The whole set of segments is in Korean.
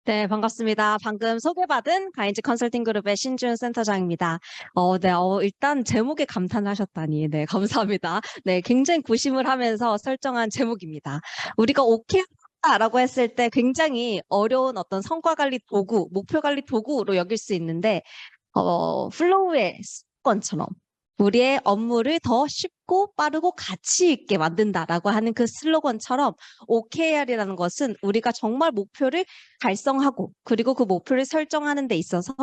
네, 반갑습니다. 방금 소개받은 가인즈 컨설팅 그룹의 신준 센터장입니다. 일단 제목에 감탄하셨다니, 네, 감사합니다. 네, 굉장히 고심을 하면서 설정한 제목입니다. 우리가 오케이 라고 했을 때 굉장히 어려운 어떤 성과 관리 도구, 목표 관리 도구로 여길 수 있는데, 플로우의 습관처럼 우리의 업무를 더 쉽고 빠르고 가치 있게 만든다라고 하는 그 슬로건처럼 OKR이라는 것은 우리가 정말 목표를 달성하고 그리고 그 목표를 설정하는 데 있어서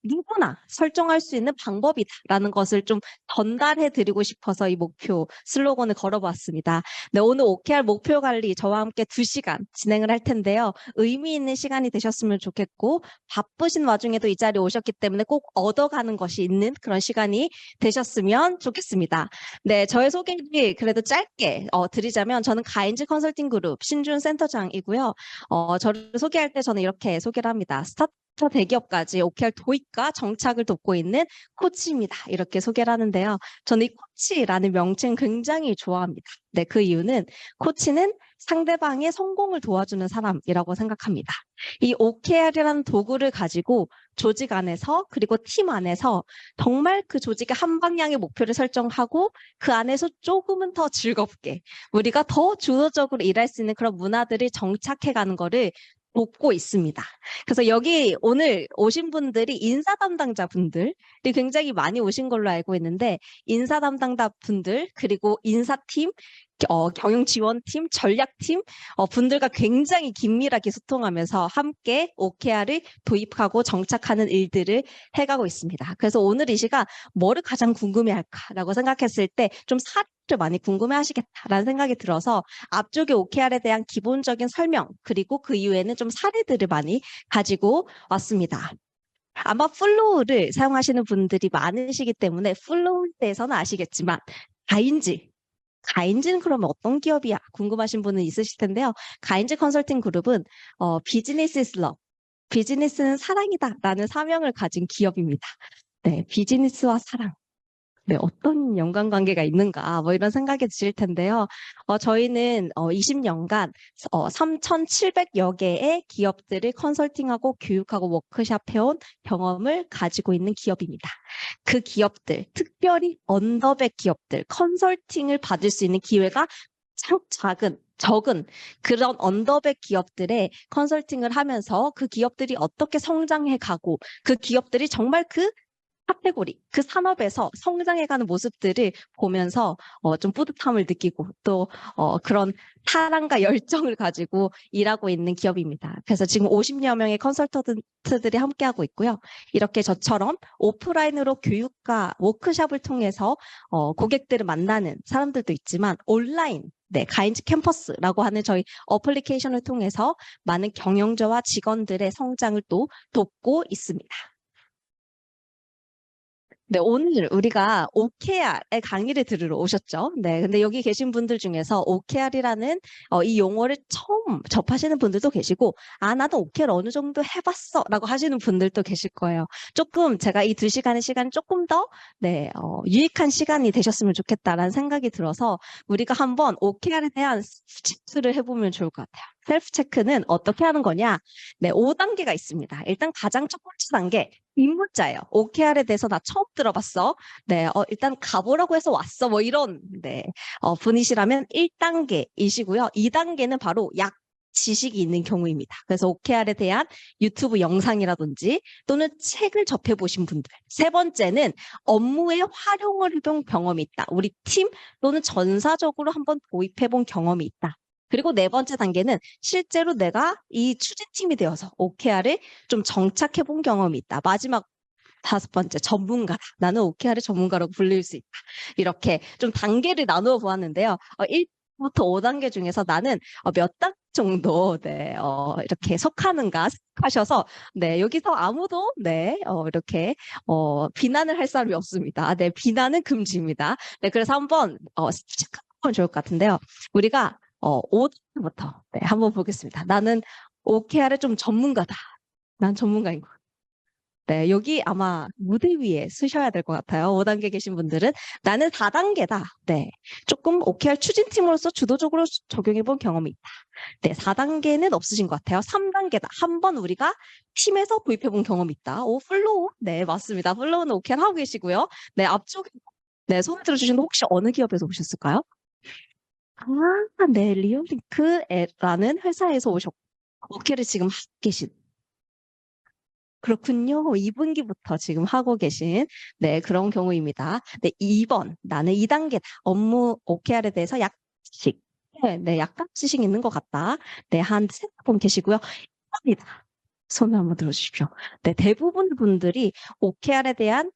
누구나 설정할 수 있는 방법이다라는 것을 좀 전달해 드리고 싶어서 이 목표 슬로건을 걸어봤습니다. 네, 오늘 OKR 목표 관리 저와 함께 2시간 진행을 할 텐데요. 의미 있는 시간이 되셨으면 좋겠고 바쁘신 와중에도 이 자리에 오셨기 때문에 꼭 얻어가는 것이 있는 그런 시간이 되셨으면 좋겠습니다. 네, 저의 소개를 그래도 짧게 드리자면 저는 가인즈 컨설팅 그룹 신준 센터장이고요. 저를 소개할 때 저는 이렇게 소개를 합니다. 스타트업 대기업까지 OKR 도입과 정착을 돕고 있는 코치입니다. 이렇게 소개를 하는데요. 저는 이 코치라는 명칭 굉장히 좋아합니다. 네, 그 이유는 코치는 상대방의 성공을 도와주는 사람이라고 생각합니다. 이 OKR이라는 도구를 가지고 조직 안에서 그리고 팀 안에서 정말 그 조직의 한 방향의 목표를 설정하고 그 안에서 조금은 더 즐겁게 우리가 더 주도적으로 일할 수 있는 그런 문화들을 정착해가는 거를 돕고 있습니다. 그래서 여기 오늘 오신 분들이 인사 담당자 분들이 굉장히 많이 오신 걸로 알고 있는데 인사 담당자 분들 그리고 인사팀 경영 지원팀, 전략팀 분들과 굉장히 긴밀하게 소통하면서 함께 OKR을 도입하고 정착하는 일들을 해가고 있습니다. 그래서 오늘 이 시간 뭐를 가장 궁금해할까라고 생각했을 때 좀 사례를 많이 궁금해하시겠다라는 생각이 들어서 앞쪽에 OKR에 대한 기본적인 설명 그리고 그 이후에는 좀 사례들을 많이 가지고 왔습니다. 아마 플로우를 사용하시는 분들이 많으시기 때문에 플로우에 대해서는 아시겠지만 가인즈는 그러면 어떤 기업이야? 궁금하신 분은 있으실 텐데요. 가인즈 컨설팅 그룹은 비즈니스 is love, 비즈니스는 사랑이다라는 사명을 가진 기업입니다. 네, 비즈니스와 사랑. 네, 어떤 연관관계가 있는가, 뭐 이런 생각이 드실 텐데요. 저희는 20년간 3,700여 개의 기업들을 컨설팅하고 교육하고 워크샵 해온 경험을 가지고 있는 기업입니다. 그 기업들, 특별히 언더백 기업들, 컨설팅을 받을 수 있는 기회가 참 적은 그런 언더백 기업들의 컨설팅을 하면서 그 기업들이 어떻게 성장해 가고 그 기업들이 정말 그 카테고리, 그 산업에서 성장해가는 모습들을 보면서 좀 뿌듯함을 느끼고 또 그런 사랑과 열정을 가지고 일하고 있는 기업입니다. 그래서 지금 50여 명의 컨설턴트들이 함께하고 있고요. 이렇게 저처럼 오프라인으로 교육과 워크숍을 통해서 고객들을 만나는 사람들도 있지만 온라인 네, 가인즈 캠퍼스라고 하는 저희 어플리케이션을 통해서 많은 경영자와 직원들의 성장을 또 돕고 있습니다. 네, 오늘 우리가 OKR의 강의를 들으러 오셨죠? 네, 근데 여기 계신 분들 중에서 OKR이라는 이 용어를 처음 접하시는 분들도 계시고, 나도 OKR 어느 정도 해봤어 라고 하시는 분들도 계실 거예요. 조금 제가 이 2시간의 시간이 조금 더 네, 유익한 시간이 되셨으면 좋겠다라는 생각이 들어서 우리가 한번 OKR에 대한 체크를 해보면 좋을 것 같아요. 셀프 체크는 어떻게 하는 거냐? 네, 5단계가 있습니다. 일단 가장 첫 번째 단계, 입문자예요. OKR에 대해서 나 처음 들어봤어. 네, 일단 가보라고 해서 왔어. 뭐 이런, 네, 분이시라면 1단계이시고요. 2단계는 바로 약 지식이 있는 경우입니다. 그래서 OKR에 대한 유튜브 영상이라든지 또는 책을 접해보신 분들. 세 번째는 업무에 활용을 해본 경험이 있다. 우리 팀 또는 전사적으로 한번 도입해본 경험이 있다. 그리고 네 번째 단계는 실제로 내가 이 추진팀이 되어서 OKR을 좀 정착해 본 경험이 있다. 마지막 5번째, 전문가다. 나는 OKR의 전문가라고 불릴 수 있다. 이렇게 좀 단계를 나누어 보았는데요. 1부터 5단계 중에서 나는 몇 단 정도 네, 이렇게 속하는가 생각하셔서 네, 여기서 아무도 네, 이렇게 비난을 할 사람이 없습니다. 네, 비난은 금지입니다. 네, 그래서 한번 체크하면 좋을 것 같은데요. 우리가 5단부터 네, 한번 보겠습니다. 나는 OKR의 좀 전문가다. 난 전문가인 것 같아. 네, 여기 아마 무대 위에 쓰셔야 될 것 같아요. 5단계 계신 분들은. 나는 4단계다. 네. 조금 OKR 추진팀으로서 주도적으로 적용해 본 경험이 있다. 네, 4단계는 없으신 것 같아요. 3단계다. 한번 우리가 팀에서 도입해 본 경험이 있다. 오, 플로우. 네, 맞습니다. 플로우는 OKR 하고 계시고요. 네, 앞쪽, 네, 손을 들어주시는데 혹시 어느 기업에서 오셨을까요? 아, 네, 리얼링크라는 회사에서 오셨고, OKR을 지금 하고 계신. 그렇군요. 2분기부터 지금 하고 계신 네, 그런 경우입니다. 네, 2번. 나는 2단계다. 업무 OKR에 대해서 약식. 네, 약간 지식 있는 것 같다. 네, 한 세 분 계시고요. 1번이다. 손을 한번 들어주십시오. 네, 대부분 분들이 OKR에 대한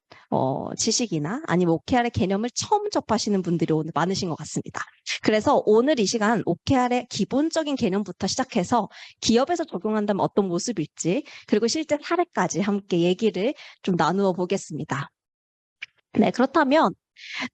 지식이나 아니면 OKR의 개념을 처음 접하시는 분들이 오늘 많으신 것 같습니다. 그래서 오늘 이 시간 OKR의 기본적인 개념부터 시작해서 기업에서 적용한다면 어떤 모습일지 그리고 실제 사례까지 함께 얘기를 좀 나누어 보겠습니다. 네, 그렇다면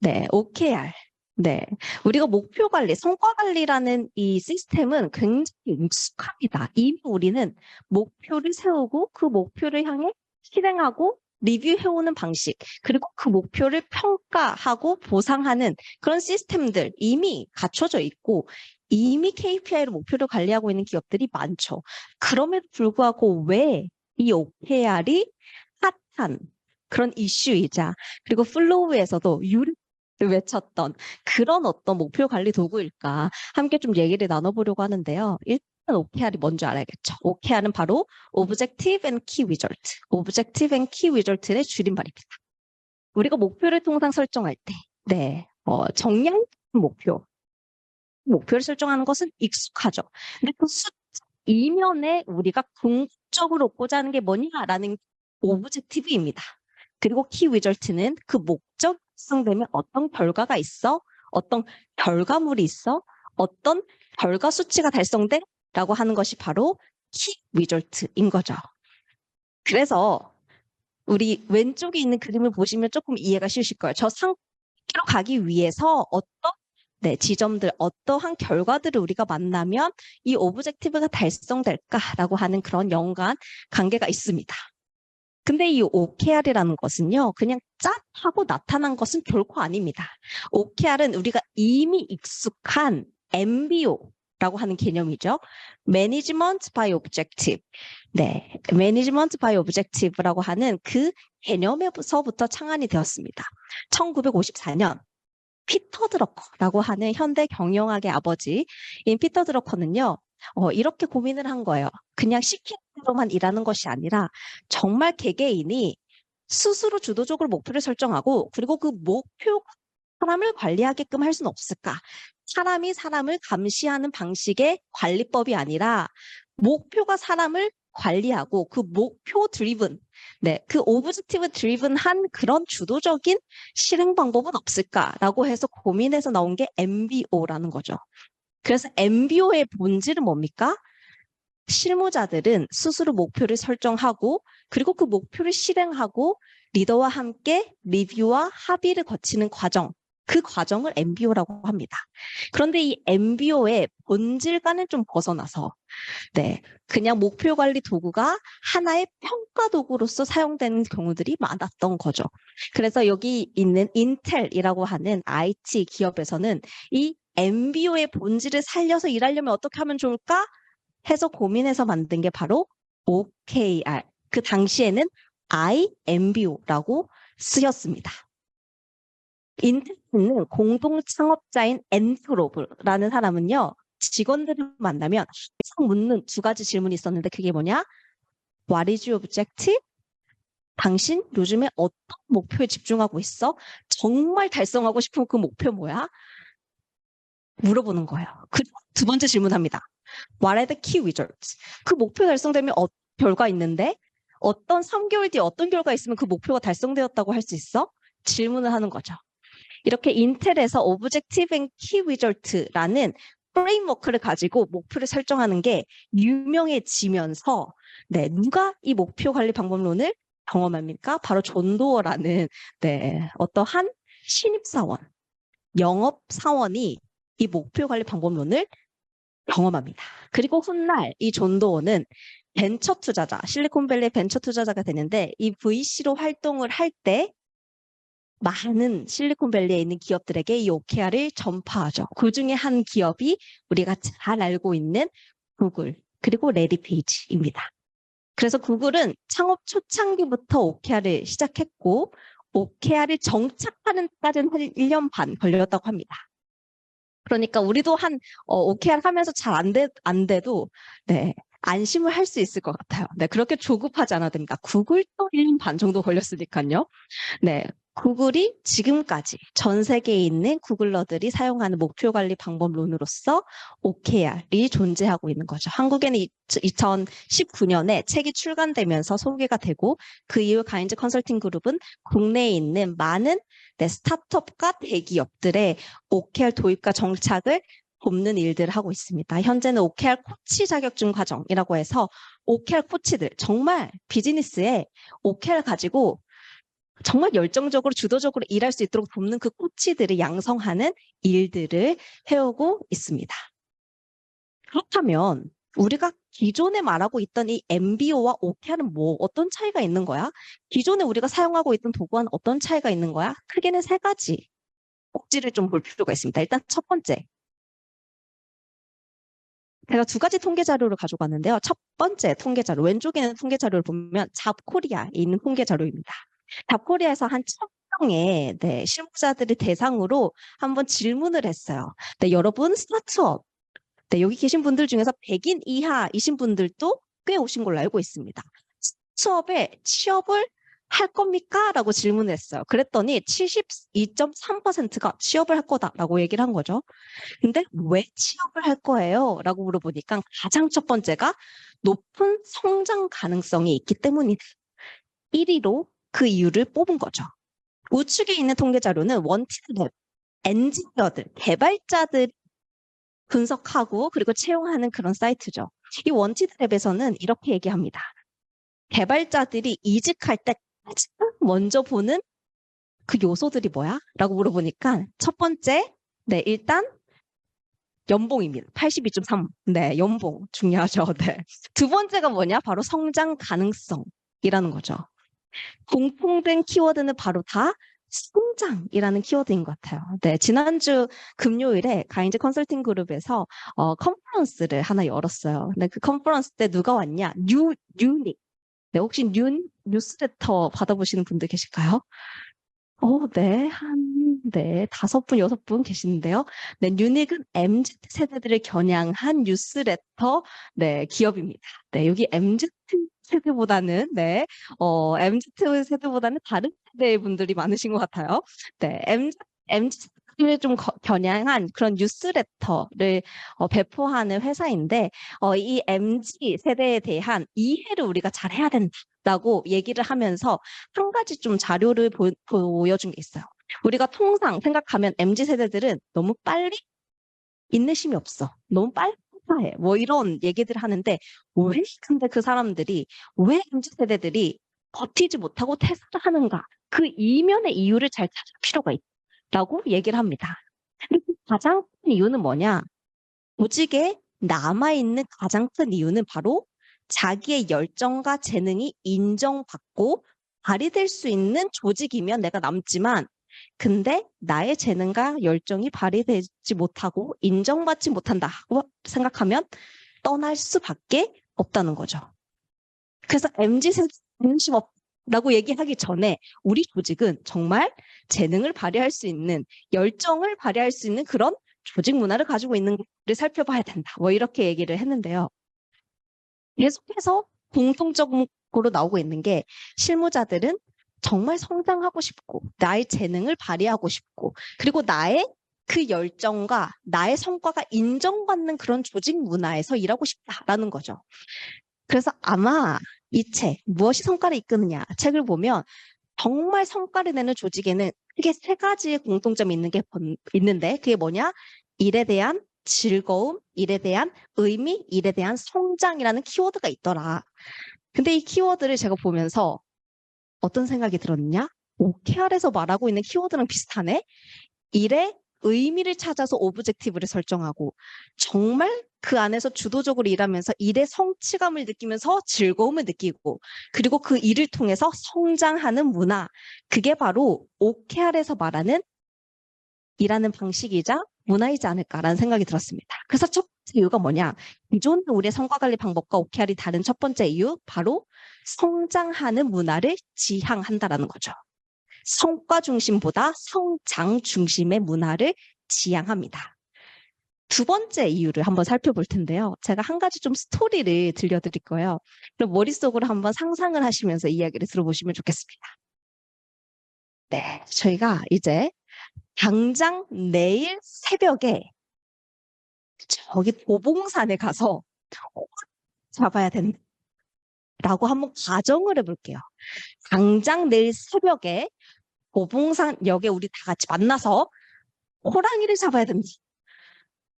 네, OKR. 네. 우리가 목표 관리, 성과 관리라는 이 시스템은 굉장히 익숙합니다. 이미 우리는 목표를 세우고 그 목표를 향해 실행하고 리뷰해오는 방식, 그리고 그 목표를 평가하고 보상하는 그런 시스템들 이미 갖춰져 있고 이미 KPI로 목표를 관리하고 있는 기업들이 많죠. 그럼에도 불구하고 왜 이 OKR이 핫한 그런 이슈이자 그리고 플로우에서도 외쳤던 그런 어떤 목표 관리 도구일까 함께 좀 얘기를 나눠보려고 하는데요. 일단 OKR이 뭔지 알아야겠죠. OKR은 바로 Objective and Key Result. Objective and Key Result의 줄임말입니다. 우리가 목표를 통상 설정할 때, 네, 정량 목표를 설정하는 것은 익숙하죠. 근데 그 숫자 이면에 우리가 궁극적으로 얻고자 하는 게 뭐냐라는 오브젝티브입니다. 그리고 키 리절트는 그 목적 달성되면 어떤 결과가 있어? 어떤 결과물이 있어? 어떤 결과 수치가 달성돼? 라고 하는 것이 바로 키 리절트인 거죠. 그래서 우리 왼쪽에 있는 그림을 보시면 조금 이해가 쉬우실 거예요. 저 상태로 가기 위해서 어떤 지점들, 어떠한 결과들을 우리가 만나면 이 오브젝티브가 달성될까라고 하는 그런 연관 관계가 있습니다. 근데 이 OKR이라는 것은요, 그냥 짠 하고 나타난 것은 결코 아닙니다. OKR은 우리가 이미 익숙한 MBO라고 하는 개념이죠. Management by Objective. 네, Management by Objective라고 하는 그 개념에서부터 창안이 되었습니다. 1954년 피터 드러커라고 하는 현대 경영학의 아버지인 피터 드러커는요, 이렇게 고민을 한 거예요. 그냥 시키는 대로만 일하는 것이 아니라 정말 개개인이 스스로 주도적으로 목표를 설정하고 그리고 그 목표가 사람을 관리하게끔 할 수는 없을까? 사람이 사람을 감시하는 방식의 관리법이 아니라 목표가 사람을 관리하고 그 목표 드리븐, 그 오브젝티브 드리븐한 그런 주도적인 실행 방법은 없을까라고 해서 고민해서 나온 게 MBO라는 거죠. 그래서 MBO의 본질은 뭡니까? 실무자들은 스스로 목표를 설정하고 그리고 그 목표를 실행하고 리더와 함께 리뷰와 합의를 거치는 과정, 그 과정을 MBO라고 합니다. 그런데 이 MBO의 본질과는 좀 벗어나서 그냥 목표 관리 도구가 하나의 평가 도구로서 사용되는 경우들이 많았던 거죠. 그래서 여기 있는 인텔이라고 하는 IT 기업에서는 이 MBO의 본질을 살려서 일하려면 어떻게 하면 좋을까? 해서 고민해서 만든 게 바로 OKR. 그 당시에는 IMBO라고 쓰였습니다. 인텔은 공동 창업자인 엔트로브라는 사람은요, 직원들을 만나면 항상 묻는 두 가지 질문이 있었는데 그게 뭐냐? What is your objective? 당신 요즘에 어떤 목표에 집중하고 있어? 정말 달성하고 싶은 그 목표 뭐야? 물어보는 거예요. 그 두 번째 질문합니다. What are the key results? 그 목표 달성되면 결과 있는데 어떤 3개월 뒤에 어떤 결과 있으면 그 목표가 달성되었다고 할 수 있어? 질문을 하는 거죠. 이렇게 인텔에서 Objective and Key Result라는 프레임워크를 가지고 목표를 설정하는 게 유명해지면서 누가 이 목표 관리 방법론을 경험합니까? 바로 존 도어라는 어떠한 신입사원, 영업사원이 이 목표 관리 방법론을 경험합니다. 그리고 훗날 이 존 도어는 벤처 투자자, 실리콘밸리 벤처 투자자가 되는데 이 VC로 활동을 할 때 많은 실리콘밸리에 있는 기업들에게 이 OKR을 전파하죠. 그 중에 한 기업이 우리가 잘 알고 있는 구글, 그리고 레리 페이지입니다. 그래서 구글은 창업 초창기부터 OKR을 시작했고 OKR을 정착하는 데까지는 한 1년 반 걸렸다고 합니다. 그러니까 우리도 한 OKR 하면서 잘 안 돼도 네, 안심을 할 수 있을 것 같아요. 네, 그렇게 조급하지 않아도 됩니다. 구글도 1년 반 정도 걸렸으니까요. 네, 구글이 지금까지 전 세계에 있는 구글러들이 사용하는 목표 관리 방법론으로서 OKR이 존재하고 있는 거죠. 한국에는 2019년에 책이 출간되면서 소개가 되고 그 이후 가인즈 컨설팅 그룹은 국내에 있는 많은 스타트업과 대기업들의 OKR 도입과 정착을 돕는 일들을 하고 있습니다. 현재는 OKR 코치 자격증 과정이라고 해서 OKR 코치들, 정말 비즈니스에 OKR 가지고 정말 열정적으로 주도적으로 일할 수 있도록 돕는 그 코치들을 양성하는 일들을 해오고 있습니다. 그렇다면 우리가 기존에 말하고 있던 이 MBO와 OKR은 어떤 차이가 있는 거야? 기존에 우리가 사용하고 있던 도구와는 어떤 차이가 있는 거야? 크게는 세 가지 꼭지를 좀 볼 필요가 있습니다. 일단 첫 번째, 제가 두 가지 통계 자료를 가져갔는데요. 첫 번째 통계 자료, 왼쪽에 있는 통계 자료를 보면 잡코리아에 있는 통계 자료입니다. 잡코리아에서 한 1,000명의 실무자들을 대상으로 한번 질문을 했어요. 네, 여러분 스타트업, 여기 계신 분들 중에서 100인 이하이신 분들도 꽤 오신 걸로 알고 있습니다. 스타트업에 취업을 할 겁니까? 라고 질문을 했어요. 그랬더니 72.3%가 취업을 할 거다라고 얘기를 한 거죠. 근데 왜 취업을 할 거예요? 라고 물어보니까 가장 첫 번째가 높은 성장 가능성이 있기 때문이다. 1위로 그 이유를 뽑은 거죠. 우측에 있는 통계 자료는 원티드랩, 엔지니어들, 개발자들 분석하고 그리고 채용하는 그런 사이트죠. 이 원티드랩에서는 이렇게 얘기합니다. 개발자들이 이직할 때 가장 먼저 보는 그 요소들이 뭐야? 라고 물어보니까 첫 번째, 일단 연봉입니다. 82.3. 네, 연봉 중요하죠. 네. 두 번째가 뭐냐? 바로 성장 가능성이라는 거죠. 공통된 키워드는 바로 다 성장이라는 키워드인 것 같아요. 네, 지난주 금요일에 가인즈 컨설팅 그룹에서 컨퍼런스를 하나 열었어요. 근데 그 컨퍼런스 때 누가 왔냐? 뉴닉. 네, 혹시 뉴스레터 받아보시는 분들 계실까요? 네, 네, 5분, 6분 계시는데요. 네, 뉴닉은 MZ 세대들을 겨냥한 뉴스레터, 기업입니다. 네, 여기 MZ 세대보다는, MZ 세대보다는 다른 세대의 분들이 많으신 것 같아요. 네, MZ 세대를 좀 겨냥한 그런 뉴스레터를 배포하는 회사인데, 이 MZ 세대에 대한 이해를 우리가 잘 해야 된다고 얘기를 하면서 한 가지 좀 자료를 보여준 게 있어요. 우리가 통상 생각하면 MZ 세대들은 너무 빨리 인내심이 없어. 너무 빨리 해. 뭐 이런 얘기들 하는데 왜 근데 그 사람들이 왜 MZ 세대들이 버티지 못하고 퇴사를 하는가? 그 이면의 이유를 잘 찾을 필요가 있다고 얘기를 합니다. 그리고 가장 큰 이유는 뭐냐? 조직에 남아있는 가장 큰 이유는 바로 자기의 열정과 재능이 인정받고 발휘될 수 있는 조직이면 내가 남지만 근데 나의 재능과 열정이 발휘되지 못하고 인정받지 못한다고 생각하면 떠날 수밖에 없다는 거죠. 그래서 MZ세대 재능심 없다고 얘기하기 전에 우리 조직은 정말 재능을 발휘할 수 있는 열정을 발휘할 수 있는 그런 조직 문화를 가지고 있는 걸 살펴봐야 된다. 뭐 이렇게 얘기를 했는데요. 계속해서 공통적으로 나오고 있는 게 실무자들은 정말 성장하고 싶고 나의 재능을 발휘하고 싶고 그리고 나의 그 열정과 나의 성과가 인정받는 그런 조직 문화에서 일하고 싶다라는 거죠. 그래서 아마 이 책, 무엇이 성과를 이끄느냐 책을 보면 정말 성과를 내는 조직에는 크게 세 가지의 공통점이 있는데 그게 뭐냐? 일에 대한 즐거움, 일에 대한 의미, 일에 대한 성장이라는 키워드가 있더라. 근데 이 키워드를 제가 보면서 어떤 생각이 들었냐? OKR에서 말하고 있는 키워드랑 비슷하네? 일에 의미를 찾아서 오브젝티브를 설정하고 정말 그 안에서 주도적으로 일하면서 일의 성취감을 느끼면서 즐거움을 느끼고 그리고 그 일을 통해서 성장하는 문화. 그게 바로 OKR에서 말하는 일하는 방식이자 문화이지 않을까라는 생각이 들었습니다. 그래서 첫 번째 이유가 뭐냐? 기존 우리의 성과관리 방법과 OKR이 다른 첫 번째 이유, 바로 성장하는 문화를 지향한다라는 거죠. 성과 중심보다 성장 중심의 문화를 지향합니다. 두 번째 이유를 한번 살펴볼 텐데요. 제가 한 가지 좀 스토리를 들려드릴 거예요. 그럼 머릿속으로 한번 상상을 하시면서 이야기를 들어보시면 좋겠습니다. 네, 저희가 이제 당장 내일 새벽에 저기 도봉산에 가서 잡아야 된다라고 한번 가정을 해볼게요. 당장 내일 새벽에 도봉산역에 우리 다 같이 만나서 호랑이를 잡아야 됩니다.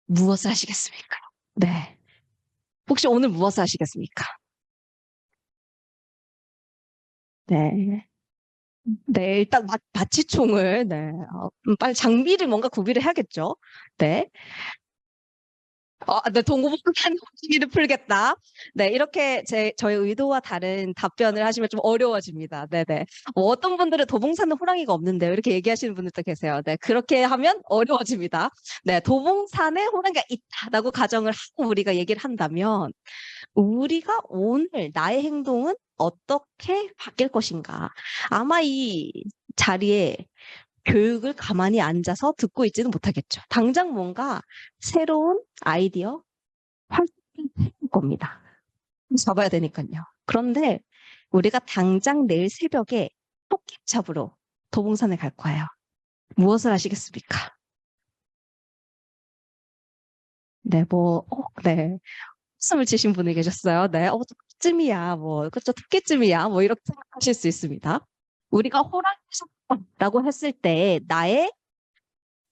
무엇을 하시겠습니까? 네. 혹시 오늘 무엇을 하시겠습니까? 네. 네, 일단 마취총을, 네. 빨리 장비를 뭔가 구비를 해야겠죠? 네. 네, 동고북한 공식이를 풀겠다. 네, 이렇게 저의 의도와 다른 답변을 하시면 좀 어려워집니다. 네네. 어떤 분들은 도봉산은 호랑이가 없는데요. 이렇게 얘기하시는 분들도 계세요. 네, 그렇게 하면 어려워집니다. 네, 도봉산에 호랑이가 있다라고 가정을 하고 우리가 얘기를 한다면, 우리가 오늘 나의 행동은 어떻게 바뀔 것인가. 아마 이 자리에 교육을 가만히 앉아서 듣고 있지는 못하겠죠. 당장 뭔가 새로운 아이디어, 활동을 해볼 겁니다. 잡아야 되니까요. 그런데 우리가 당장 내일 새벽에 토끼 잡으러 도봉산에 갈 거예요. 무엇을 하시겠습니까? 네, 네. 웃음을 치신 분이 계셨어요. 네, 토끼쯤이야, 그렇죠, 토끼쯤이야, 이렇게 생각하실 수 있습니다. 우리가 호랑이 잡다라고 했을 때 나의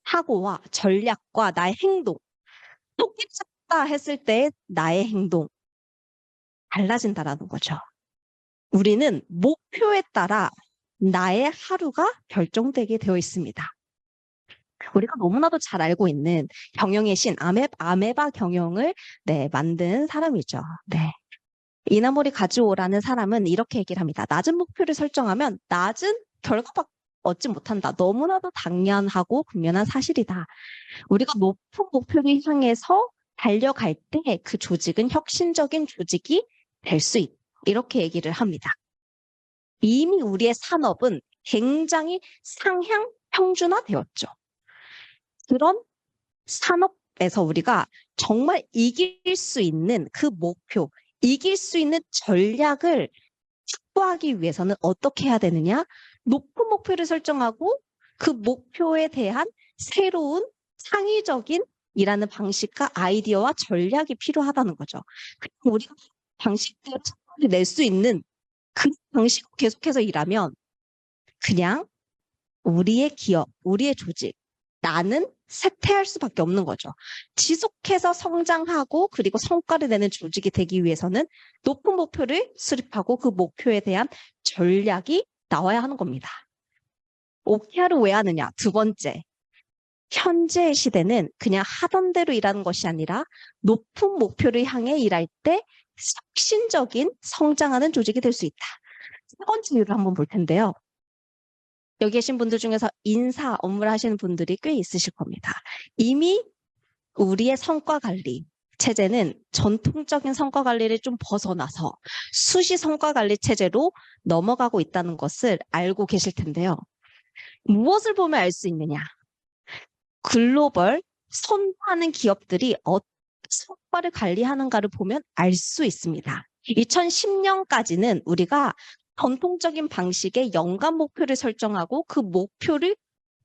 사고와 전략과 나의 행동, 토끼 잡다 했을 때 나의 행동 달라진다라는 거죠. 우리는 목표에 따라 나의 하루가 결정되게 되어 있습니다. 우리가 너무나도 잘 알고 있는 경영의 신 아메바 경영을 만든 사람이죠. 네. 이나모리 가즈오라는 사람은 이렇게 얘기를 합니다. 낮은 목표를 설정하면 낮은 결과밖에 얻지 못한다. 너무나도 당연하고 분명한 사실이다. 우리가 높은 목표를 향해서 달려갈 때 그 조직은 혁신적인 조직이 될 수 있다. 이렇게 얘기를 합니다. 이미 우리의 산업은 굉장히 상향 평준화되었죠. 그런 산업에서 우리가 정말 이길 수 있는 그 목표, 이길 수 있는 전략을 확보하기 위해서는 어떻게 해야 되느냐? 높은 목표를 설정하고 그 목표에 대한 새로운 창의적인 일하는 방식과 아이디어와 전략이 필요하다는 거죠. 그리고 우리가 방식대로 성과를 낼 수 있는 그 방식으로 계속해서 일하면 그냥 우리의 기업, 우리의 조직, 나는 쇠퇴할 수밖에 없는 거죠. 지속해서 성장하고 그리고 성과를 내는 조직이 되기 위해서는 높은 목표를 수립하고 그 목표에 대한 전략이 나와야 하는 겁니다. OKR을 왜 하느냐? 두 번째, 현재의 시대는 그냥 하던 대로 일하는 것이 아니라 높은 목표를 향해 일할 때 혁신적인 성장하는 조직이 될 수 있다. 세 번째 이유를 한번 볼 텐데요. 여기 계신 분들 중에서 인사 업무를 하시는 분들이 꽤 있으실 겁니다. 이미 우리의 성과 관리 체제는 전통적인 성과 관리를 좀 벗어나서 수시 성과 관리 체제로 넘어가고 있다는 것을 알고 계실 텐데요. 무엇을 보면 알 수 있느냐? 글로벌 선도하는 기업들이 어떤 성과를 관리하는가를 보면 알 수 있습니다. 2010년까지는 우리가 전통적인 방식의 연간 목표를 설정하고 그 목표를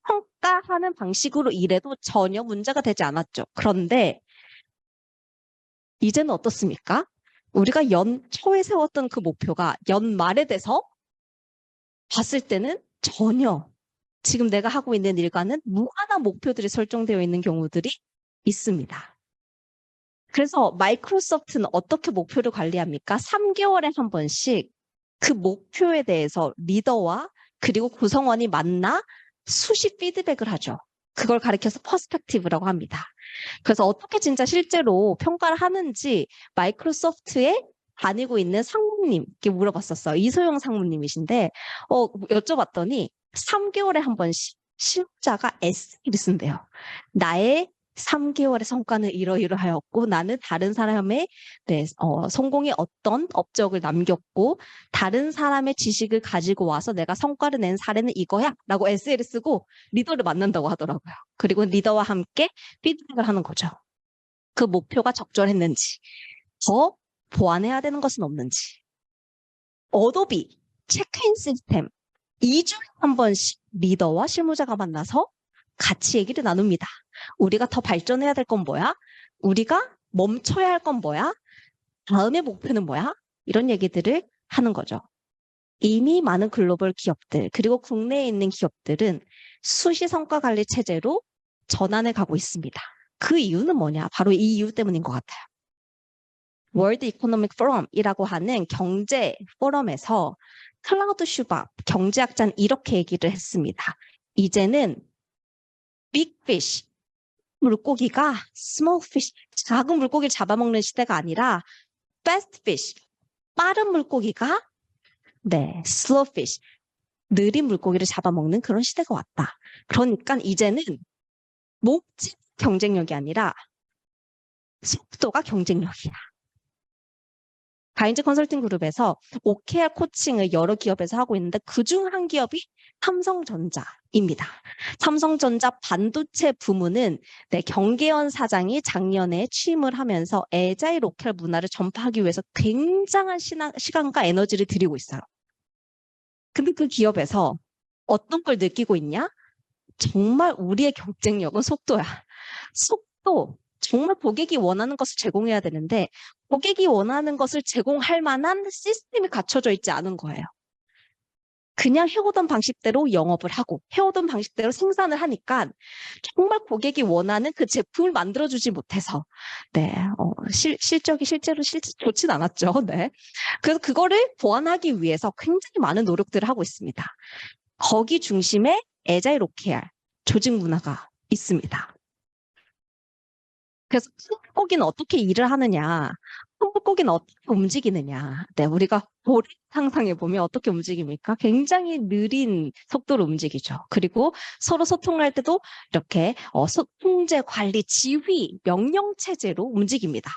평가하는 방식으로 일해도 전혀 문제가 되지 않았죠. 그런데 이제는 어떻습니까? 우리가 연초에 세웠던 그 목표가 연말에 돼서 봤을 때는 전혀 지금 내가 하고 있는 일과는 무관한 목표들이 설정되어 있는 경우들이 있습니다. 그래서 마이크로소프트는 어떻게 목표를 관리합니까? 3개월에 한 번씩 그 목표에 대해서 리더와 그리고 구성원이 만나 수시 피드백을 하죠. 그걸 가리켜서 퍼스펙티브라고 합니다. 그래서 어떻게 진짜 실제로 평가를 하는지 마이크로소프트에 다니고 있는 상무님께 물어봤었어요. 이소영 상무님이신데 여쭤봤더니 3개월에 한 번씩 실무자가 에세이를 쓴대요. 나의 3개월의 성과는 이러이러하였고 나는 다른 사람의 성공의 어떤 업적을 남겼고 다른 사람의 지식을 가지고 와서 내가 성과를 낸 사례는 이거야 라고 에세이를 쓰고 리더를 만난다고 하더라고요. 그리고 리더와 함께 피드백을 하는 거죠. 그 목표가 적절했는지, 더 보완해야 되는 것은 없는지. 어도비 체크인 시스템 2주에 한 번씩 리더와 실무자가 만나서 같이 얘기를 나눕니다. 우리가 더 발전해야 될 건 뭐야? 우리가 멈춰야 할 건 뭐야? 다음의 목표는 뭐야? 이런 얘기들을 하는 거죠. 이미 많은 글로벌 기업들 그리고 국내에 있는 기업들은 수시 성과 관리 체제로 전환해 가고 있습니다. 그 이유는 뭐냐? 바로 이 이유 때문인 것 같아요. 월드 이코노믹 포럼이라고 하는 경제 포럼에서 클라우드 슈밥 경제학자는 이렇게 얘기를 했습니다. 이제는 빅피쉬 물고기가 스몰 피쉬 작은 물고기를 잡아먹는 시대가 아니라 패스트 피쉬 빠른 물고기가 슬로우 피쉬 느린 물고기를 잡아먹는 그런 시대가 왔다. 그러니까 이제는 목적 경쟁력이 아니라 속도가 경쟁력이야. 가인즈 컨설팅 그룹에서 OKR 코칭을 여러 기업에서 하고 있는데 그중 한 기업이 삼성전자입니다. 삼성전자 반도체 부문은 경계연 사장이 작년에 취임을 하면서 애자일 OKR 문화를 전파하기 위해서 굉장한 시간과 에너지를 들이고 있어요. 근데 그 기업에서 어떤 걸 느끼고 있냐? 정말 우리의 경쟁력은 속도야. 속도. 정말 고객이 원하는 것을 제공해야 되는데 고객이 원하는 것을 제공할 만한 시스템이 갖춰져 있지 않은 거예요. 그냥 해오던 방식대로 영업을 하고 해오던 방식대로 생산을 하니까 정말 고객이 원하는 그 제품을 만들어주지 못해서 실적이 실제로 좋진 않았죠. 그래서 그거를 보완하기 위해서 굉장히 많은 노력들을 하고 있습니다. 거기 중심에 애자일 OKR 조직 문화가 있습니다. 그래서 큰 물고기는 어떻게 일을 하느냐, 큰 물고기는 어떻게 움직이느냐. 우리가 고래 상상해 보면 어떻게 움직입니까? 굉장히 느린 속도로 움직이죠. 그리고 서로 소통할 때도 이렇게 통제, 관리, 지휘, 명령 체제로 움직입니다.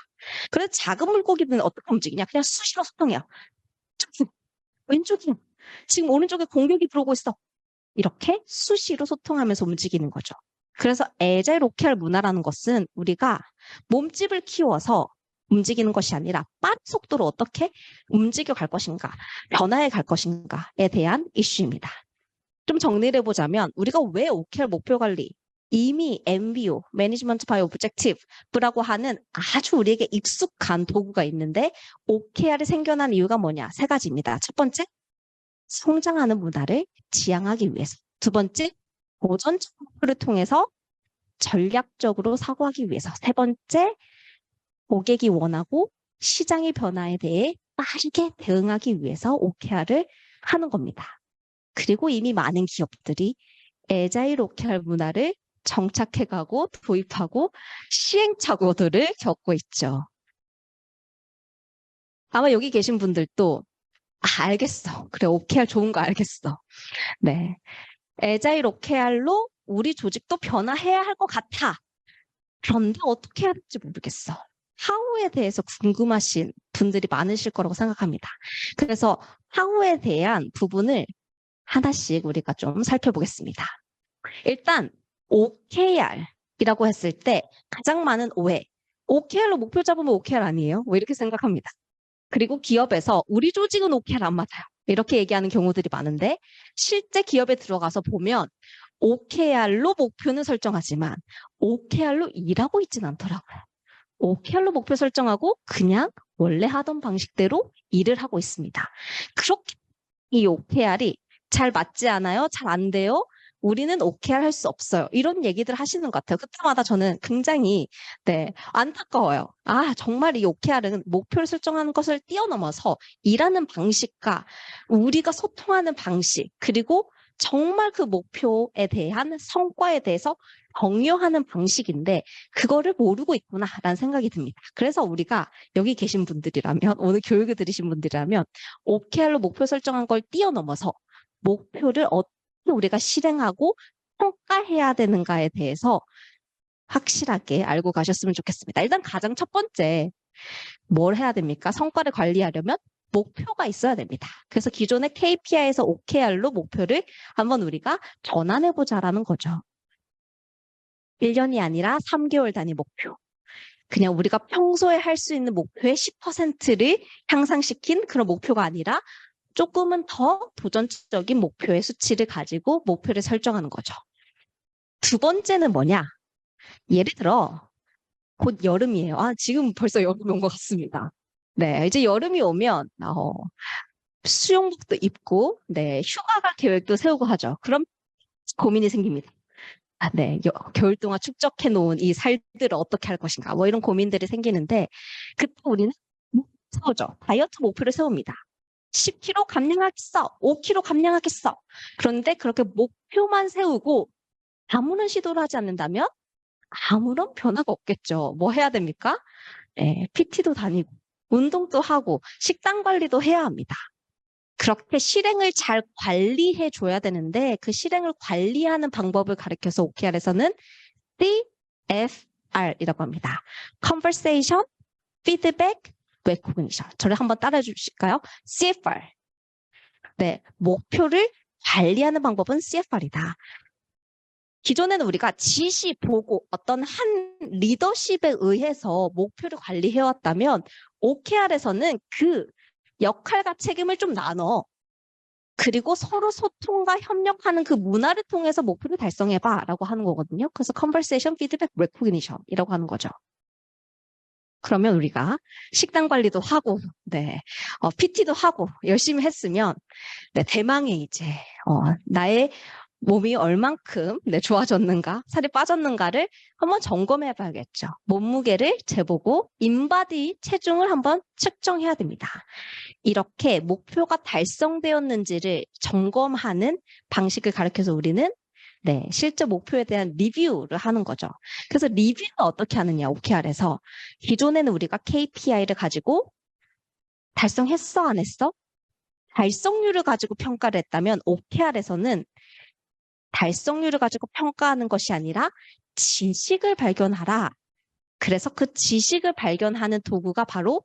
그래서 작은 물고기는 어떻게 움직이냐? 그냥 수시로 소통해요. 왼쪽이야. 지금 오른쪽에 공격이 들어오고 있어. 이렇게 수시로 소통하면서 움직이는 거죠. 그래서 애자일 OKR 문화라는 것은 우리가 몸집을 키워서 움직이는 것이 아니라 빠른 속도로 어떻게 움직여 갈 것인가, 변화해 갈 것인가에 대한 이슈입니다. 좀 정리를 해보자면 우리가 왜 OKR 목표 관리, 이미 MBO, Management by Objective라고 하는 아주 우리에게 익숙한 도구가 있는데 OKR이 생겨난 이유가 뭐냐? 3가지입니다. 첫 번째, 성장하는 문화를 지향하기 위해서. 두 번째, 고전적 목표를 통해서 전략적으로 사고하기 위해서. 세 번째, 고객이 원하고 시장의 변화에 대해 빠르게 대응하기 위해서 OKR을 하는 겁니다. 그리고 이미 많은 기업들이 애자일 OKR 문화를 정착해가고 도입하고 시행착오들을 겪고 있죠. 아마 여기 계신 분들도 알겠어. 그래, OKR 좋은 거 알겠어. 애자일 OKR로 우리 조직도 변화해야 할 것 같아. 그런데 어떻게 해야 될지 모르겠어. 하우에 대해서 궁금하신 분들이 많으실 거라고 생각합니다. 그래서 하우에 대한 부분을 하나씩 우리가 좀 살펴보겠습니다. 일단 OKR이라고 했을 때 가장 많은 오해. OKR로 목표 잡으면 OKR 아니에요? 왜 이렇게 생각합니다. 그리고 기업에서 우리 조직은 OKR 안 맞아요. 이렇게 얘기하는 경우들이 많은데 실제 기업에 들어가서 보면 OKR로 목표는 설정하지만 OKR로 일하고 있지는 않더라고요. OKR로 목표 설정하고 그냥 원래 하던 방식대로 일을 하고 있습니다. 그렇게 이 OKR이 잘 맞지 않아요? 잘 안 돼요? 우리는 OKR 할 수 없어요. 이런 얘기들 하시는 것 같아요. 그때마다 저는 굉장히 안타까워요. 정말 이 OKR은 목표를 설정하는 것을 뛰어넘어서 일하는 방식과 우리가 소통하는 방식 그리고 정말 그 목표에 대한 성과에 대해서 정의하는 방식인데 그거를 모르고 있구나라는 생각이 듭니다. 그래서 우리가 여기 계신 분들이라면 오늘 교육을 들으신 분들이라면 OKR로 목표 설정한 걸 뛰어넘어서 목표를 어떻게 우리가 실행하고 평가해야 되는가에 대해서 확실하게 알고 가셨으면 좋겠습니다. 일단 가장 첫 번째 뭘 해야 됩니까? 성과를 관리하려면 목표가 있어야 됩니다. 그래서 기존의 KPI에서 OKR로 목표를 한번 우리가 전환해보자라는 거죠. 1년이 아니라 3개월 단위 목표. 그냥 우리가 평소에 할 수 있는 목표의 10%를 향상시킨 그런 목표가 아니라 조금은 더 도전적인 목표의 수치를 가지고 목표를 설정하는 거죠. 두 번째는 뭐냐? 예를 들어 곧 여름이에요. 지금 벌써 여름이 온 것 같습니다. 네, 이제 여름이 오면 수영복도 입고 네, 휴가 갈 계획도 세우고 하죠. 그럼 고민이 생깁니다. 네, 겨울 동안 축적해 놓은 이 살들을 어떻게 할 것인가, 뭐 이런 고민들이 생기는데, 그때 우리는 세우죠. 다이어트 목표를 세웁니다. 10kg 감량하겠어, 5kg 감량하겠어. 그런데 그렇게 목표만 세우고 아무런 시도를 하지 않는다면 아무런 변화가 없겠죠. 뭐 해야 됩니까? 네, PT도 다니고, 운동도 하고, 식단 관리도 해야 합니다. 그렇게 실행을 잘 관리해 줘야 되는데 그 실행을 관리하는 방법을 가르쳐서 OKR에서는 CFR이라고 합니다. Conversation, Feedback, Recognition. 저를 한번 따라해 주실까요? CFR. 네, 목표를 관리하는 방법은 CFR이다. 기존에는 우리가 지시, 보고, 어떤 한 리더십에 의해서 목표를 관리해왔다면 OKR에서는 그 역할과 책임을 좀 나눠. 그리고 서로 소통과 협력하는 그 문화를 통해서 목표를 달성해봐라고 하는 거거든요. 그래서 Conversation, Feedback, Recognition이라고 하는 거죠. 그러면 우리가 식단 관리도 하고, 네, PT도 하고 열심히 했으면, 네, 대망의 이제 나의 몸이 얼만큼 좋아졌는가, 살이 빠졌는가를 한번 점검해 봐야겠죠. 몸무게를 재보고 인바디 체중을 한번 측정해야 됩니다. 이렇게 목표가 달성되었는지를 점검하는 방식을 가르쳐서 우리는 네, 실제 목표에 대한 리뷰를 하는 거죠. 그래서 리뷰는 어떻게 하느냐, OKR에서. 기존에는 우리가 KPI를 가지고 달성했어, 안 했어? 달성률을 가지고 평가를 했다면 OKR에서는 달성률을 가지고 평가하는 것이 아니라 지식을 발견하라. 그래서 그 지식을 발견하는 도구가 바로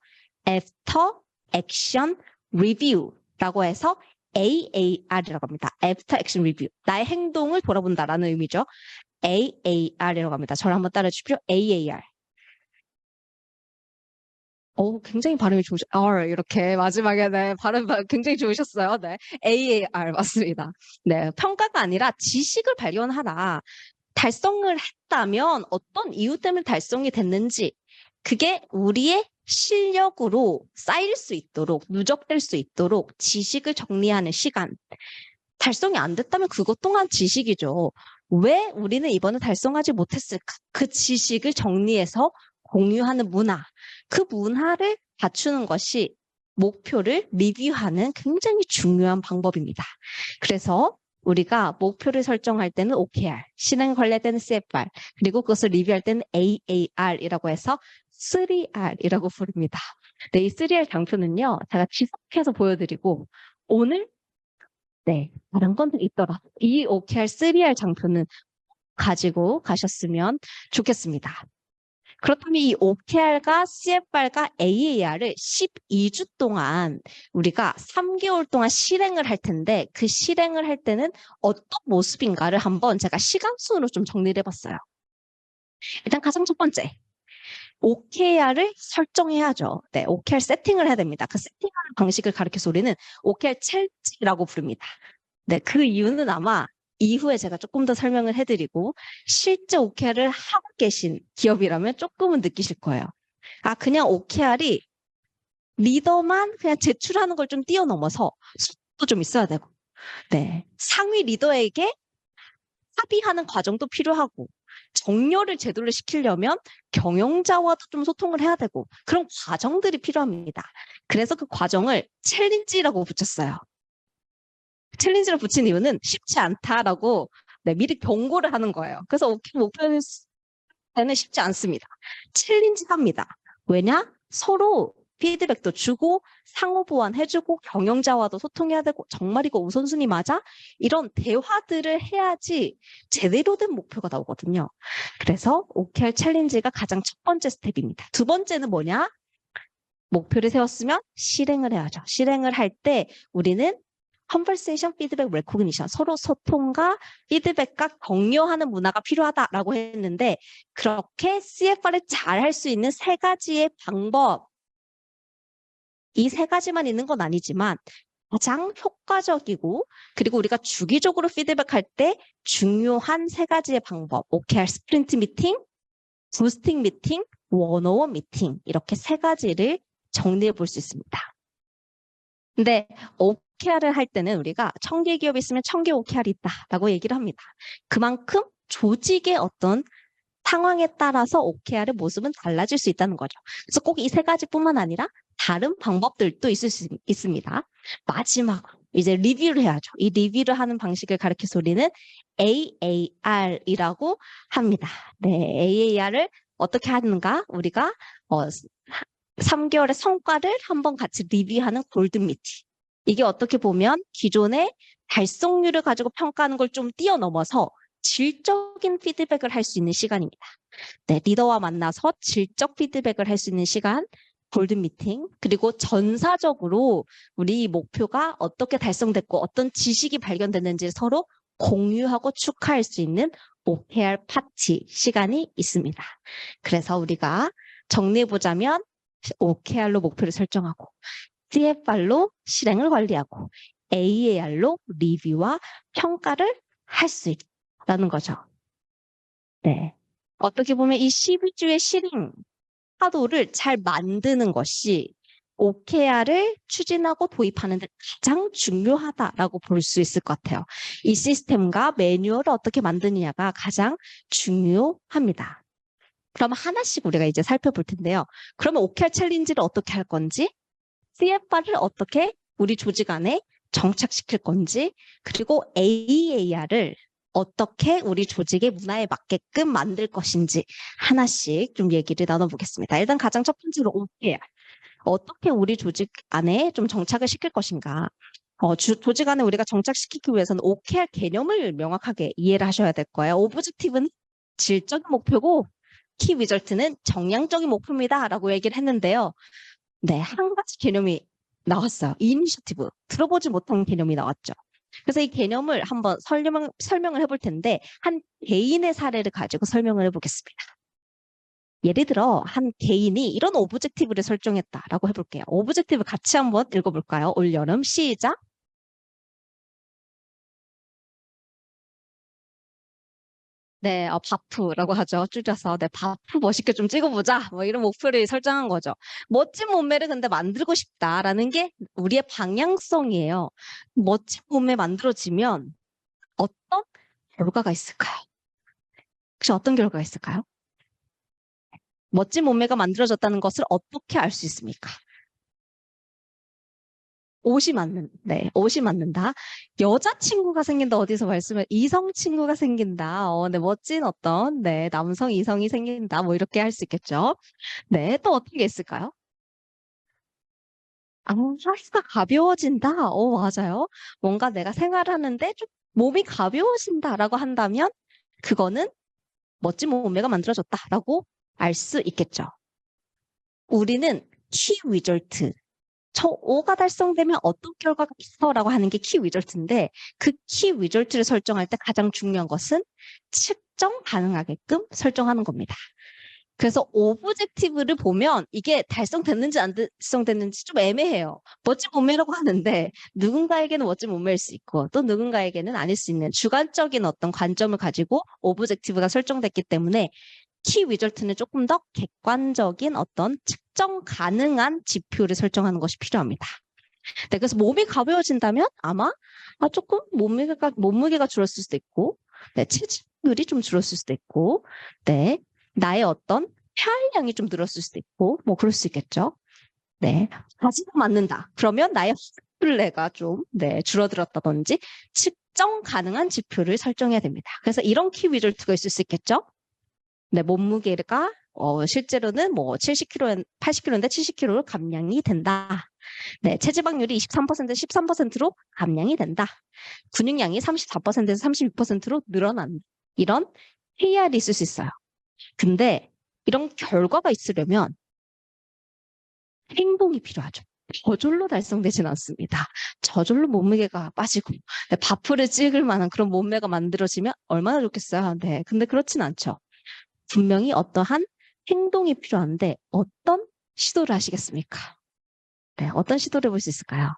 After Action Review라고 해서 AAR이라고 합니다. After Action Review. 나의 행동을 돌아본다라는 의미죠. AAR이라고 합니다. 저를 한번 따라 주십시오. AAR. 굉장히 발음이 R 이렇게 마지막에 네, 발음 굉장히 좋으셨어요. 네, AAR 맞습니다. 네, 평가가 아니라 지식을 발견하라. 달성을 했다면 어떤 이유 때문에 달성이 됐는지 그게 우리의 실력으로 쌓일 수 있도록 누적될 수 있도록 지식을 정리하는 시간. 달성이 안 됐다면 그것 또한 지식이죠. 왜 우리는 이번에 달성하지 못했을까? 그 지식을 정리해서 공유하는 문화. 그 문화를 갖추는 것이 목표를 리뷰하는 굉장히 중요한 방법입니다. 그래서 우리가 목표를 설정할 때는 OKR, 실행 관리할 때는 CFR, 그리고 그것을 리뷰할 때는 AAR이라고 해서 3R이라고 부릅니다. 네, 이 3R 장표는요, 제가 지속해서 보여드리고, 오늘, 네, 다른 건 있더라. 이 OKR 3R 장표는 가지고 가셨으면 좋겠습니다. 그렇다면 이 OKR과 CFR과 AAR을 12주 동안 우리가 3개월 동안 실행을 할 텐데 그 실행을 할 때는 어떤 모습인가를 한번 제가 시간순으로 좀 정리를 해봤어요. 일단 가장 첫 번째, OKR을 설정해야죠. 네, OKR 세팅을 해야 됩니다. 그 세팅하는 방식을 가르쳐서 우리는 OKR 챌린지라고 부릅니다. 네, 그 이유는 아마 이후에 제가 조금 더 설명을 해드리고 실제 OKR을 하고 계신 기업이라면 조금은 느끼실 거예요. 그냥 OKR이 리더만 그냥 제출하는 걸 좀 뛰어넘어서 속도 좀 있어야 되고, 네, 상위 리더에게 합의하는 과정도 필요하고, 정렬을 제대로 시키려면 경영자와도 좀 소통을 해야 되고 그런 과정들이 필요합니다. 그래서 그 과정을 챌린지라고 붙였어요. 챌린지를 붙인 이유는 쉽지 않다라고 네, 미리 경고를 하는 거예요. 그래서 OKR 목표는 쉽지 않습니다. 챌린지 합니다. 왜냐? 서로 피드백도 주고 상호 보완해주고 경영자와도 소통해야 되고 정말 이거 우선순위 맞아? 이런 대화들을 해야지 제대로 된 목표가 나오거든요. 그래서 OKR 챌린지가 가장 첫 번째 스텝입니다. 두 번째는 뭐냐? 목표를 세웠으면 실행을 해야죠. 실행을 할 때 우리는 conversation, feedback, recognition 서로 소통과 피드백과 격려하는 문화가 필요하다라고 했는데 그렇게 CFR을 잘 할 수 있는 세 가지의 방법 이 세 가지만 있는 건 아니지만 가장 효과적이고 그리고 우리가 주기적으로 피드백할 때 중요한 세 가지의 방법 OKR 스프린트 미팅, 부스팅 미팅, 원어원 미팅 이렇게 세 가지를 정리해 볼 수 있습니다. 근데 OKR을 할 때는 우리가 1000개 기업이 있으면 1000개 OKR이 있다라고 얘기를 합니다. 그만큼 조직의 어떤 상황에 따라서 OKR의 모습은 달라질 수 있다는 거죠. 그래서 꼭 이 세 가지뿐만 아니라 다른 방법들도 있을 수 있습니다. 마지막으로 이제 리뷰를 해야죠. 이 리뷰를 하는 방식을 가리켜서 우리는 AAR이라고 합니다. 네, AAR을 어떻게 하는가? 우리가 3개월의 성과를 한번 같이 리뷰하는 골든 미팅. 이게 어떻게 보면 기존의 달성률을 가지고 평가하는 걸 좀 뛰어넘어서 질적인 피드백을 할 수 있는 시간입니다. 네, 리더와 만나서 질적 피드백을 할 수 있는 시간, 골든 미팅. 그리고 전사적으로 우리 목표가 어떻게 달성됐고 어떤 지식이 발견됐는지 서로 공유하고 축하할 수 있는 OKR 파티 시간이 있습니다. 그래서 우리가 정리해보자면 OKR로 목표를 설정하고 CFR로 실행을 관리하고 AAR로 리뷰와 평가를 할 수 있다는 거죠. 네. 어떻게 보면 이 12주의 실행 파도를 잘 만드는 것이 OKR을 추진하고 도입하는 데 가장 중요하다라고 볼 수 있을 것 같아요. 이 시스템과 매뉴얼을 어떻게 만드느냐가 가장 중요합니다. 그럼 하나씩 우리가 이제 살펴볼 텐데요. 그러면 OKR 챌린지를 어떻게 할 건지, CFR을 어떻게 우리 조직 안에 정착시킬 건지, 그리고 AAR을 어떻게 우리 조직의 문화에 맞게끔 만들 것인지 하나씩 좀 얘기를 나눠보겠습니다. 일단 가장 첫 번째로 OKR. 어떻게 우리 조직 안에 좀 정착을 시킬 것인가. 조직 안에 우리가 정착시키기 위해서는 OKR 개념을 명확하게 이해를 하셔야 될 거예요. 오브젝티브는 질적인 목표고 키 리절트는 정량적인 목표입니다. 라고 얘기를 했는데요. 네, 한 가지 개념이 나왔어요. 이니셔티브. 들어보지 못한 개념이 나왔죠. 그래서 이 개념을 한번 설명을 해볼 텐데 한 개인의 사례를 가지고 설명을 해보겠습니다. 예를 들어 한 개인이 이런 오브젝티브를 설정했다라고 해볼게요. 오브젝티브 같이 한번 읽어볼까요? 올여름 시작. 네, 바프라고 하죠. 줄여서. 네, 바프 멋있게 좀 찍어보자. 뭐 이런 목표를 설정한 거죠. 멋진 몸매를 근데 만들고 싶다라는 게 우리의 방향성이에요. 멋진 몸매 만들어지면 어떤 결과가 있을까요? 혹시 어떤 결과가 있을까요? 멋진 몸매가 만들어졌다는 것을 어떻게 알 수 있습니까? 네, 옷이 맞는다. 여자친구가 생긴다, 어디서 말씀을, 이성 친구가 생긴다, 네, 멋진 어떤, 네, 남성 이성이 생긴다, 뭐 이렇게 할 수 있겠죠. 네, 또 어떤 게 있을까요? 하루가 가벼워진다. 맞아요. 뭔가 내가 생활하는데 좀 몸이 가벼워진다라고 한다면, 그거는 멋진 몸매가 만들어졌다라고 알 수 있겠죠. 우리는 키 리절트, 저 5가 달성되면 어떤 결과가 있어라고 하는 게 키 리절트인데 그 키 리절트를 설정할 때 가장 중요한 것은 측정 가능하게끔 설정하는 겁니다. 그래서 오브젝티브를 보면 이게 달성됐는지 안 달성됐는지 좀 애매해요. 멋진 몸매라고 하는데 누군가에게는 멋진 몸매일 수 있고 또 누군가에게는 아닐 수 있는 주관적인 어떤 관점을 가지고 오브젝티브가 설정됐기 때문에 키 리절트는 조금 더 객관적인 어떤 측정 가능한 지표를 설정하는 것이 필요합니다. 네, 그래서 몸이 가벼워진다면 아마 조금 몸무게가 줄었을 수도 있고, 네, 체중률이 좀 줄었을 수도 있고, 네, 나의 어떤 폐활량이 좀 늘었을 수도 있고, 뭐 그럴 수 있겠죠. 네, 바지가 맞는다. 그러면 나의 허플레가 좀, 네, 줄어들었다든지, 측정 가능한 지표를 설정해야 됩니다. 그래서 이런 키 위절트가 있을 수 있겠죠? 네, 몸무게가 실제로는 뭐 70kg, 80kg인데 70kg로 감량이 된다. 네, 체지방률이 23%, 13%로 감량이 된다. 근육량이 34%에서 32%로 늘어난다. 이런 KR이 있을 수 있어요. 근데 이런 결과가 있으려면 행동이 필요하죠. 저절로 달성되진 않습니다. 저절로 몸무게가 빠지고 네, 바프를 찍을 만한 그런 몸매가 만들어지면 얼마나 좋겠어요. 네, 근데 그렇진 않죠. 분명히 어떠한 행동이 필요한데 어떤 시도를 하시겠습니까? 네, 어떤 시도를 해볼 수 있을까요?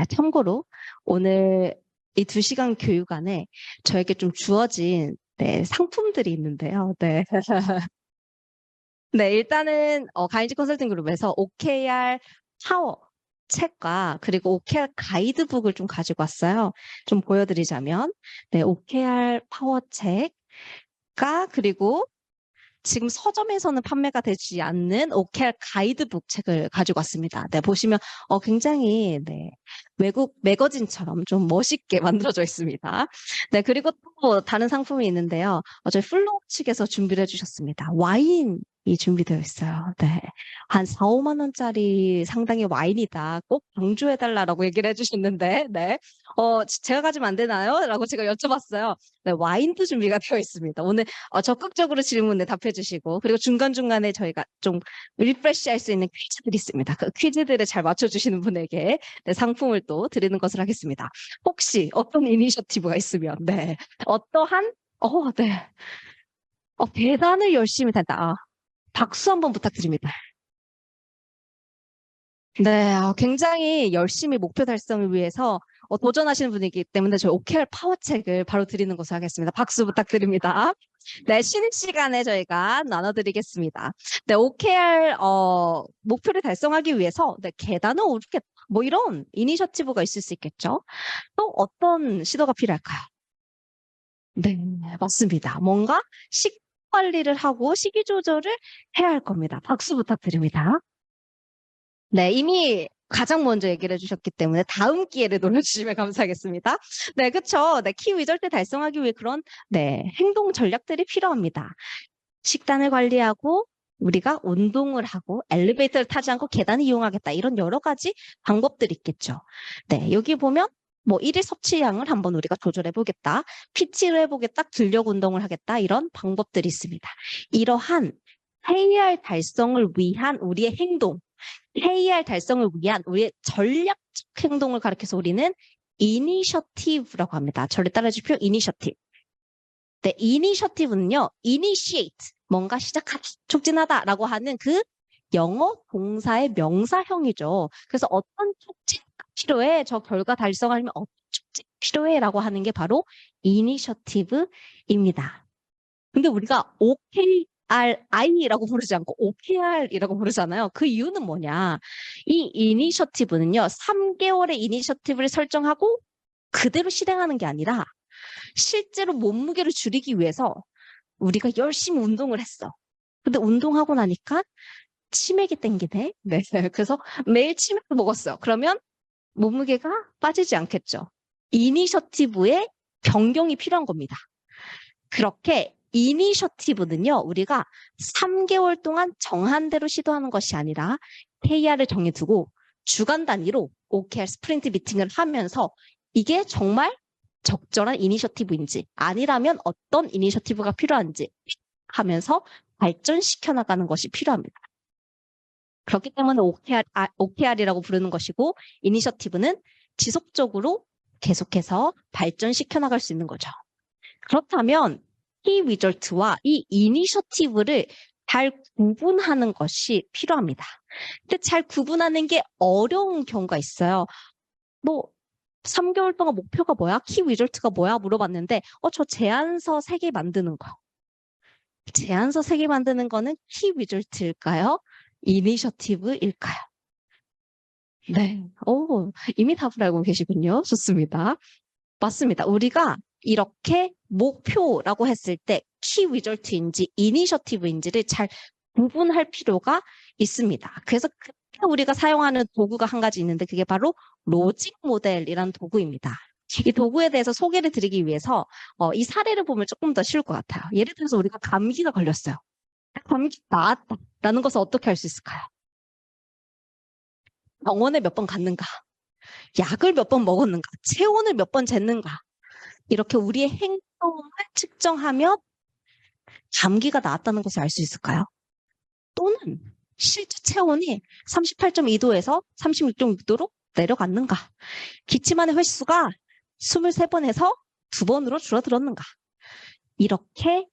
참고로 오늘 이 2시간 교육 안에 저에게 좀 주어진 네, 상품들이 있는데요. 네. 네, 일단은 가인지 컨설팅 그룹에서 OKR 파워 책과 그리고 OKR 가이드북을 좀 가지고 왔어요. 좀 보여드리자면, 네, OKR 파워 책과 그리고 지금 서점에서는 판매가 되지 않는 OKR 가이드북 책을 가지고 왔습니다. 네, 보시면 굉장히 네, 외국 매거진처럼 좀 멋있게 만들어져 있습니다. 네, 그리고 또 다른 상품이 있는데요. 저희 플로우 측에서 준비를 해주셨습니다. 와인이 준비되어 있어요. 네, 한 4, 5만 원짜리 상당의 와인이다. 꼭 강조해달라고 얘기를 해주셨는데, 네, 제가 가지면 안 되나요? 라고 제가 여쭤봤어요. 네, 와인도 준비가 되어 있습니다. 오늘 적극적으로 질문에 답해 주시고 그리고 중간중간에 저희가 좀 리프레시 할 수 있는 퀴즈들이 있습니다. 그 퀴즈들을 잘 맞춰주시는 분에게 네, 상품을 또 드리는 것을 하겠습니다. 혹시 어떤 이니셔티브가 있으면 네, 어떠한 네. 계단을 열심히 단다. 박수 한번 부탁드립니다. 네, 굉장히 열심히 목표 달성을 위해서 도전하시는 분이기 때문에 저희 OKR 파워책을 바로 드리는 것을 하겠습니다. 박수 부탁드립니다. 네, 쉬는 시간에 저희가 나눠드리겠습니다. 네, OKR 목표를 달성하기 위해서 네, 계단을 오르겠다. 뭐 이런 이니셔티브가 있을 수 있겠죠. 또 어떤 시도가 필요할까요? 네, 맞습니다. 뭔가 식 관리를 하고 식이 조절을 해야 할 겁니다. 박수 부탁드립니다. 네, 이미 가장 먼저 얘기를 해주셨기 때문에 다음 기회를 노려주시면 감사하겠습니다. 네, 그쵸. 네, 키 위절대 달성하기 위해 그런 네, 행동 전략들이 필요합니다. 식단을 관리하고 우리가 운동을 하고 엘리베이터를 타지 않고 계단을 이용하겠다. 이런 여러 가지 방법들이 있겠죠. 네, 여기 보면 뭐 일일 섭취량을 한번 우리가 조절해 보겠다. PT를 해보겠다. 근력 운동을 하겠다. 이런 방법들이 있습니다. 이러한 KR 달성을 위한 우리의 행동, KR 달성을 위한 우리의 전략적 행동을 가리켜서 우리는 이니셔티브라고 합니다. 저를 따라주십시오. 이니셔티브. 네, 이니셔티브는요, initiate, 뭔가 시작하다, 촉진하다라고 하는 그 영어 동사의 명사형이죠. 그래서 어떤 촉진가 필요해? 저 결과 달성하려면 어떤 촉진 필요해?라고 하는 게 바로 이니셔티브입니다. 근데 우리가 OKRI라고 부르지 않고 OKR이라고 부르잖아요. 그 이유는 뭐냐? 이 이니셔티브는요, 3개월의 이니셔티브를 설정하고 그대로 실행하는 게 아니라 실제로 몸무게를 줄이기 위해서 우리가 열심히 운동을 했어. 근데 운동하고 나니까 치맥이 땡기네. 네. 그래서 매일 치맥을 먹었어요. 그러면 몸무게가 빠지지 않겠죠. 이니셔티브의 변경이 필요한 겁니다. 그렇게 이니셔티브는요, 우리가 3개월 동안 정한 대로 시도하는 것이 아니라 KR을 정해두고 주간 단위로 OKR 스프린트 미팅을 하면서 이게 정말 적절한 이니셔티브인지 아니라면 어떤 이니셔티브가 필요한지 하면서 발전시켜 나가는 것이 필요합니다. 그렇기 때문에 OKR이라고 부르는 것이고 이니셔티브는 지속적으로 계속해서 발전시켜 나갈 수 있는 거죠. 그렇다면 이 위절트와 이 이니셔티브를 잘 구분하는 것이 필요합니다. 근데 잘 구분하는 게 어려운 경우가 있어요. 뭐 3개월 동안 목표가 뭐야? 키 위절트가 뭐야? 물어봤는데 저 제안서 3개 만드는 거. 제안서 3개 만드는 거는 키 위절트일까요? 이니셔티브일까요? 네. 이미 답을 알고 계시군요. 좋습니다. 맞습니다. 우리가 이렇게 목표라고 했을 때 키 위절트인지 이니셔티브인지를 잘 구분할 필요가 있습니다. 그래서 그때 우리가 사용하는 도구가 한 가지 있는데 그게 바로 로직 모델이라는 도구입니다. 이 도구에 대해서 소개를 드리기 위해서 이 사례를 보면 조금 더 쉬울 것 같아요. 예를 들어서 우리가 감기가 걸렸어요. 감기 나았다라는 것을 어떻게 할 수 있을까요? 병원에 몇 번 갔는가? 약을 몇 번 먹었는가? 체온을 몇 번 쟀는가? 이렇게 우리의 행동을 측정하면 감기가 나았다는 것을 알 수 있을까요? 또는 실제 체온이 38.2도에서 36.6도로 내려갔는가? 기침하는 횟수가 23번에서 2번으로 줄어들었는가? 이렇게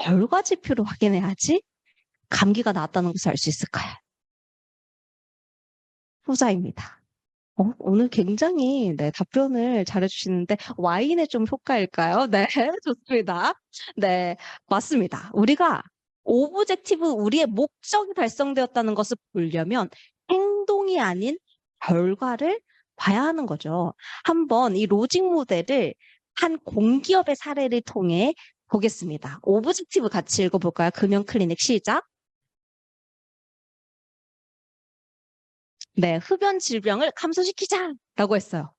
결과 지표로 확인해야지 감기가 나았다는 것을 알 수 있을까요? 후자입니다. 오늘 굉장히 답변을 잘해주시는데 와인의 좀 효과일까요? 네, 좋습니다. 네, 맞습니다. 우리가 오브젝티브, 우리의 목적이 달성되었다는 것을 보려면 행동이 아닌 결과를 봐야 하는 거죠. 한번 이 로직 모델을 한 공기업의 사례를 통해 보겠습니다. 오브젝티브 같이 읽어볼까요? 금연 클리닉 시작. 네, 흡연 질병을 감소시키자라고 했어요.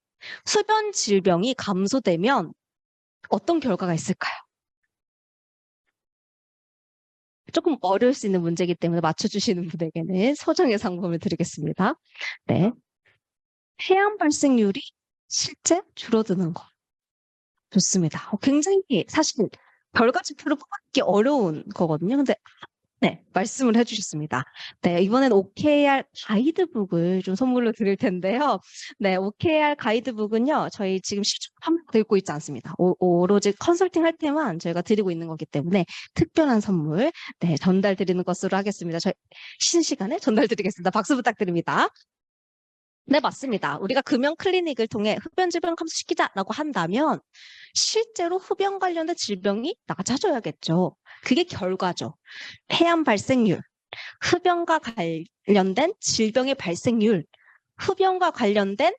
흡연 질병이 감소되면 어떤 결과가 있을까요? 조금 어려울 수 있는 문제이기 때문에 맞춰주시는 분에게는 소정의 상품을 드리겠습니다. 네, 폐암 발생률이 실제 줄어드는 거. 좋습니다. 굉장히 사실 결과 지표를 뽑기 어려운 거거든요. 근데 네, 말씀을 해주셨습니다. 네, 이번엔 OKR 가이드북을 좀 선물로 드릴 텐데요. 네, OKR 가이드북은요, 저희 지금 시중 판매가 되고 있지 않습니다. 오로지 컨설팅 할 때만 저희가 드리고 있는 거기 때문에 특별한 선물, 네, 전달 드리는 것으로 하겠습니다. 저희 쉬는 시간에 전달 드리겠습니다. 박수 부탁드립니다. 네, 맞습니다. 우리가 금연 클리닉을 통해 흡연 질병을 감소시키자라고 한다면 실제로 흡연 관련된 질병이 낮아져야겠죠. 그게 결과죠. 폐암 발생률, 흡연과 관련된 질병의 발생률, 흡연과 관련된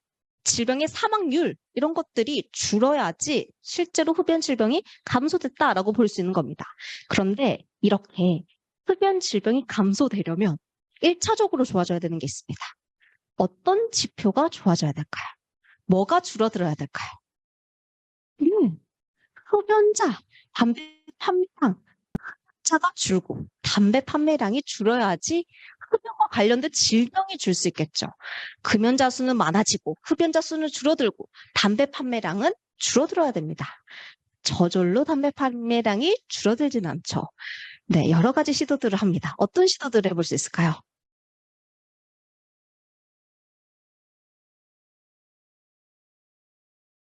질병의 사망률 이런 것들이 줄어야지 실제로 흡연 질병이 감소됐다라고 볼 수 있는 겁니다. 그런데 이렇게 흡연 질병이 감소되려면 1차적으로 좋아져야 되는 게 있습니다. 어떤 지표가 좋아져야 될까요? 뭐가 줄어들어야 될까요? 흡연자, 담배 판매량, 흡자가 줄고 담배 판매량이 줄어야지 흡연과 관련된 질병이 줄 수 있겠죠. 금연자 수는 많아지고 흡연자 수는 줄어들고 담배 판매량은 줄어들어야 됩니다. 저절로 담배 판매량이 줄어들진 않죠. 네, 여러 가지 시도들을 합니다. 어떤 시도들을 해볼 수 있을까요?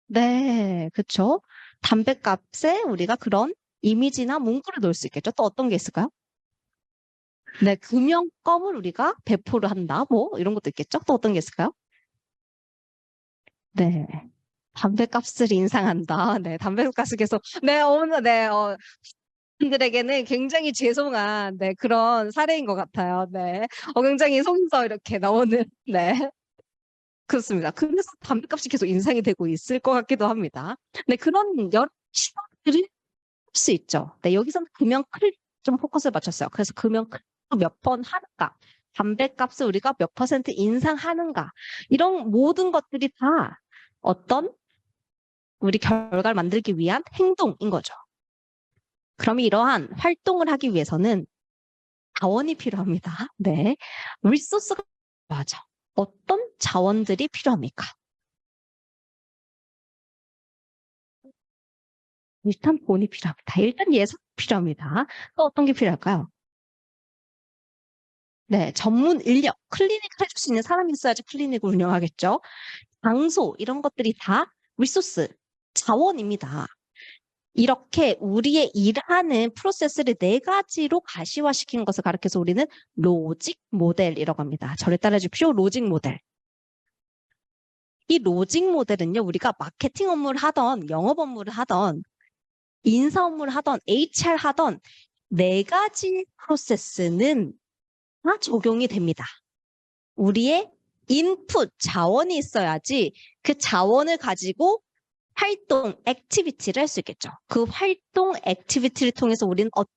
네, 그렇죠. 담배값에 우리가 그런 이미지나 문구를 넣을 수 있겠죠. 또 어떤 게 있을까요? 네, 금연껌을 우리가 배포를 한다. 뭐 이런 것도 있겠죠. 또 어떤 게 있을까요? 네, 담배값을 인상한다. 네, 담배값을 계속 오늘 분들에게는 굉장히 죄송한 그런 사례인 것 같아요. 네, 굉장히 속에서 이렇게 나오는 그렇습니다. 그래서 담배값이 계속 인상이 되고 있을 것 같기도 합니다. 네, 그런 여러 시도들을 할 수 있죠. 네, 여기서는 금연 클 좀 포커스를 맞췄어요. 그래서 금연 클 몇 번 하는가, 담배값을 우리가 몇 퍼센트 인상하는가, 이런 모든 것들이 다 어떤 우리 결과를 만들기 위한 행동인 거죠. 그럼 이러한 활동을 하기 위해서는 자원이 필요합니다. 네, 리소스가 맞아. 어떤 자원들이 필요합니까? 일단 돈이 필요합니다. 일단 예산이 필요합니다. 또 어떤 게 필요할까요? 네, 전문 인력, 클리닉을 해줄 수 있는 사람이 있어야지 클리닉을 운영하겠죠. 장소, 이런 것들이 다 리소스, 자원입니다. 이렇게 우리의 일하는 프로세스를 4가지로 가시화시킨 것을 가리켜서 우리는 로직 모델이라고 합니다. 저를 따라 주십시오. 로직 모델. 이 로직 모델은요, 우리가 마케팅 업무를 하던, 영업 업무를 하던, 인사 업무를 하던, HR 하던 4가지 프로세스는 다 적용이 됩니다. 우리의 인풋, 자원이 있어야지 그 자원을 가지고 활동, 액티비티를 할 수 있겠죠. 그 활동, 액티비티를 통해서 우리는 어떤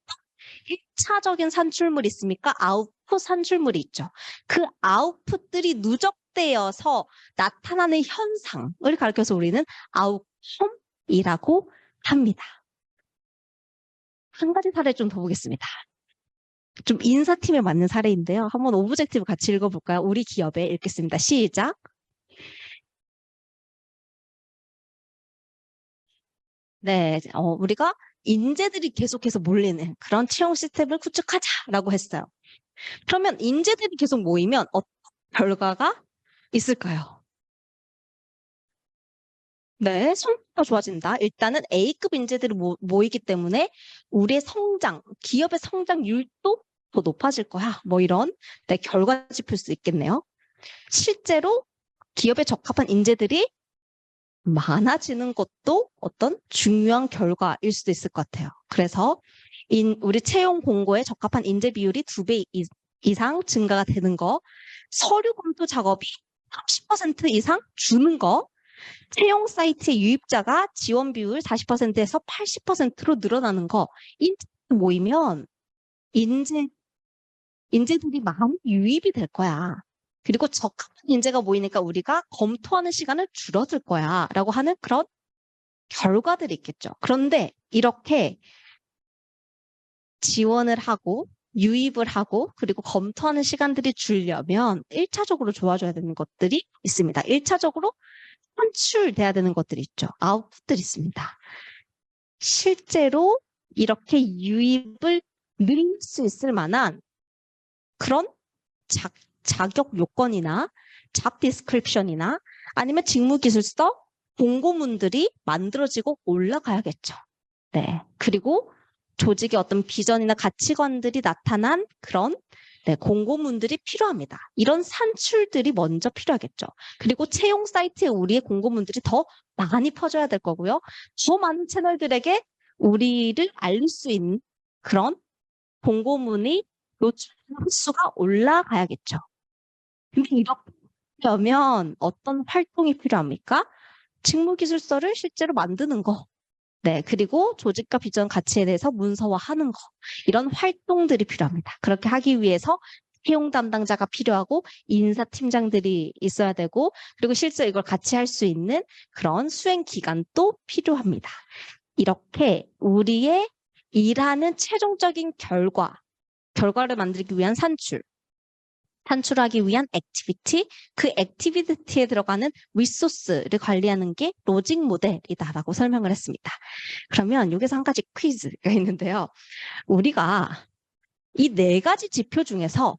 1차적인 산출물이 있습니까? 아웃풋 산출물이 있죠. 그 아웃풋들이 누적되어서 나타나는 현상을 가리켜서 우리는 아웃컴이라고 합니다. 한 가지 사례 좀 더 보겠습니다. 좀 인사팀에 맞는 사례인데요. 한번 오브젝티브 같이 읽어볼까요? 우리 기업에 읽겠습니다. 시작. 네, 우리가 인재들이 계속해서 몰리는 그런 채용 시스템을 구축하자라고 했어요. 그러면 인재들이 계속 모이면 어떤 결과가 있을까요? 네, 성과가 좋아진다. 일단은 A급 인재들이 모이기 때문에 우리의 성장, 기업의 성장률도 더 높아질 거야. 뭐 이런 네, 결과 짚을 수 있겠네요. 실제로 기업에 적합한 인재들이 많아지는 것도 어떤 중요한 결과일 수도 있을 것 같아요. 그래서 우리 채용 공고에 적합한 인재 비율이 2배 이상 증가가 되는 거, 서류 검토 작업이 30% 이상 주는 거, 채용 사이트의 유입자가 지원 비율 40%에서 80%로 늘어나는 거, 인재 모이면 인재들이 많이 유입이 될 거야. 그리고 적합한 인재가 모이니까 우리가 검토하는 시간을 줄어들 거야 라고 하는 그런 결과들이 있겠죠. 그런데 이렇게 지원을 하고 유입을 하고 그리고 검토하는 시간들이 줄려면 1차적으로 좋아져야 되는 것들이 있습니다. 1차적으로 산출돼야 되는 것들이 있죠. 아웃풋들이 있습니다. 실제로 이렇게 유입을 늘릴 수 있을 만한 그런 자격 요건이나 잡 디스크립션이나 아니면 직무기술서 공고문들이 만들어지고 올라가야겠죠. 네. 그리고 조직의 어떤 비전이나 가치관들이 나타난 그런 네, 공고문들이 필요합니다. 이런 산출들이 먼저 필요하겠죠. 그리고 채용 사이트에 우리의 공고문들이 더 많이 퍼져야 될 거고요. 더 많은 채널들에게 우리를 알릴 수 있는 그런 공고문이 노출되는 횟수가 올라가야겠죠. 근데 이렇게 하려면 어떤 활동이 필요합니까? 직무기술서를 실제로 만드는 거. 네, 그리고 조직과 비전 가치에 대해서 문서화하는 거. 이런 활동들이 필요합니다. 그렇게 하기 위해서 채용 담당자가 필요하고 인사팀장들이 있어야 되고 그리고 실제 이걸 같이 할 수 있는 그런 수행 기관도 필요합니다. 이렇게 우리의 일하는 최종적인 결과를 만들기 위한 산출하기 위한 액티비티, 그 액티비티에 들어가는 리소스를 관리하는 게 로직 모델이다라고 설명을 했습니다. 그러면 여기서 한 가지 퀴즈가 있는데요. 우리가 이 4가지 지표 중에서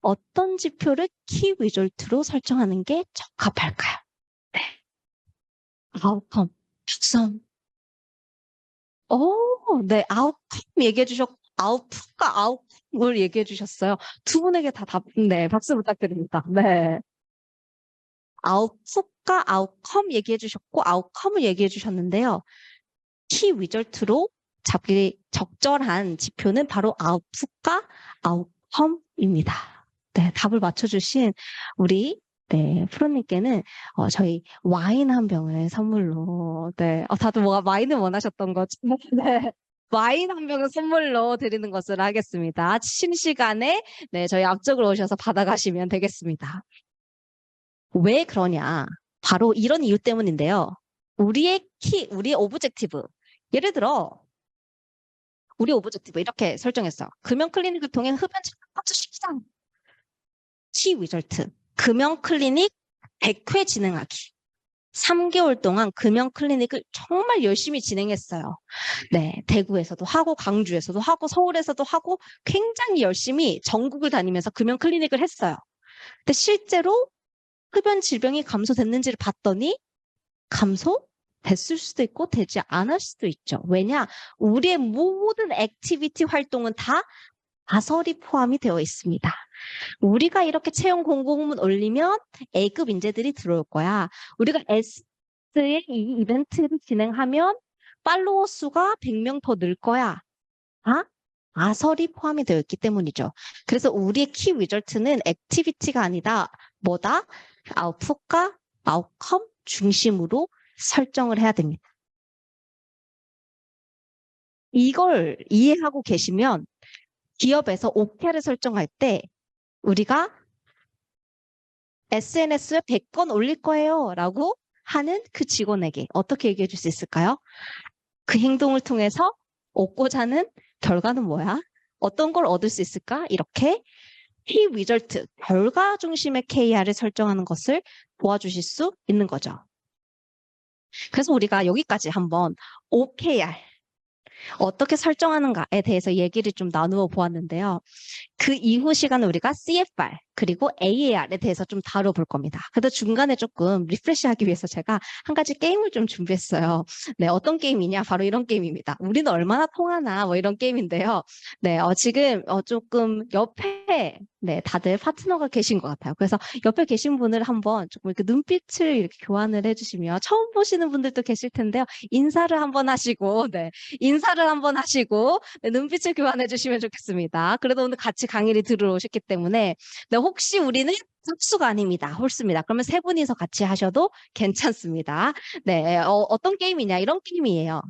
어떤 지표를 키 리졸트로 설정하는 게 적합할까요? 네. 아웃컴, 특성. 네, 아웃컴 얘기해 주셨고, 아웃풋과 아웃컴을 얘기해 주셨어요. 두 분에게 다 네, 박수 부탁드립니다. 네. 아웃풋과 아웃컴 얘기해 주셨고, 아웃컴을 얘기해 주셨는데요. 키 리졸트로 잡기 적절한 지표는 바로 아웃풋과 아웃컴입니다. 네, 답을 맞춰주신 우리 네, 프로님께는 저희 와인 한 병을 선물로 네, 다들 와인을 원하셨던 거죠? 네. 와인 한 병을 선물로 드리는 것으로 하겠습니다. 쉬는 시간에 네, 저희 앞쪽으로 오셔서 받아가시면 되겠습니다. 왜 그러냐? 바로 이런 이유 때문인데요. 우리의 오브젝티브. 예를 들어, 우리 오브젝티브 이렇게 설정했어. 금연 클리닉을 통해 흡연 합수시키자. 키 리절트. 금연 클리닉 100회 진행하기. 3개월 동안 금연 클리닉을 정말 열심히 진행했어요. 네, 대구에서도 하고 광주에서도 하고 서울에서도 하고 굉장히 열심히 전국을 다니면서 금연 클리닉을 했어요. 근데 실제로 흡연 질병이 감소됐는지를 봤더니 감소됐을 수도 있고 되지 않을 수도 있죠. 왜냐? 우리의 모든 액티비티 활동은 다 가설이 포함이 되어 있습니다. 우리가 이렇게 채용 공고문 올리면 A급 인재들이 들어올 거야. 우리가 S의 이 이벤트를 진행하면 팔로워 수가 100명 더 늘 거야. 가설이 포함이 되어 있기 때문이죠. 그래서 우리의 키 리절트는 액티비티가 아니다. 뭐다? 아웃풋과 아웃컴 중심으로 설정을 해야 됩니다. 이걸 이해하고 계시면 기업에서 OKR을 설정할 때 우리가 SNS에 100건 올릴 거예요 라고 하는 그 직원에게 어떻게 얘기해 줄 수 있을까요? 그 행동을 통해서 얻고자 하는 결과는 뭐야? 어떤 걸 얻을 수 있을까? 이렇게 Key Result, 결과 중심의 KR을 설정하는 것을 도와주실 수 있는 거죠. 그래서 우리가 여기까지 한번 OKR, 어떻게 설정하는가에 대해서 얘기를 좀 나누어 보았는데요. 그 이후 시간에 우리가 CFR 그리고 AAR에 대해서 좀 다뤄볼 겁니다. 그래도 중간에 조금 리프레시하기 위해서 제가 한 가지 게임을 좀 준비했어요. 네, 어떤 게임이냐? 바로 이런 게임입니다. 우리는 얼마나 통하나? 뭐 이런 게임인데요. 네, 지금 조금 옆에 다들 파트너가 계신 것 같아요. 그래서 옆에 계신 분을 한번 조금 이렇게 눈빛을 이렇게 교환을 해주시면 처음 보시는 분들도 계실 텐데요. 인사를 한번 하시고, 인사를 한번 하시고 눈빛을 교환해 주시면 좋겠습니다. 그래도 오늘 같이 강의를 들어오셨기 때문에 혹시 우리는 짝수가 아닙니다. 홀수입니다. 그러면 세 분이서 같이 하셔도 괜찮습니다. 네, 어떤 게임이냐? 이런 게임이에요.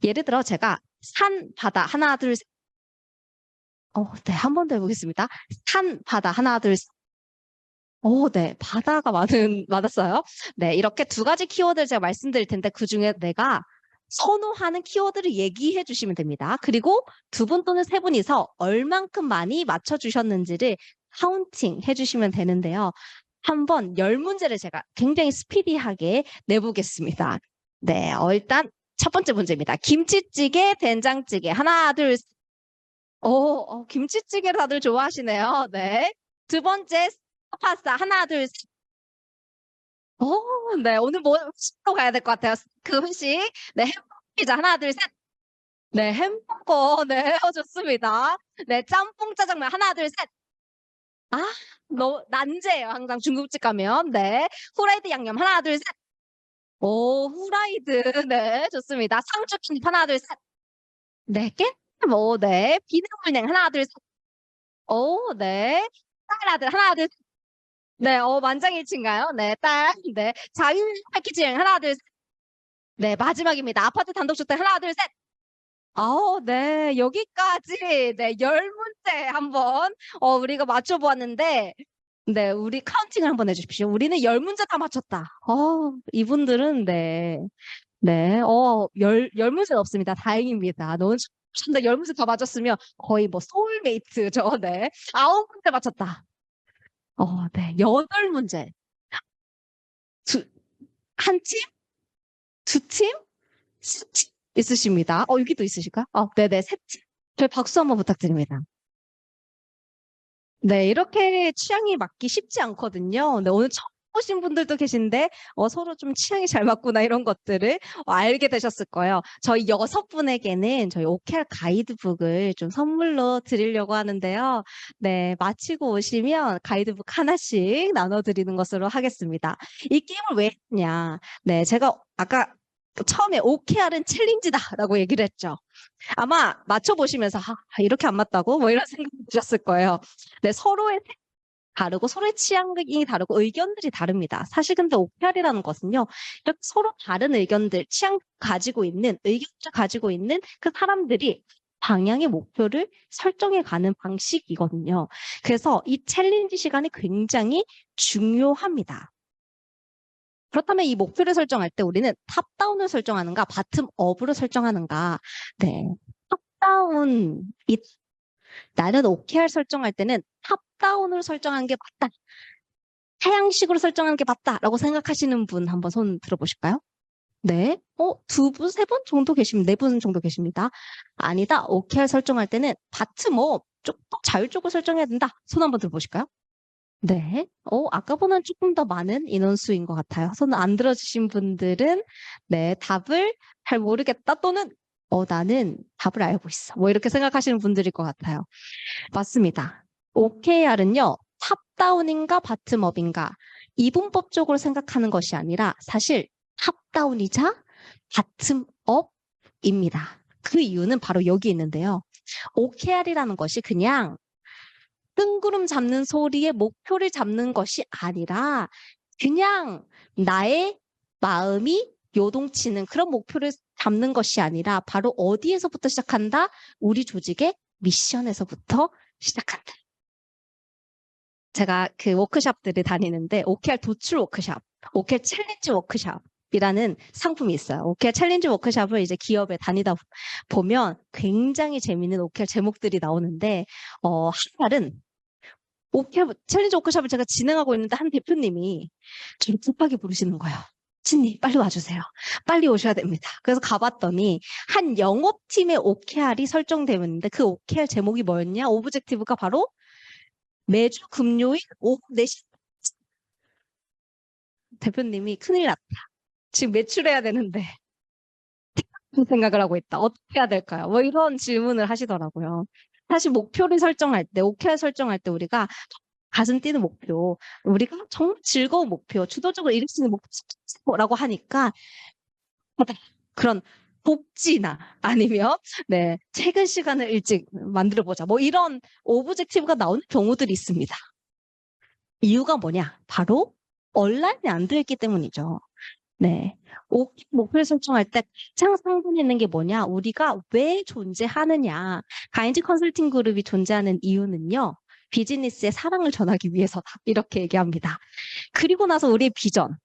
예를 들어 제가 산, 바다, 하나, 둘, 셋. 네, 한 번 더 해보겠습니다. 산, 바다, 하나, 둘, 셋. 네, 바다가 맞았어요. 네, 이렇게 두 가지 키워드를 제가 말씀드릴 텐데 그 중에 내가 선호하는 키워드를 얘기해 주시면 됩니다. 그리고 두 분 또는 세 분이서 얼만큼 많이 맞춰주셨는지를 카운팅 해주시면 되는데요. 한번 10문제를 제가 굉장히 스피디하게 내보겠습니다. 네, 일단 첫 번째 문제입니다. 김치찌개, 된장찌개. 하나, 둘, 셋. 김치찌개를 다들 좋아하시네요. 네. 두 번째, 파스타. 하나, 둘, 셋. 네. 오늘 뭐, 식으로 가야 될 것 같아요. 그 음식. 네. 햄버거 피자. 하나, 둘, 셋. 네. 햄버거. 네. 좋습니다. 네. 짬뽕 짜장면. 하나, 둘, 셋. 난제예요. 항상 중국집 가면. 네. 후라이드 양념. 하나, 둘, 셋. 후라이드. 네. 좋습니다. 상추김. 하나, 둘, 셋. 네. 네. 비빔면행. 하나, 둘, 셋. 네. 쌀아들. 하나, 둘, 셋. 네. 만장일치인가요? 네. 네. 자유 패키지 여행. 하나, 둘, 셋. 네. 마지막입니다. 아파트 단독주택. 하나, 둘, 셋. 네. 여기까지. 네. 10문제 한번, 우리가 맞춰보았는데, 네. 우리 카운팅을 한번 해주십시오. 우리는 10문제 다 맞췄다. 이분들은, 네. 10문제 없습니다. 다행입니다. 너무 근데 10문제 다 맞았으면 거의 뭐 소울메이트죠. 네. 9문제 맞췄다. 네. 8문제. 한 팀? 두 팀? 세 팀? 있으십니다. 여기도 있으실까? 네네. 세 팀. 저희 박수 한번 부탁드립니다. 네, 이렇게 취향이 맞기 쉽지 않거든요. 네, 오늘 처음 보신 분들도 계신데 서로 좀 취향이 잘 맞구나 이런 것들을 알게 되셨을 거예요. 저희 6분에게는 저희 OKR 가이드북을 좀 선물로 드리려고 하는데요. 네, 마치고 오시면 가이드북 하나씩 나눠드리는 것으로 하겠습니다. 이 게임을 왜 했냐? 네, 제가 아까 처음에 OKR은 챌린지다라고 얘기를 했죠. 아마 맞춰보시면서 이렇게 안 맞다고? 뭐 이런 생각 드셨을 거예요. 네, 서로의 다르고 서로의 취향이 다르고 의견들이 다릅니다. 사실 근데 OKR이라는 것은요. 이렇게 서로 다른 의견들, 취향 가지고 있는, 의견을 가지고 있는 그 사람들이 방향의 목표를 설정해 가는 방식이거든요. 그래서 이 챌린지 시간이 굉장히 중요합니다. 그렇다면 이 목표를 설정할 때 우리는 탑다운을 설정하는가, 바텀업으로 설정하는가. 네. 탑다운, 나는 OKR 설정할 때는 탑다운으로 설정하는 게 맞다. 하향식으로 설정하는 게 맞다라고 생각하시는 분 한번 손 들어보실까요? 네. 두 분, 세 분 정도 계십니다. 네 분 정도 계십니다. 아니다. OKR 설정할 때는 바텀업, 조금 자율적으로 설정해야 된다. 손 한번 들어보실까요? 네. 아까보다는 조금 더 많은 인원수인 것 같아요. 손 안 들어주신 분들은, 네, 답을 잘 모르겠다 또는, 나는 답을 알고 있어. 뭐 이렇게 생각하시는 분들일 것 같아요. 맞습니다. OKR은요, 탑다운인가 바텀업인가 이분법적으로 생각하는 것이 아니라 사실 탑다운이자 바텀업입니다. 그 이유는 바로 여기 있는데요. OKR이라는 것이 그냥 뜬구름 잡는 소리에 목표를 잡는 것이 아니라 그냥 나의 마음이 요동치는 그런 목표를 잡는 것이 아니라 바로 어디에서부터 시작한다? 우리 조직의 미션에서부터 시작한다. 제가 그 워크숍들을 다니는데 OKR 도출 워크숍, OKR 챌린지 워크숍이라는 상품이 있어요. OKR 챌린지 워크숍을 이제 기업에 다니다 보면 굉장히 재미있는 OKR 제목들이 나오는데 한 날은 OKR 챌린지 워크숍을 제가 진행하고 있는데 한 대표님이 저를 급하게 부르시는 거예요. 진님 빨리 와주세요. 빨리 오셔야 됩니다. 그래서 가봤더니 한 영업팀의 OKR이 설정되었는데 그 OKR 제목이 뭐였냐? 오브젝티브가 바로 매주 금요일 오후 4시. 대표님이 큰일 났다. 지금 매출해야 되는데 그 생각을 하고 있다. 어떻게 해야 될까요? 뭐 이런 질문을 하시더라고요. 사실 목표를 설정할 때, OKR 설정할 때 우리가 가슴 뛰는 목표, 우리가 정말 즐거운 목표, 주도적으로 이룰 수 있는 목표라고 하니까 그런 복지나 아니면 네 퇴근 시간을 일찍 만들어 보자 뭐 이런 오브젝티브가 나오는 경우들이 있습니다. 이유가 뭐냐? 바로 온라인이 안 되어 있기 때문이죠. 네, 목표를 설정할 때 가장 상관이 있는 게 뭐냐? 우리가 왜 존재하느냐? 가인지 컨설팅 그룹이 존재하는 이유는요. 비즈니스의 사랑을 전하기 위해서다. 이렇게 얘기합니다. 그리고 나서 우리의 비전.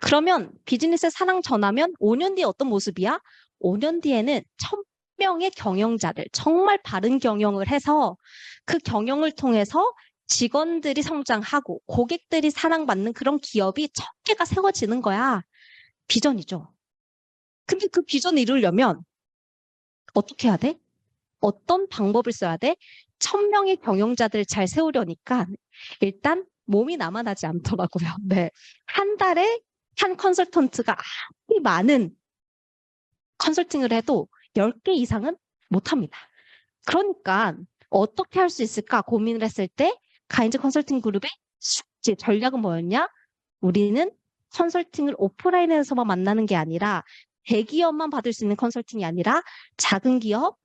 그러면 비즈니스의 사랑 전하면 5년 뒤에 어떤 모습이야? 5년 뒤에는 1000명의 경영자들, 정말 바른 경영을 해서 그 경영을 통해서 직원들이 성장하고 고객들이 사랑받는 그런 기업이 1000개가 세워지는 거야. 비전이죠. 근데 그 비전을 이루려면 어떻게 해야 돼? 어떤 방법을 써야 돼? 1000명의 경영자들을 잘 세우려니까 일단 몸이 남아나지 않더라고요. 네. 한 달에 한 컨설턴트가 아무리 많은 컨설팅을 해도 10개 이상은 못합니다. 그러니까 어떻게 할 수 있을까 고민을 했을 때 가인즈 컨설팅 그룹의 숙제 전략은 뭐였냐? 우리는 컨설팅을 오프라인에서만 만나는 게 아니라 대기업만 받을 수 있는 컨설팅이 아니라 작은 기업,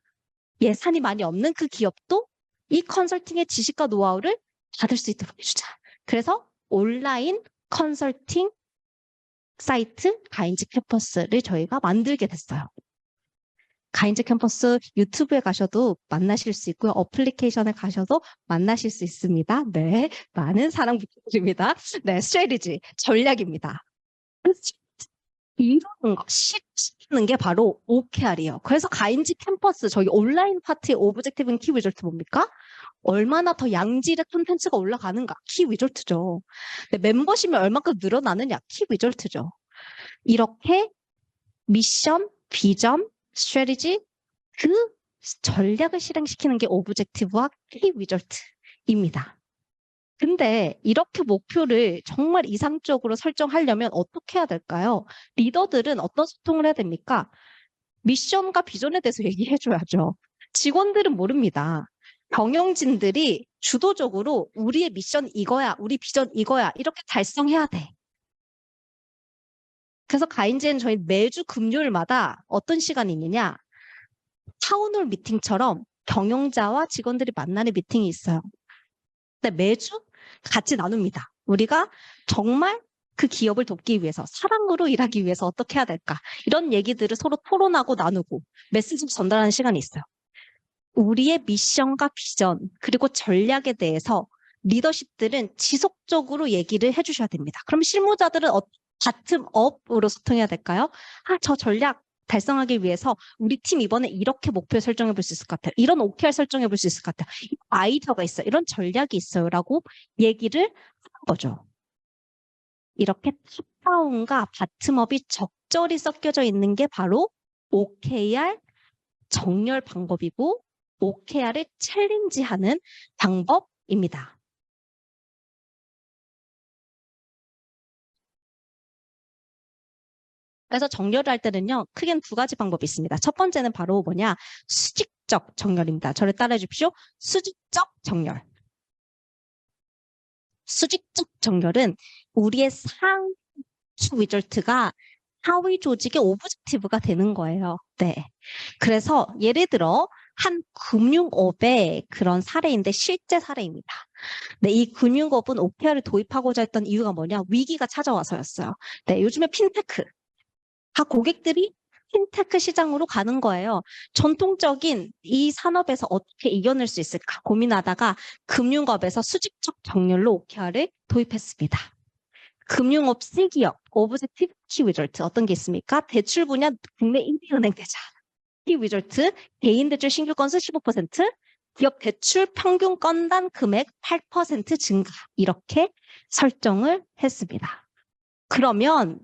예산이 많이 없는 그 기업도 이 컨설팅의 지식과 노하우를 받을 수 있도록 해주자. 그래서 온라인 컨설팅 사이트 가인즈 캠퍼스를 저희가 만들게 됐어요. 가인즈 캠퍼스 유튜브에 가셔도 만나실 수 있고요. 어플리케이션에 가셔도 만나실 수 있습니다. 네, 많은 사랑 부탁드립니다. 네, 스트래티지, 전략입니다. 이런 거 시키는 게 바로 OKR이에요. 그래서 가인지 캠퍼스 저희 온라인 파트의 오브젝티브 키 리졸트 뭡니까? 얼마나 더 양질의 콘텐츠가 올라가는가? 키 리졸트죠. 멤버십이 얼마큼 늘어나느냐? 키 리졸트죠. 이렇게 미션, 비전, 스트래티지 그 전략을 실행시키는 게 오브젝티브와 키 리졸트입니다. 근데 이렇게 목표를 정말 이상적으로 설정하려면 어떻게 해야 될까요? 리더들은 어떤 소통을 해야 됩니까? 미션과 비전에 대해서 얘기해줘야죠. 직원들은 모릅니다. 경영진들이 주도적으로 우리의 미션 이거야, 우리 비전 이거야 이렇게 달성해야 돼. 그래서 가인지는 저희 매주 금요일마다 어떤 시간이 있느냐? 타운홀 미팅처럼 경영자와 직원들이 만나는 미팅이 있어요. 근데 매주 같이 나눕니다. 우리가 정말 그 기업을 돕기 위해서 사랑으로 일하기 위해서 어떻게 해야 될까? 이런 얘기들을 서로 토론하고 나누고 메시지를 전달하는 시간이 있어요. 우리의 미션과 비전 그리고 전략에 대해서 리더십들은 지속적으로 얘기를 해주셔야 됩니다. 그럼 실무자들은 바텀업으로 소통해야 될까요? 저 전략 달성하기 위해서 우리 팀 이번에 이렇게 목표 설정해 볼 수 있을 것 같아요. 이런 OKR 설정해 볼 수 있을 것 같아요. 아이디어가 있어요. 이런 전략이 있어요. 라고 얘기를 하는 거죠. 이렇게 탑다운과 바텀업이 적절히 섞여져 있는 게 바로 OKR 정렬 방법이고 OKR을 챌린지하는 방법입니다. 그래서 정렬을 할 때는요, 크게는 두 가지 방법이 있습니다. 첫 번째는 바로 뭐냐, 수직적 정렬입니다. 저를 따라해 주십시오. 수직적 정렬. 수직적 정렬은 우리의 상위 리졸트가 하위 조직의 오브젝티브가 되는 거예요. 네. 그래서 예를 들어 한 금융업의 그런 사례인데 실제 사례입니다. 네, 이 금융업은 OKR을 도입하고자 했던 이유가 뭐냐? 위기가 찾아와서였어요. 네, 요즘에 핀테크. 고객들이 핀테크 시장으로 가는 거예요. 전통적인 이 산업에서 어떻게 이겨낼 수 있을까 고민하다가 금융업에서 수직적 정렬로 OKR을 도입했습니다. 금융업 C기업, 오브젝티브 키 리졸트 어떤 게 있습니까? 대출 분야 국내 1위 은행 되자. 키 리졸트, 개인 대출 신규 건수 15%, 기업 대출 평균 건당 금액 8% 증가 이렇게 설정을 했습니다. 그러면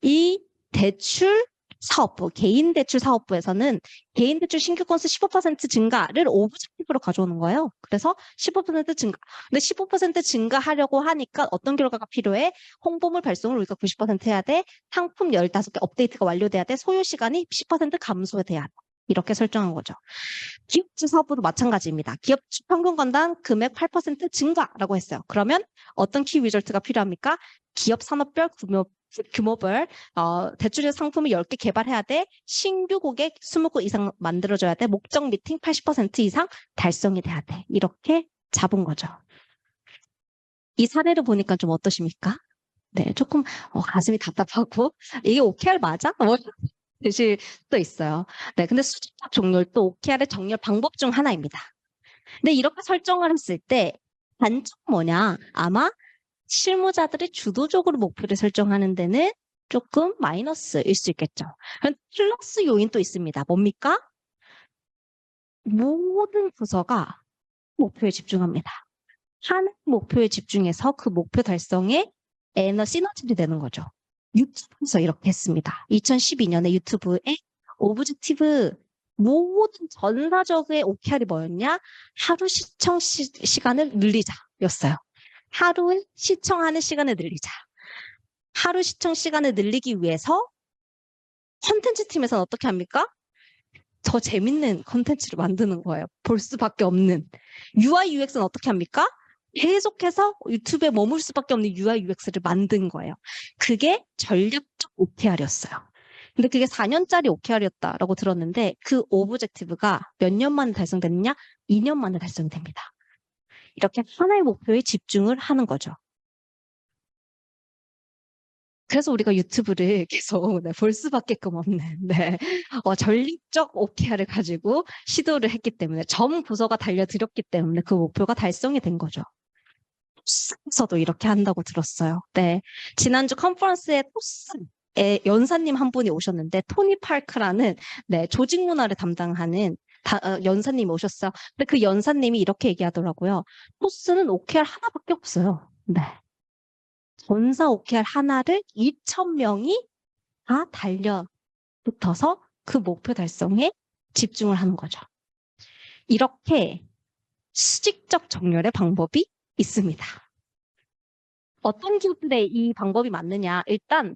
이 대출 사업부, 개인 대출 사업부에서는 개인 대출 신규 건수 15% 증가를 오브젝티브로 가져오는 거예요. 그래서 15% 증가. 근데 15% 증가하려고 하니까 어떤 결과가 필요해? 홍보물 발송을 우리가 90% 해야 돼. 상품 15개 업데이트가 완료돼야 돼. 소요 시간이 10% 감소돼야 돼. 이렇게 설정한 거죠. 기업주 사업부도 마찬가지입니다. 기업 평균 건당 금액 8% 증가라고 했어요. 그러면 어떤 키 리졸트가 필요합니까? 기업 산업별 규모별 대출의 상품을 10개 개발해야 돼. 신규 고객 20개 이상 만들어줘야 돼. 목적 미팅 80% 이상 달성이 돼야 돼. 이렇게 잡은 거죠. 이 사례를 보니까 좀 어떠십니까? 네, 조금 가슴이 답답하고 이게 OKR 맞아? 되실 수도 있어요. 네, 근데 수직적 정렬도 OKR의 정렬 방법 중 하나입니다. 근데 이렇게 설정을 했을 때 단점 뭐냐? 아마 실무자들이 주도적으로 목표를 설정하는 데는 조금 마이너스일 수 있겠죠. 플러스 요인도 있습니다. 뭡니까? 모든 부서가 목표에 집중합니다. 한 목표에 집중해서 그 목표 달성에 시너지를 내는 거죠. 유튜브에서 이렇게 했습니다. 2012년에 유튜브에 오브젝티브 모든 전사적의 OKR이 뭐였냐? 하루 시청 시간을 늘리자였어요. 하루에 시청하는 시간을 늘리자. 하루 시청 시간을 늘리기 위해서 콘텐츠 팀에서는 어떻게 합니까? 더 재밌는 콘텐츠를 만드는 거예요. 볼 수밖에 없는. UI, UX는 어떻게 합니까? 계속해서 유튜브에 머물 수밖에 없는 UI, UX를 만든 거예요. 그게 전략적 OKR이었어요. 근데 그게 4년짜리 OKR이었다라고 들었는데 그 오브젝티브가 몇 년 만에 달성됐느냐? 2년 만에 달성이 됩니다. 이렇게 하나의 목표에 집중을 하는 거죠. 그래서 우리가 유튜브를 계속 볼 수밖에끔 없는 전략적 OKR을 가지고 시도를 했기 때문에 전 부서가 달려들었기 때문에 그 목표가 달성이 된 거죠. 토스에서도 이렇게 한다고 들었어요. 네, 지난주 컨퍼런스에 토스의 연사님 한 분이 오셨는데 토니 파크라는 조직 문화를 담당하는 연사님이 오셨어요. 근데 그 연사님이 이렇게 얘기하더라고요. 토스는 OKR 하나밖에 없어요. 네. 전사 OKR 하나를 2,000명이 다 달려붙어서 그 목표 달성에 집중을 하는 거죠. 이렇게 수직적 정렬의 방법이 있습니다. 어떤 기업들의 이 방법이 맞느냐? 일단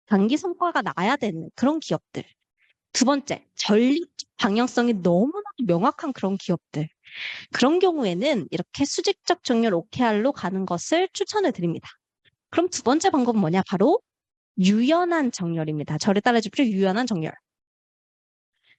단기 성과가 나야 되는 그런 기업들. 두 번째, 전략적 방향성이 너무나도 명확한 그런 기업들. 그런 경우에는 이렇게 수직적 정렬 OKR로 가는 것을 추천을 드립니다. 그럼 두 번째 방법은 뭐냐? 바로 유연한 정렬입니다. 저를 따라 주십시오. 유연한 정렬.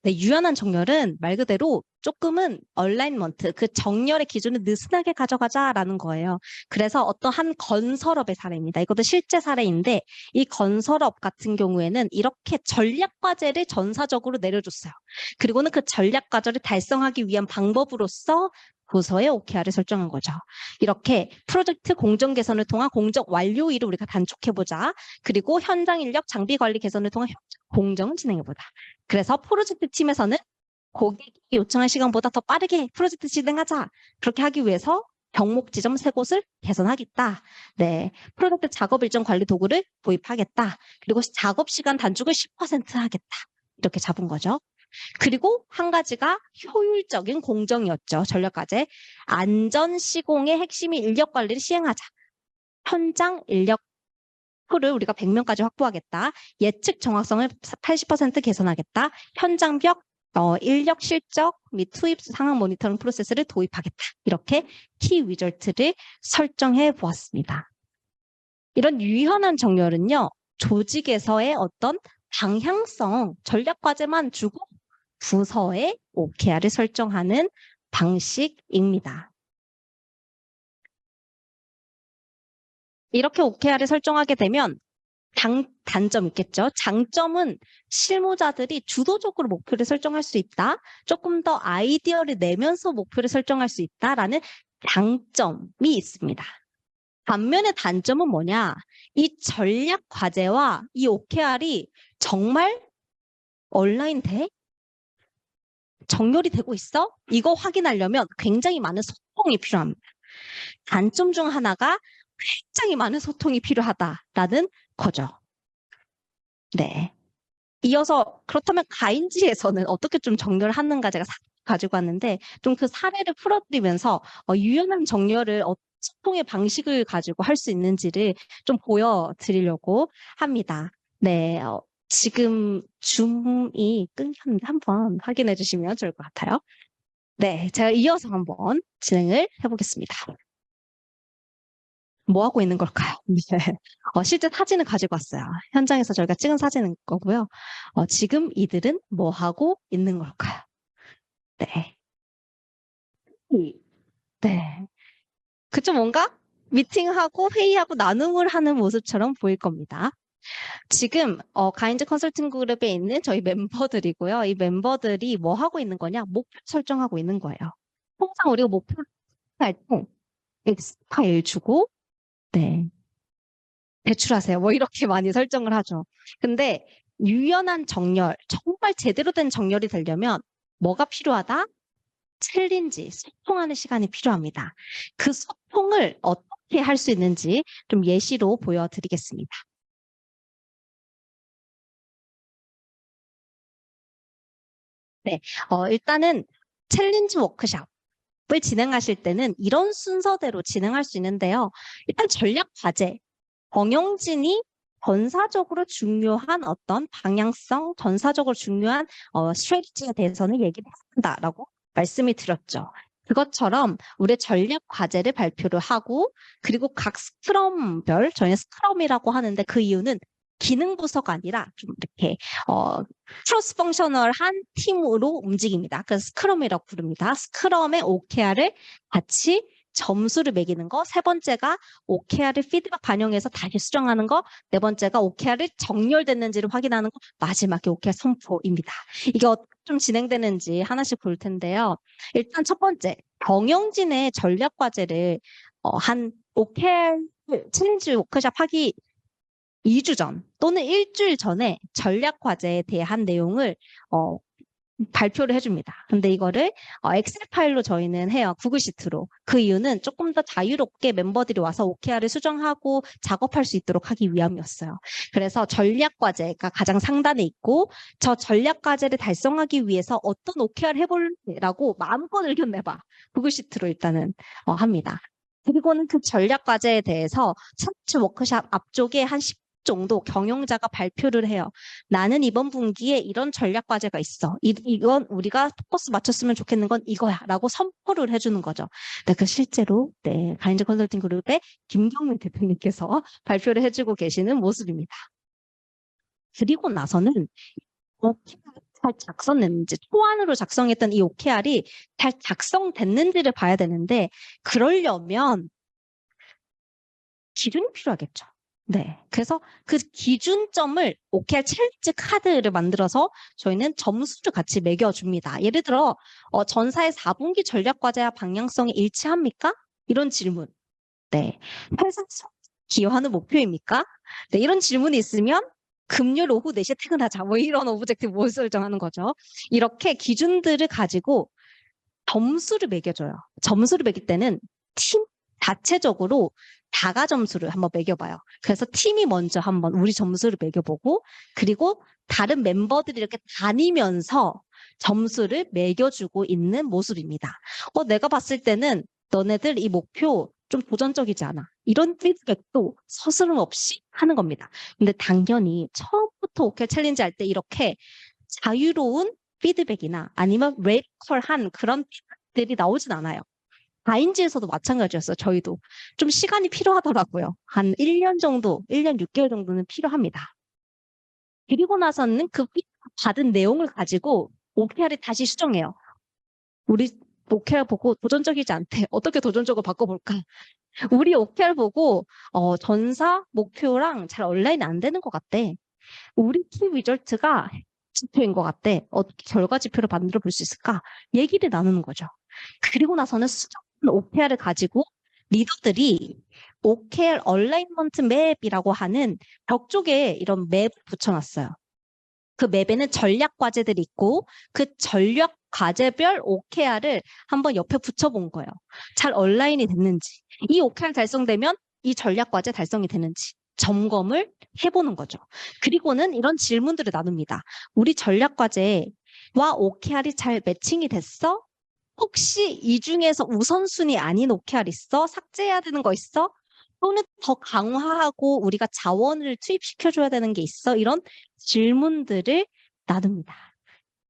네, 유연한 정렬은 말 그대로 조금은 얼라인먼트, 그 정렬의 기준을 느슨하게 가져가자라는 거예요. 그래서 어떤 한 건설업의 사례입니다. 이것도 실제 사례인데 이 건설업 같은 경우에는 이렇게 전략 과제를 전사적으로 내려줬어요. 그리고는 그 전략 과제를 달성하기 위한 방법으로서 부서의 OKR을 설정한 거죠. 이렇게 프로젝트 공정 개선을 통한 공정 완료일을 우리가 단축해보자. 그리고 현장 인력 장비 관리 개선을 통한 공정을 진행해보자. 그래서 프로젝트 팀에서는 고객이 요청한 시간보다 더 빠르게 프로젝트 진행하자. 그렇게 하기 위해서 병목 지점 3곳을 개선하겠다. 네, 프로젝트 작업 일정 관리 도구를 도입하겠다. 그리고 작업 시간 단축을 10% 하겠다. 이렇게 잡은 거죠. 그리고 한 가지가 효율적인 공정이었죠. 전략과제. 안전 시공의 핵심이 인력 관리를 시행하자. 현장 인력 를 우리가 100명까지 확보하겠다. 예측 정확성을 80% 개선하겠다. 현장벽, 인력 실적 및 투입 상황 모니터링 프로세스를 도입하겠다. 이렇게 키 리졸트를 설정해 보았습니다. 이런 유연한 정렬은요. 조직에서의 어떤 방향성, 전략 과제만 주고 부서에 OKR을 설정하는 방식입니다. 이렇게 OKR을 설정하게 되면 단점 있겠죠. 장점은 실무자들이 주도적으로 목표를 설정할 수 있다. 조금 더 아이디어를 내면서 목표를 설정할 수 있다라는 장점이 있습니다. 반면에 단점은 뭐냐? 이 전략 과제와 이 OKR이 정말 온라인 돼? 정렬이 되고 있어? 이거 확인하려면 굉장히 많은 소통이 필요합니다. 단점 중 하나가 굉장히 많은 소통이 필요하다라는 거죠. 네. 이어서 그렇다면 가인지에서는 어떻게 좀 정렬을 하는가 제가 가지고 왔는데 좀 그 사례를 풀어드리면서 유연한 정렬을 소통의 방식을 가지고 할 수 있는지를 좀 보여드리려고 합니다. 네, 지금 줌이 끊겼는데 한번 확인해 주시면 좋을 것 같아요. 네, 제가 이어서 한번 진행을 해보겠습니다. 뭐 하고 있는 걸까요? 네. 실제 사진을 가지고 왔어요. 현장에서 저희가 찍은 사진인 거고요. 지금 이들은 뭐 하고 있는 걸까요? 네. 네. 그쵸, 뭔가 미팅하고 회의하고 나눔을 하는 모습처럼 보일 겁니다. 지금 가인즈 컨설팅 그룹에 있는 저희 멤버들이고요. 이 멤버들이 뭐 하고 있는 거냐? 목표 설정하고 있는 거예요. 항상 우리가 목표를 할 때 엑스파일 주고 네. 대출하세요. 뭐 이렇게 많이 설정을 하죠. 근데 유연한 정렬, 정말 제대로 된 정렬이 되려면 뭐가 필요하다? 챌린지, 소통하는 시간이 필요합니다. 그 소통을 어떻게 할 수 있는지 좀 예시로 보여드리겠습니다. 네, 일단은 챌린지 워크숍을 진행하실 때는 이런 순서대로 진행할 수 있는데요. 일단 전략 과제, 정영진이 전사적으로 중요한 어떤 방향성, 전사적으로 중요한 스트레티지에 대해서는 얘기를 한다라고 말씀을 드렸죠. 그것처럼 우리의 전략 과제를 발표를 하고 그리고 각 스크럼별, 저희는 스크럼이라고 하는데 그 이유는 기능 부서가 아니라 좀 이렇게 크로스 펑셔널한 팀으로 움직입니다. 그래서 스크럼이라고 부릅니다. 스크럼의 OKR을 같이 점수를 매기는 거. 세 번째가 OKR을 피드백 반영해서 다시 수정하는 거. 네 번째가 OKR을 정렬됐는지를 확인하는 거. 마지막에 OKR 선포입니다. 이게 어떻게 좀 진행되는지 하나씩 볼 텐데요. 일단 첫 번째, 경영진의 전략 과제를 한 OKR 챌린지 워크숍 하기 2주 전 또는 일주일 전에 전략 과제에 대한 내용을 발표를 해줍니다. 근데 이거를 엑셀 파일로 저희는 해요. 구글 시트로. 그 이유는 조금 더 자유롭게 멤버들이 와서 OKR을 수정하고 작업할 수 있도록 하기 위함이었어요. 그래서 전략 과제가 가장 상단에 있고 저 전략 과제를 달성하기 위해서 어떤 OKR 해볼래라고 마음껏 의견 내봐. 구글 시트로 일단은 합니다. 그리고는 그 전략 과제에 대해서 첫 워크샵 앞쪽에 한 10분 정도 경영자가 발표를 해요. 나는 이번 분기에 이런 전략 과제가 있어. 이건 우리가 포커스 맞췄으면 좋겠는 건 이거야. 라고 선포를 해주는 거죠. 네, 그 실제로 가인즈 컨설팅 그룹의 김경민 대표님께서 발표를 해주고 계시는 모습입니다. 그리고 나서는 OKR이 잘 작성됐는지, 초안으로 작성했던 이 OKR이 잘 작성됐는지를 봐야 되는데 그러려면 기준이 필요하겠죠. 네. 그래서 그 기준점을 OKR 챌린지 카드를 만들어서 저희는 점수를 같이 매겨줍니다. 예를 들어, 전사의 4분기 전략 과제와 방향성이 일치합니까? 이런 질문. 네. 회사 기여하는 목표입니까? 네. 이런 질문이 있으면 금요일 오후 4시에 퇴근하자. 뭐 이런 오브젝티브 뭘 설정하는 거죠. 이렇게 기준들을 가지고 점수를 매겨줘요. 점수를 매길 때는 팀 자체적으로 다가 점수를 한번 매겨봐요. 그래서 팀이 먼저 한번 우리 점수를 매겨보고 그리고 다른 멤버들이 이렇게 다니면서 점수를 매겨주고 있는 모습입니다. 내가 봤을 때는 너네들 이 목표 좀 도전적이지 않아. 이런 피드백도 서스럼 없이 하는 겁니다. 근데 당연히 처음부터 오케이 챌린지 할 때 이렇게 자유로운 피드백이나 아니면 레이컬한 그런 피드백들이 나오진 않아요. 바인지에서도 마찬가지였어요. 저희도. 좀 시간이 필요하더라고요. 한 1년 정도, 1년 6개월 정도는 필요합니다. 그리고 나서는 그 받은 내용을 가지고 OKR을 다시 수정해요. 우리 OKR 보고 도전적이지 않대. 어떻게 도전적으로 바꿔볼까? 우리 OKR 보고 전사 목표랑 잘 얼라인이 안 되는 것 같대. 우리 키 리절트가 지표인 것 같대. 어떻게 결과 지표를 만들어 볼 수 있을까? 얘기를 나누는 거죠. 그리고 나서는 수정된 OKR을 가지고 리더들이 OKR 얼라인먼트 맵이라고 하는 벽 쪽에 이런 맵을 붙여놨어요. 그 맵에는 전략 과제들이 있고 그 전략 과제별 OKR을 한번 옆에 붙여본 거예요. 잘 얼라인이 됐는지, 이 OKR 달성되면 이 전략 과제 달성이 되는지 점검을 해보는 거죠. 그리고는 이런 질문들을 나눕니다. 우리 전략 과제와 OKR이 잘 매칭이 됐어? 혹시 이 중에서 우선순위 아닌 OKR 있어? 삭제해야 되는 거 있어? 또는 더 강화하고 우리가 자원을 투입시켜줘야 되는 게 있어? 이런 질문들을 나눕니다.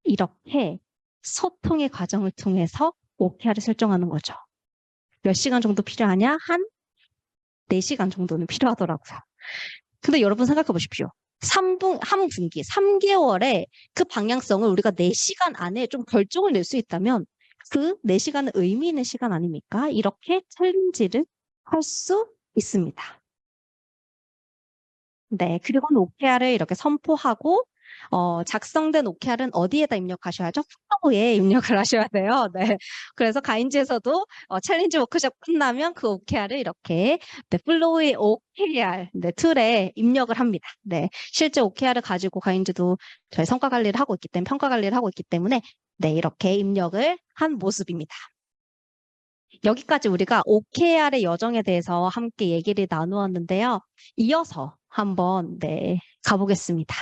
이렇게 소통의 과정을 통해서 OKR을 설정하는 거죠. 몇 시간 정도 필요하냐? 한 4시간 정도는 필요하더라고요. 근데 여러분 생각해 보십시오. 한 분기, 3개월에 그 방향성을 우리가 4시간 안에 좀 결정을 낼 수 있다면 그 4시간은 의미 있는 시간 아닙니까? 이렇게 챌린지를 할 수 있습니다. 네, 그리고는 OKR을 이렇게 선포하고 작성된 OKR은 어디에다 입력하셔야죠? 플로우에 입력을 하셔야 돼요. 네, 그래서 가인즈에서도 챌린지 워크숍 끝나면 그 OKR을 이렇게 플로우의 OKR 툴에 입력을 합니다. 네, 실제 OKR을 가지고 가인즈도 저희 성과 관리를 하고 있기 때문에 평가 관리를 하고 있기 때문에 네, 이렇게 입력을 한 모습입니다. 여기까지 우리가 OKR의 여정에 대해서 함께 얘기를 나누었는데요. 이어서 한번 가보겠습니다.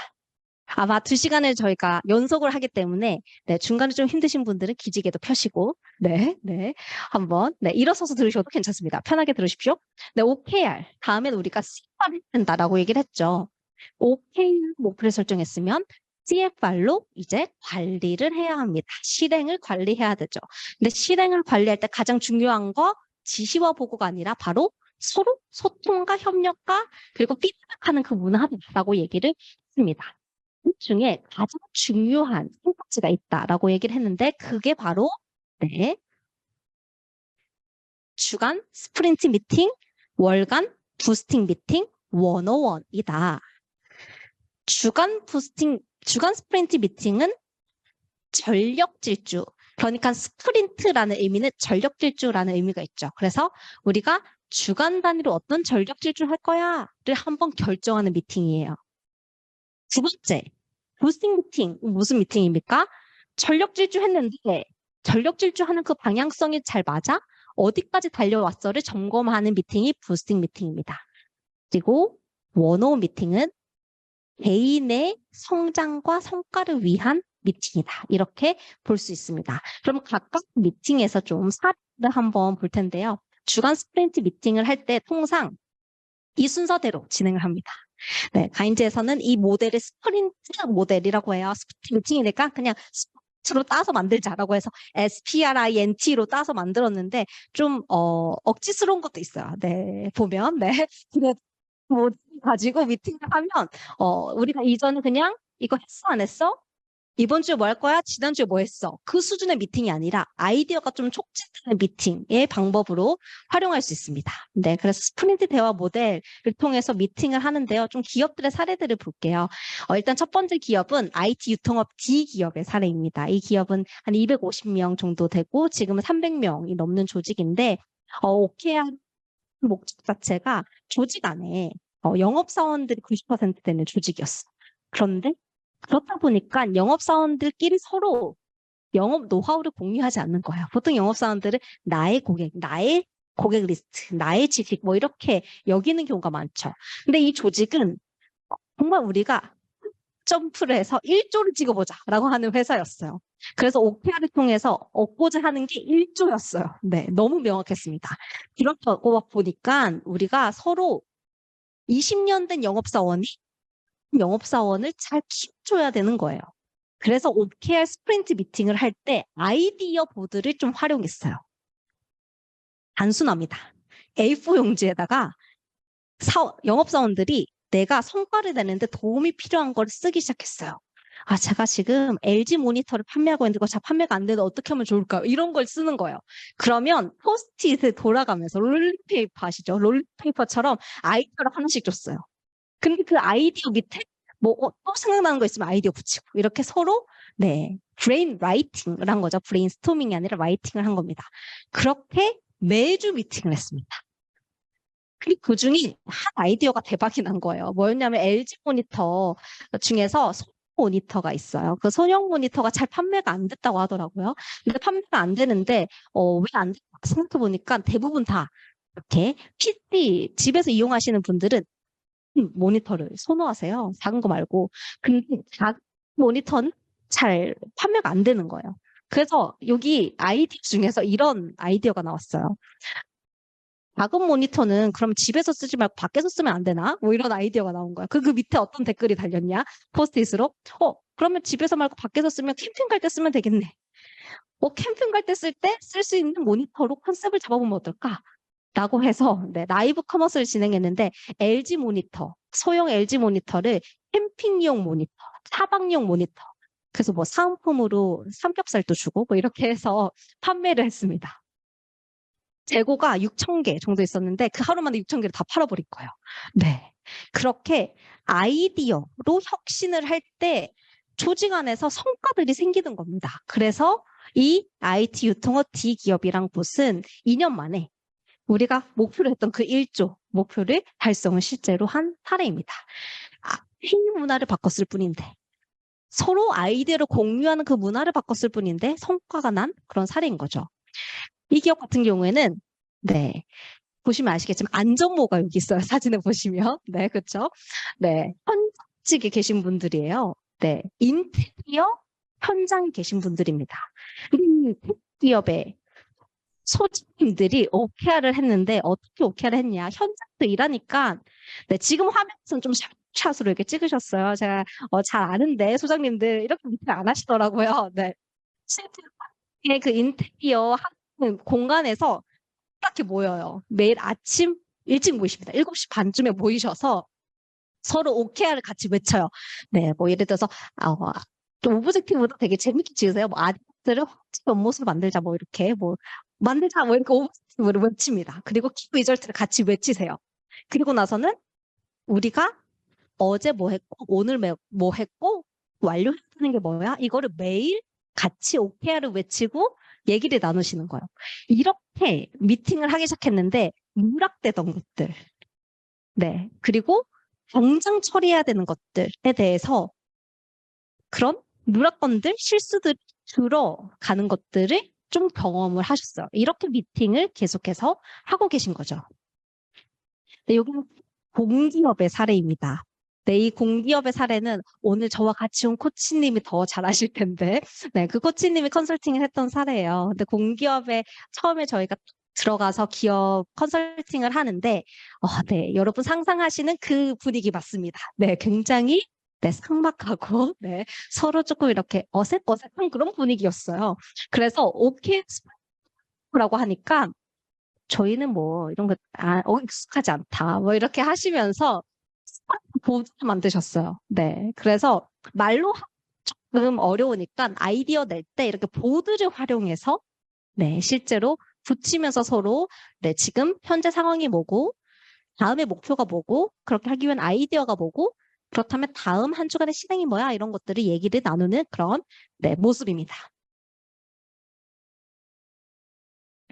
아마 2시간을 저희가 연속을 하기 때문에 중간에 좀 힘드신 분들은 기지개도 펴시고 한번 일어서서 들으셔도 괜찮습니다. 편하게 들으십시오. OKR 다음엔 우리가 CFR을 한다라고 얘기를 했죠. OKR 목표를 설정했으면 CFR로 이제 관리를 해야 합니다. 실행을 관리해야 되죠. 근데 실행을 관리할 때 가장 중요한 거 지시와 보고가 아니라 바로 서로 소통과 협력과 그리고 피드백하는 그 문화라고 얘기를 했습니다. 그 중에 가장 중요한 가지가 있다라고 얘기를 했는데 그게 바로 주간 스프린트 미팅, 월간 부스팅 미팅 101이다. 주간 스프린트 미팅은 전력 질주. 그러니까 스프린트라는 의미는 전력 질주라는 의미가 있죠. 그래서 우리가 주간 단위로 어떤 전력 질주 할 거야를 한번 결정하는 미팅이에요. 두 번째, 부스팅 미팅. 무슨 미팅입니까? 전력 질주 했는데 전력 질주하는 그 방향성이 잘 맞아? 어디까지 달려왔어를 점검하는 미팅이 부스팅 미팅입니다. 그리고 원어원 미팅은 개인의 성장과 성과를 위한 미팅이다. 이렇게 볼 수 있습니다. 그럼 각각 미팅에서 좀 사례를 한번 볼 텐데요. 주간 스프린트 미팅을 할 때 통상 이 순서대로 진행을 합니다. 네, 가인즈에서는 이 모델을 스프린트 모델이라고 해요. 스프린트 미팅이니까 그냥 스프린트로 따서 만들자라고 해서 SPRINT로 따서 만들었는데 좀 억지스러운 것도 있어요. 네, 보면 근데 뭐 가지고 미팅을 하면 우리가 이전에 그냥 이거 했어 안 했어? 이번 주에 뭐 할 거야? 지난주에 뭐 했어? 그 수준의 미팅이 아니라 아이디어가 좀 촉진되는 미팅의 방법으로 활용할 수 있습니다. 네, 그래서 스프린트 대화 모델을 통해서 미팅을 하는데요. 좀 기업들의 사례들을 볼게요. 일단 첫 번째 기업은 IT 유통업 D 기업의 사례입니다. 이 기업은 한 250명 정도 되고 지금은 300명이 넘는 조직인데 OKR 목적 자체가 조직 안에 영업사원들이 90% 되는 조직이었어. 그런데 그렇다 보니까 영업사원들끼리 서로 영업 노하우를 공유하지 않는 거야. 보통 영업사원들은 나의 고객 리스트, 나의 지식 뭐 이렇게 여기는 경우가 많죠. 근데 이 조직은 정말 우리가 점프를 해서 1조를 찍어보자라고 하는 회사였어요. 그래서 OKR을 통해서 얻고자 하는 게 1조였어요. 네, 너무 명확했습니다. 그렇다고 보니까 우리가 서로 20년 된 영업사원을 잘 키워줘야 되는 거예요. 그래서 OKR 스프린트 미팅을 할 때 아이디어 보드를 좀 활용했어요. 단순합니다. A4 용지에다가 영업사원들이 내가 성과를 내는데 도움이 필요한 걸 쓰기 시작했어요. 아, 제가 지금 LG 모니터를 판매하고 있는데 이거 잘 판매가 안 되는데 어떻게 하면 좋을까요? 이런 걸 쓰는 거예요. 그러면 포스트잇을 돌아가면서 롤링페이퍼 아시죠? 롤링페이퍼처럼 아이디어를 하나씩 줬어요. 근데 그 아이디어 밑에 또 생각나는 거 있으면 아이디어 붙이고 이렇게 서로 네 브레인 라이팅을 한 거죠. 브레인스토밍이 아니라 라이팅을 한 겁니다. 그렇게 매주 미팅을 했습니다. 그리고 그중에 한 아이디어가 대박이 난 거예요. 뭐였냐면 LG 모니터 중에서 소형 모니터가 있어요. 그 소형 모니터가 잘 판매가 안 됐다고 하더라고요. 근데 판매가 안 되는데 왜 안 될까 생각해 보니까 대부분 다 이렇게 PC 집에서 이용하시는 분들은 모니터를 선호하세요. 작은 거 말고. 근데 작은 모니터는 잘 판매가 안 되는 거예요. 그래서 여기 아이디어 중에서 이런 아이디어가 나왔어요. 작은 모니터는 그럼 집에서 쓰지 말고 밖에서 쓰면 안 되나? 뭐 이런 아이디어가 나온 거야. 그 밑에 어떤 댓글이 달렸냐? 포스트잇으로. 그러면 집에서 말고 밖에서 쓰면 캠핑 갈 때 쓰면 되겠네. 캠핑 갈 때 쓸 때 쓸 수 있는 모니터로 컨셉을 잡아보면 어떨까? 라고 해서 라이브 커머스를 진행했는데 LG 모니터, 소형 LG 모니터를 캠핑용 모니터, 차박용 모니터. 그래서 뭐 사은품으로 삼겹살도 주고 뭐 이렇게 해서 판매를 했습니다. 재고가 6,000개 정도 있었는데 그 하루 만에 6,000개를 다 팔아버린 거예요. 네. 그렇게 아이디어로 혁신을 할 때 조직 안에서 성과들이 생기는 겁니다. 그래서 이 IT 유통업 D기업이랑 봇은 2년 만에 우리가 목표로 했던 그 1조 목표를 달성을 실제로 한 사례입니다. 회의 문화를 바꿨을 뿐인데 서로 아이디어를 공유하는 그 문화를 바꿨을 뿐인데 성과가 난 그런 사례인 거죠. 이 기업 같은 경우에는 네 보시면 아시겠지만 안전모가 여기 있어요. 사진을 보시면 네 그렇죠. 네 현직에 계신 분들이에요. 네 인테리어 현장에 계신 분들입니다. 기업의 소장님들이 OKR을 했는데 어떻게 OKR을 했냐? 현장도 일하니까 네, 지금 화면에서는 좀 샷으로 이렇게 찍으셨어요. 제가 잘 아는데 소장님들 이렇게 미팅 안 하시더라고요. 네. 실제 그 인테리어 하는 공간에서 이렇게 모여요. 매일 아침 일찍 모이십니다. 7시 반쯤에 모이셔서 서로 OKR을 같이 외쳐요. 네, 뭐 예를 들어서 좀 오브젝티브도 되게 재밌게 지으세요. 뭐 아디다스를 옆모습을 만들자 뭐 이렇게 뭐 만들자 뭐 이렇게 오브젝티브를 외칩니다. 그리고 키 리절트를 같이 외치세요. 그리고 나서는 우리가 어제 뭐 했고 오늘 뭐 했고 완료했다는 게 뭐야? 이거를 매일 같이 OKR을 외치고 얘기를 나누시는 거예요. 이렇게 미팅을 하기 시작했는데 누락되던 것들 네 그리고 당장 처리해야 되는 것들에 대해서 그런 누락건들, 실수들이 줄어가는 것들을 좀 경험을 하셨어요. 이렇게 미팅을 계속해서 하고 계신 거죠. 네, 여기는 공기업의 사례입니다. 네, 이 공기업의 사례는 오늘 저와 같이 온 코치님이 더 잘 아실 텐데, 네, 그 코치님이 컨설팅을 했던 사례예요. 근데 공기업에 처음에 저희가 들어가서 기업 컨설팅을 하는데, 네, 여러분 상상하시는 그 분위기 맞습니다. 네, 굉장히 네, 삭막하고, 네, 서로 조금 이렇게 어색어색한 그런 분위기였어요. 그래서 OK라고 하니까 저희는 뭐 이런 거 익숙하지 않다. 뭐 이렇게 하시면서 보드를 만드셨어요. 네. 그래서 말로 조금 어려우니까 아이디어 낼 때 이렇게 보드를 활용해서 네, 실제로 붙이면서 서로 네, 지금 현재 상황이 뭐고 다음의 목표가 뭐고 그렇게 하기 위한 아이디어가 뭐고 그렇다면 다음 한 주간의 실행이 뭐야 이런 것들을 얘기를 나누는 그런 네, 모습입니다.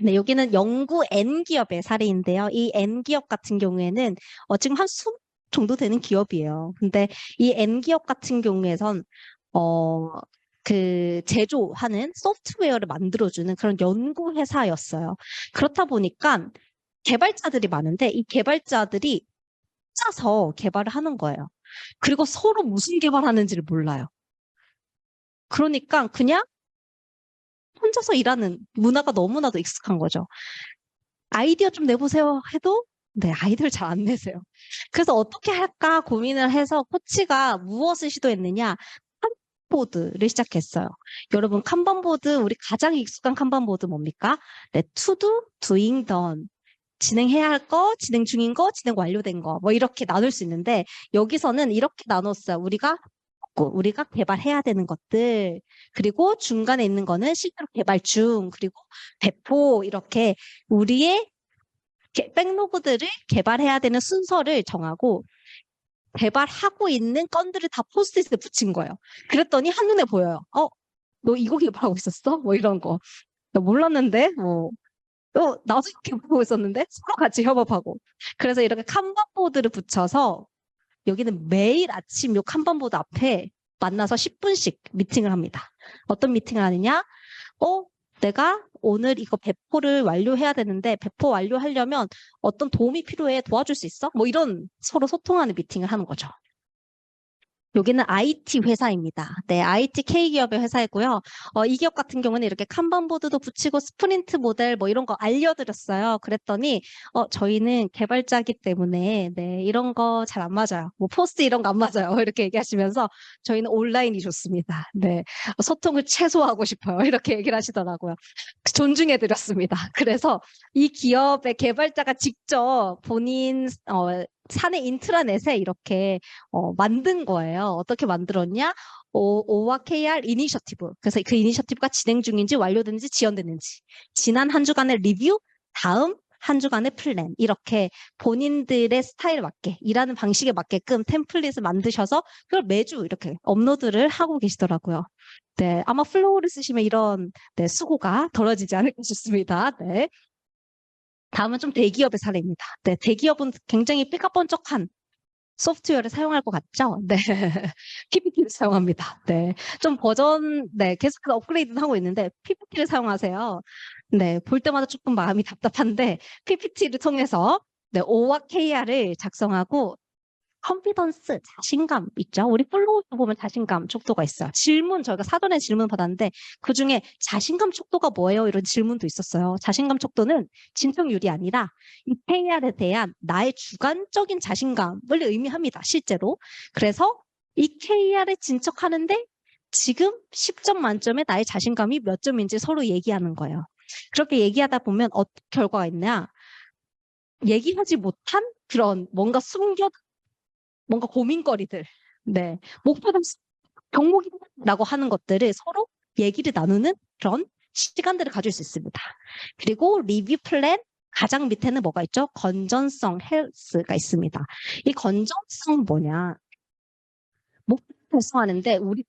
네, 여기는 영구 N기업의 사례인데요. 이 N기업 같은 경우에는 지금 한 20 정도 되는 기업이에요. 근데 이 N기업 같은 경우에선 그 제조하는 소프트웨어를 만들어주는 그런 연구회사였어요. 그렇다 보니까 개발자들이 많은데 이 개발자들이 혼자서 개발을 하는 거예요. 그리고 서로 무슨 개발하는지를 몰라요. 그러니까 그냥 혼자서 일하는 문화가 너무나도 익숙한 거죠. 아이디어 좀 내보세요 해도 네, 아이디어를 잘 안 내세요. 그래서 어떻게 할까 고민을 해서 코치가 무엇을 시도했느냐? 칸반보드를 시작했어요. 여러분 칸반보드 우리 가장 익숙한 칸반보드 뭡니까? 네, to do, doing, done. 진행해야 할 거, 진행 중인 거, 진행 완료된 거. 뭐 이렇게 나눌 수 있는데 여기서는 이렇게 나눴어요. 우리가 우리가 개발해야 되는 것들, 그리고 중간에 있는 거는 실제로 개발 중, 그리고 배포, 이렇게 우리의 백로그들을 개발해야 되는 순서를 정하고 개발하고 있는 건들을 다 포스트잇에 붙인 거예요. 그랬더니 한눈에 보여요. 너 이거 개발하고 있었어? 뭐 이런 거. 나 몰랐는데, 뭐. 나도 이렇게 보고 있었는데 서로 같이 협업하고. 그래서 이렇게 칸반보드를 붙여서 여기는 매일 아침 요 칸반보드 앞에 만나서 10분씩 미팅을 합니다. 어떤 미팅을 하느냐? 내가 오늘 이거 배포를 완료해야 되는데 배포 완료하려면 어떤 도움이 필요해? 도와줄 수 있어? 뭐 이런 서로 소통하는 미팅을 하는 거죠. 여기는 IT 회사입니다. 네, IT K기업의 회사이고요. 이 기업 같은 경우는 이렇게 칸반보드도 붙이고 스프린트 모델 뭐 이런 거 알려드렸어요. 그랬더니 저희는 개발자기 때문에 네, 이런 거 잘 안 맞아요. 뭐 포스트 이런 거 안 맞아요. 이렇게 얘기하시면서 저희는 온라인이 좋습니다. 네, 소통을 최소화하고 싶어요. 이렇게 얘기를 하시더라고요. 존중해드렸습니다. 그래서 이 기업의 개발자가 직접 본인 사내 인트라넷에 이렇게 만든 거예요. 어떻게 만들었냐? O와 KR 이니셔티브. 그래서 그 이니셔티브가 진행 중인지 완료됐는지 지연됐는지. 지난 한 주간의 리뷰, 다음 한 주간의 플랜. 이렇게 본인들의 스타일에 맞게, 일하는 방식에 맞게끔 템플릿을 만드셔서 그걸 매주 이렇게 업로드를 하고 계시더라고요. 네, 아마 플로우를 쓰시면 이런 네, 수고가 덜어지지 않을까 싶습니다. 네. 다음은 좀 대기업의 사례입니다. 네, 대기업은 굉장히 삐까뻔쩍한 소프트웨어를 사용할 것 같죠? 네. PPT를 사용합니다. 네. 좀 네, 계속해서 업그레이드는 하고 있는데, PPT를 사용하세요. 네. 볼 때마다 조금 마음이 답답한데, PPT를 통해서, 네, O와 KR을 작성하고, 컨피던스, 자신감 있죠? 우리 플로우 보면 자신감 촉도가 있어요. 저희가 사전에 질문 받았는데 그중에 자신감 촉도가 뭐예요? 이런 질문도 있었어요. 자신감 촉도는 진척률이 아니라 이 KR에 대한 나의 주관적인 자신감을 의미합니다. 실제로. 그래서 이 KR을 진척하는데 지금 10점 만점에 나의 자신감이 몇 점인지 서로 얘기하는 거예요. 그렇게 얘기하다 보면 어떤 결과가 있냐? 얘기하지 못한 그런 뭔가 뭔가 고민거리들, 네, 목표 달성, 경목이라고 하는 것들을 서로 얘기를 나누는 그런 시간들을 가질 수 있습니다. 그리고 리뷰 플랜 가장 밑에는 뭐가 있죠? 건전성 헬스가 있습니다. 이 건전성 뭐냐? 목표 달성하는데 우리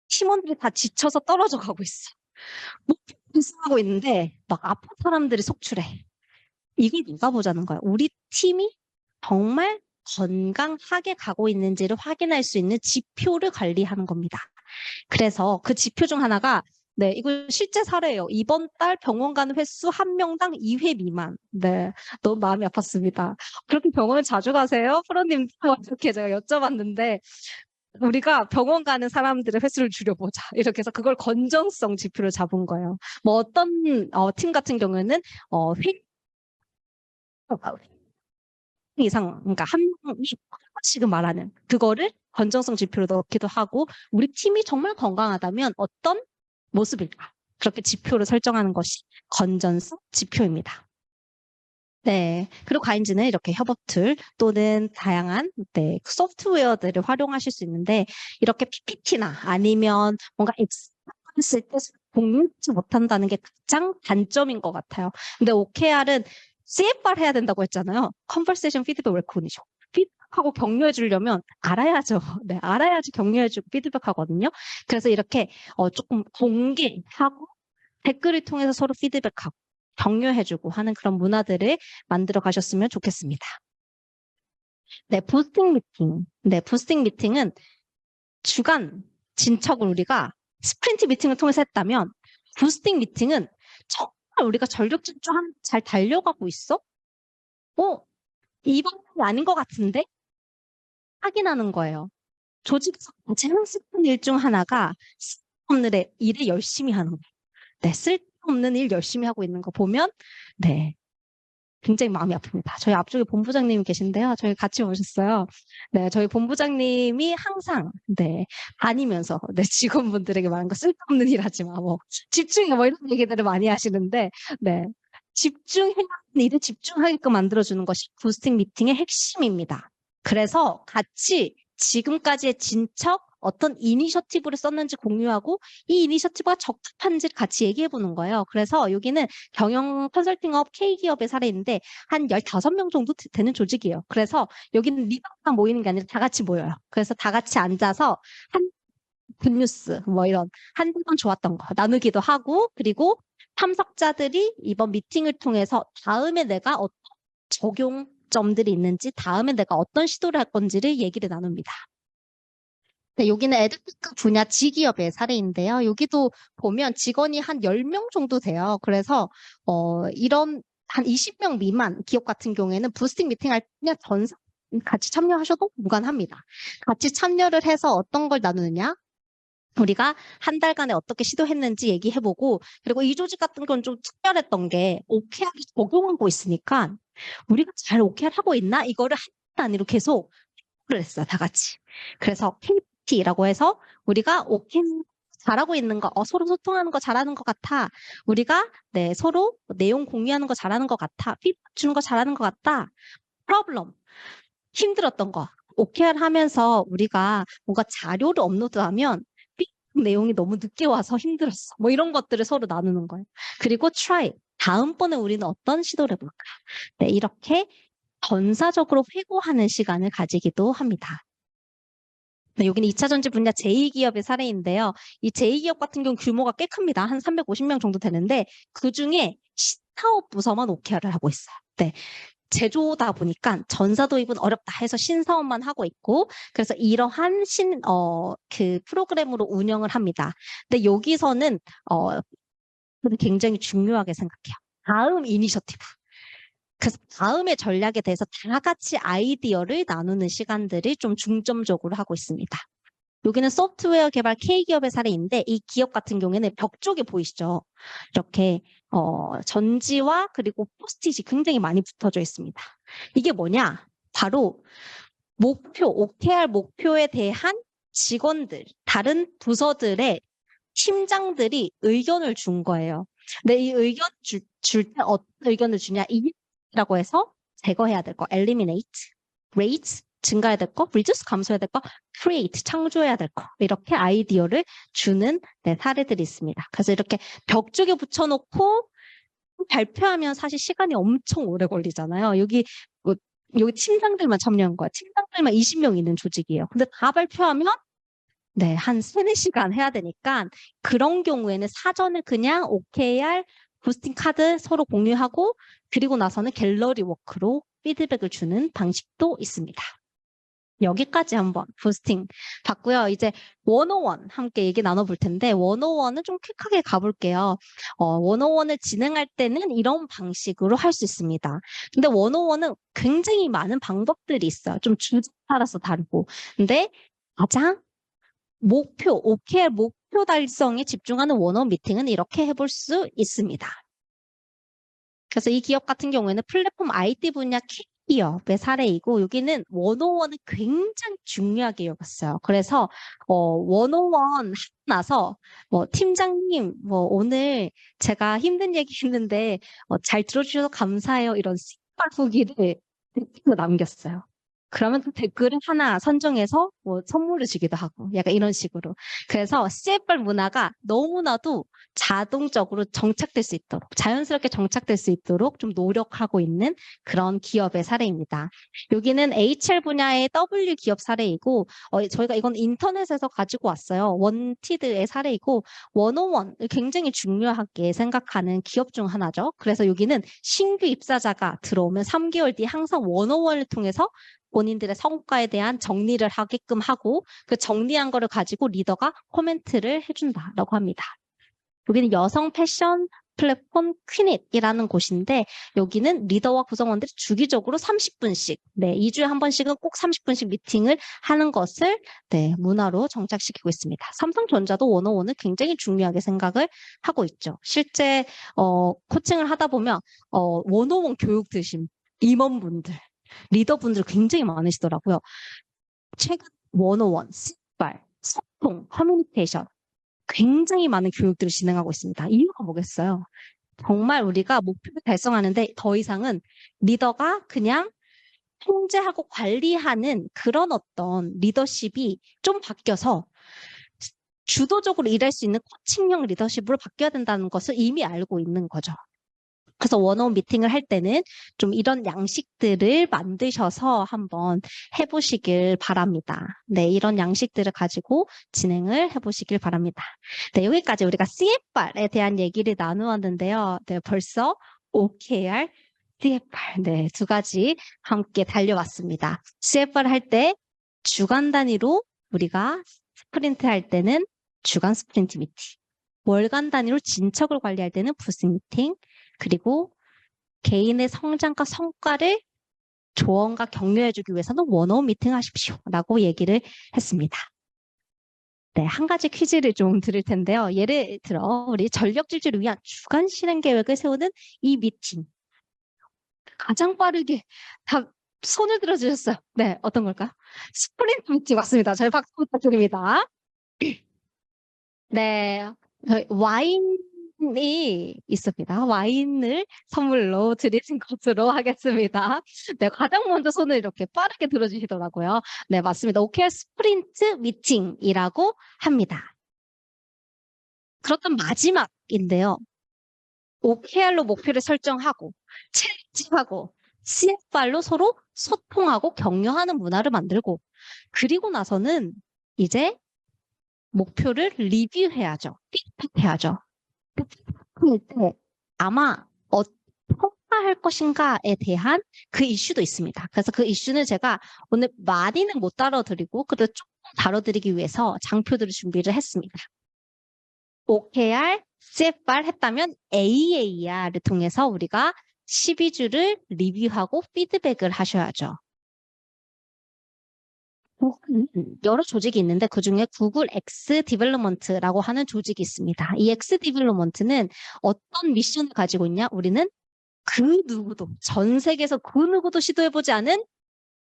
팀원들이 다 지쳐서 떨어져 가고 있어. 목표 달성하고 있는데 막 아픈 사람들이 속출해. 이걸 누가 보자는 거야? 우리 팀이 정말 건강하게 가고 있는지를 확인할 수 있는 지표를 관리하는 겁니다. 그래서 그 지표 중 하나가 네, 이거 실제 사례예요. 이번 달 병원 가는 횟수 한 명당 2회 미만. 네, 너무 마음이 아팠습니다. 그렇게 병원을 자주 가세요? 프로님 이렇게 제가 여쭤봤는데 우리가 병원 가는 사람들의 횟수를 줄여보자. 이렇게 해서 그걸 건전성 지표를 잡은 거예요. 뭐 어떤 팀 같은 경우에는 이상, 그러니까 한 명이 지금 말하는 그거를 건전성 지표로 넣기도 하고 우리 팀이 정말 건강하다면 어떤 모습일까? 그렇게 지표를 설정하는 것이 건전성 지표입니다. 네. 그리고 가인즈는 이렇게 협업 툴 또는 다양한 네, 소프트웨어들을 활용하실 수 있는데 이렇게 PPT나 아니면 뭔가 했을 때 공유하지 못한다는 게 가장 단점인 것 같아요. 근데 OKR은 CFR 해야 된다고 했잖아요. Conversation Feedback Recognition. 피드백하고 격려해 주려면 알아야죠. 네, 알아야지 격려해 주고 피드백하거든요. 그래서 이렇게 조금 공개하고 댓글을 통해서 서로 피드백하고 격려해주고 하는 그런 문화들을 만들어 가셨으면 좋겠습니다. 네, 부스팅 미팅. 네, 부스팅 미팅은 주간 진척을 우리가 스프린트 미팅을 통해서 했다면 부스팅 미팅은 정말 우리가 전력 질주한 잘 달려가고 있어? 이번이 아닌 것 같은데? 확인하는 거예요. 조직에서 가장 슬픈 일 중 하나가 쓸데없는 일을 열심히 하는 거예요. 네, 쓸데없는 일 열심히 하고 있는 거 보면 네, 굉장히 마음이 아픕니다. 저희 앞쪽에 본부장님이 계신데요. 저희 같이 오셨어요. 네, 저희 본부장님이 항상 네, 다니면서 네, 직원분들에게 말하는 거 쓸데없는 일 하지 마. 뭐 집중해 뭐 이런 얘기들을 많이 하시는데 네. 집중해야 하는 일에 집중하게끔 만들어주는 것이 부스팅 미팅의 핵심입니다. 그래서 같이 지금까지의 진척, 어떤 이니셔티브를 썼는지 공유하고 이 이니셔티브가 적합한지를 같이 얘기해 보는 거예요. 그래서 여기는 경영 컨설팅업 K기업의 사례인데 한 15명 정도 되는 조직이에요. 그래서 여기는 리더만 모이는 게 아니라 다 같이 모여요. 그래서 다 같이 앉아서 한 굿뉴스 뭐 이런 한두 번 좋았던 거 나누기도 하고 그리고 참석자들이 이번 미팅을 통해서 다음에 내가 어떤 적용점들이 있는지 다음에 내가 어떤 시도를 할 건지를 얘기를 나눕니다. 네, 여기는 에듀테크 분야 지기업의 사례인데요. 여기도 보면 직원이 한 10명 정도 돼요. 그래서 이런 한 20명 미만 기업 같은 경우에는 부스팅 미팅할 때 그냥 전사 같이 참여하셔도 무관합니다. 같이 참여를 해서 어떤 걸 나누느냐? 우리가 한 달간에 어떻게 시도했는지 얘기해보고 그리고 이 조직 같은 건 좀 특별했던 게 OKR을 적용하고 있으니까 우리가 잘 OKR 하고 있나? 이거를 한 단위로 계속 를 했어요, 다 같이. 그래서 KPT라고 해서 우리가 OKR 잘하고 있는 거, 서로 소통하는 거 잘하는 것 같아. 우리가 네, 서로 내용 공유하는 거 잘하는 것 같아. 피드백 주는 거 잘하는 것 같다. 프로블럼 힘들었던 거. OKR 하면서 우리가 뭔가 자료를 업로드하면 내용이 너무 늦게 와서 힘들었어. 뭐 이런 것들을 서로 나누는 거예요. 그리고 try. 다음번에 우리는 어떤 시도를 해볼까? 네, 이렇게 전사적으로 회고하는 시간을 가지기도 합니다. 네, 여기는 2차 전지 분야 제2기업의 사례인데요. 이 제2기업 같은 경우 규모가 꽤 큽니다. 한 350명 정도 되는데 그중에 신사업 부서만 OKR을 하고 있어요. 네. 제조다 보니까 전사 도입은 어렵다 해서 신사업만 하고 있고 그래서 이러한 그 프로그램으로 운영을 합니다. 근데 여기서는 굉장히 중요하게 생각해요. 다음 이니셔티브. 그래서 다음의 전략에 대해서 다 같이 아이디어를 나누는 시간들을 좀 중점적으로 하고 있습니다. 여기는 소프트웨어 개발 K기업의 사례인데 이 기업 같은 경우에는 벽 쪽에 보이시죠? 이렇게 전지와 그리고 포스트잇이 굉장히 많이 붙어져 있습니다. 이게 뭐냐? 바로 목표, OKR 목표에 대한 직원들, 다른 부서들의 팀장들이 의견을 준 거예요. 근데 이 의견 줄 때 어떤 의견을 주냐? 이라고 해서 제거해야 될 거, eliminate, raise, 증가해야 될 거, reduce, 감소해야 될 거, create, 창조해야 될 거. 이렇게 아이디어를 주는 네, 사례들이 있습니다. 그래서 이렇게 벽 쪽에 붙여놓고 발표하면 사실 시간이 엄청 오래 걸리잖아요. 여기 팀장들만 참여한 거야. 팀장들만 20명 있는 조직이에요. 근데 다 발표하면 네, 한 3, 4시간 해야 되니까 그런 경우에는 사전에 그냥 OKR 부스팅 카드 서로 공유하고 그리고 나서는 갤러리 워크로 피드백을 주는 방식도 있습니다. 여기까지 한번 부스팅 봤고요. 이제 101 함께 얘기 나눠볼 텐데 101은 좀 퀵하게 가볼게요. 101을 진행할 때는 이런 방식으로 할 수 있습니다. 근데 101은 굉장히 많은 방법들이 있어요. 좀 주제 따라서 다르고. 근데 가장 목표, OKR 목표 달성에 집중하는 101 미팅은 이렇게 해볼 수 있습니다. 그래서 이 기업 같은 경우에는 플랫폼 IT 분야 기업의 사례이고 여기는 101을 굉장히 중요하게 여겼어요. 그래서 101 하고 나서 팀장님 오늘 제가 힘든 얘기 했는데 잘 들어주셔서 감사해요. 이런 씩발 후기를 남겼어요. 그러면 그 댓글을 하나 선정해서 선물을 주기도 하고 약간 이런 식으로. 그래서 CFR 문화가 너무나도 자동적으로 정착될 수 있도록 자연스럽게 정착될 수 있도록 좀 노력하고 있는 그런 기업의 사례입니다. 여기는 HR 분야의 W 기업 사례이고 저희가 이건 인터넷에서 가지고 왔어요. 원티드의 사례이고 101을 굉장히 중요하게 생각하는 기업 중 하나죠. 그래서 여기는 신규 입사자가 들어오면 3개월 뒤에 항상 101을 통해서 본인들의 성과에 대한 정리를 하게끔 하고 그 정리한 거를 가지고 리더가 코멘트를 해준다라고 합니다. 여기는 여성 패션 플랫폼 퀸잇이라는 곳인데 여기는 리더와 구성원들이 주기적으로 30분씩, 2주에 한 번씩은 꼭 30분씩 미팅을 하는 것을 문화로 정착시키고 있습니다. 삼성전자도 101을 굉장히 중요하게 생각을 하고 있죠. 실제 코칭을 하다 보면 101 교육 드신 임원분들, 리더분들 굉장히 많으시더라고요. 최근 101, 씨발, 소통, 커뮤니케이션 굉장히 많은 교육들을 진행하고 있습니다. 이유가 뭐겠어요? 정말 우리가 목표를 달성하는데 더 이상은 리더가 그냥 통제하고 관리하는 그런 어떤 리더십이 좀 바뀌어서 주도적으로 일할 수 있는 코칭형 리더십으로 바뀌어야 된다는 것을 이미 알고 있는 거죠. 그래서 원어원 미팅을 할 때는 좀 이런 양식들을 만드셔서 한번 해보시길 바랍니다. 네, 이런 양식들을 가지고 진행을 해보시길 바랍니다. 네, 여기까지 우리가 CFR에 대한 얘기를 나누었는데요. 네, 벌써 OKR, CFR, 네, 두 가지 함께 달려왔습니다. CFR 할 때 주간 단위로 우리가 스프린트 할 때는 주간 스프린트 미팅, 월간 단위로 진척을 관리할 때는 부스 미팅, 그리고 개인의 성장과 성과를 조언과 격려해주기 위해서는 원어원 미팅 하십시오. 라고 얘기를 했습니다. 네, 한 가지 퀴즈를 좀 드릴 텐데요. 예를 들어 우리 전력 질주를 위한 주간 실행 계획을 세우는 이 미팅. 가장 빠르게 다 손을 들어주셨어요. 네, 어떤 걸까요? 스프린트 미팅 맞습니다. 저희 박수 부탁드립니다. 네, 저희 와인이 있습니다. 와인을 선물로 드리는 것으로 하겠습니다. 네, 가장 먼저 손을 이렇게 빠르게 들어주시더라고요. 네, 맞습니다. OKR 스프린트 미팅이라고 합니다. 그렇다면 마지막인데요. OKR로 목표를 설정하고, 챌린지하고, CFR로 서로 소통하고 격려하는 문화를 만들고, 그리고 나서는 이제 목표를 리뷰해야죠. 피드백해야죠. 그럴 때 아마 평가할 것인가에 대한 그 이슈도 있습니다. 그래서 그 이슈는 제가 오늘 많이는 못 다뤄드리고 그래도 조금 다뤄드리기 위해서 장표들을 준비를 했습니다. OKR, CFR 했다면 AAR을 통해서 우리가 12주를 리뷰하고 피드백을 하셔야죠. 여러 조직이 있는데 그중에 구글 X 디벨롭먼트라고 하는 조직이 있습니다. 이 X 디벨롭먼트는 어떤 미션을 가지고 있냐? 우리는 그 누구도, 전 세계에서 그 누구도 시도해보지 않은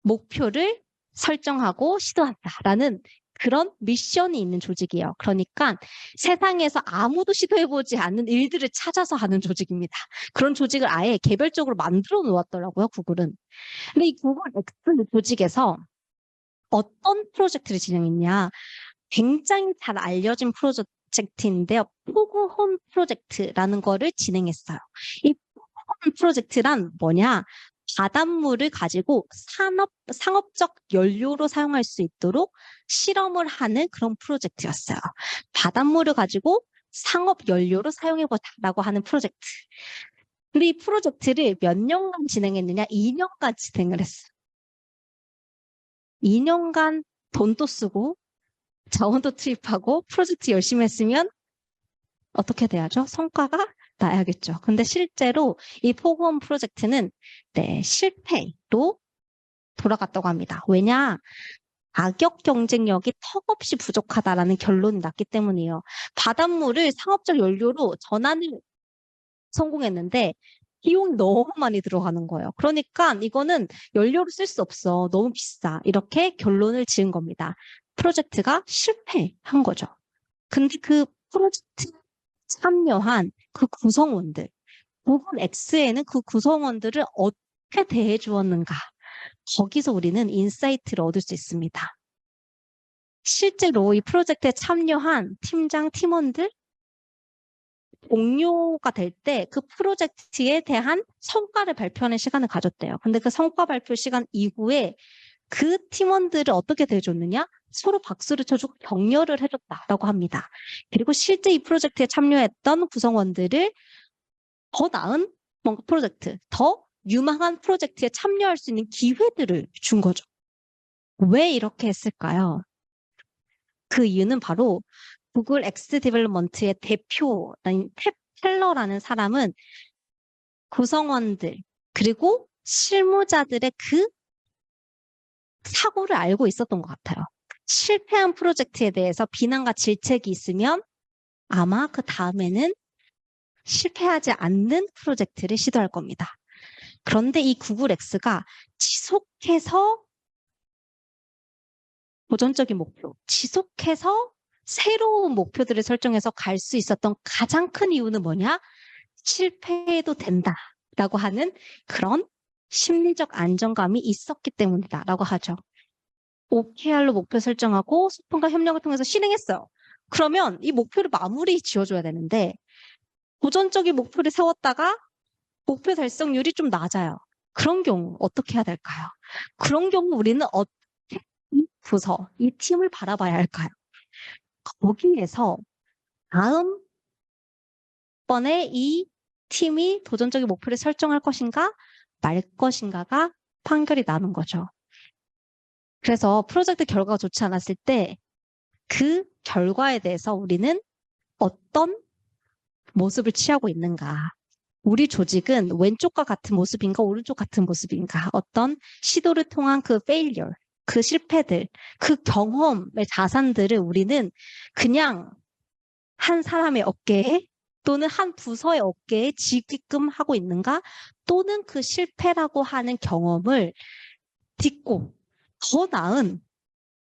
목표를 설정하고 시도한다라는 그런 미션이 있는 조직이에요. 그러니까 세상에서 아무도 시도해보지 않는 일들을 찾아서 하는 조직입니다. 그런 조직을 아예 개별적으로 만들어 놓았더라고요, 구글은. 근데 이 구글 X 조직에서 어떤 프로젝트를 진행했냐? 굉장히 잘 알려진 프로젝트인데요. 포그홈 프로젝트라는 거를 진행했어요. 이 포그홈 프로젝트란 뭐냐? 바닷물을 가지고 상업적 연료로 사용할 수 있도록 실험을 하는 그런 프로젝트였어요. 바닷물을 가지고 상업 연료로 사용해보자라고 하는 프로젝트. 근데 이 프로젝트를 몇 년간 진행했느냐? 2년간 진행을 했어요. 2년간 돈도 쓰고 자원도 투입하고 프로젝트 열심히 했으면 어떻게 돼야죠? 성과가 나야겠죠. 근데 실제로 이 포그홈 프로젝트는 실패로 돌아갔다고 합니다. 왜냐? 가격 경쟁력이 턱없이 부족하다라는 결론이 났기 때문이에요. 바닷물을 상업적 연료로 전환을 성공했는데 비용이 너무 많이 들어가는 거예요. 그러니까 이거는 연료를 쓸 수 없어. 너무 비싸. 이렇게 결론을 지은 겁니다. 프로젝트가 실패한 거죠. 근데 그 프로젝트 참여한 그 구성원들, 구글 X에는 그 구성원들을 어떻게 대해 주었는가? 거기서 우리는 인사이트를 얻을 수 있습니다. 실제로 이 프로젝트에 참여한 팀장, 팀원들, 동료가 될 때 그 프로젝트에 대한 성과를 발표하는 시간을 가졌대요. 근데 그 성과 발표 시간 이후에 그 팀원들을 어떻게 대해줬느냐? 서로 박수를 쳐주고 격려를 해줬다라고 합니다. 그리고 실제 이 프로젝트에 참여했던 구성원들을 더 나은 뭔가 프로젝트, 더 유망한 프로젝트에 참여할 수 있는 기회들을 준 거죠. 왜 이렇게 했을까요? 그 이유는 바로 구글 X 디벨롭먼트의 대표인 탭 텔러라는 사람은 구성원들 그리고 실무자들의 그 사고를 알고 있었던 것 같아요. 실패한 프로젝트에 대해서 비난과 질책이 있으면 아마 그 다음에는 실패하지 않는 프로젝트를 시도할 겁니다. 그런데 이 구글 X가 지속해서 도전적인 목표, 지속해서 새로운 목표들을 설정해서 갈 수 있었던 가장 큰 이유는 뭐냐? 실패해도 된다라고 하는 그런 심리적 안정감이 있었기 때문이다라고 하죠. OKR로 목표 설정하고 소통과 협력을 통해서 실행했어요. 그러면 이 목표를 마무리 지어줘야 되는데 도전적인 목표를 세웠다가 목표 달성률이 좀 낮아요. 그런 경우 어떻게 해야 될까요? 그런 경우 우리는 어떻게 이 부서, 이 팀을 바라봐야 할까요? 거기에서 다음 번에 이 팀이 도전적인 목표를 설정할 것인가 말 것인가가 판결이 나는 거죠. 그래서 프로젝트 결과가 좋지 않았을 때 그 결과에 대해서 우리는 어떤 모습을 취하고 있는가. 우리 조직은 왼쪽과 같은 모습인가 오른쪽 같은 모습인가. 어떤 시도를 통한 그 failure, 그 실패들, 그 경험의 자산들을 우리는 그냥 한 사람의 어깨에 또는 한 부서의 어깨에 지게끔 하고 있는가? 또는 그 실패라고 하는 경험을 딛고 더 나은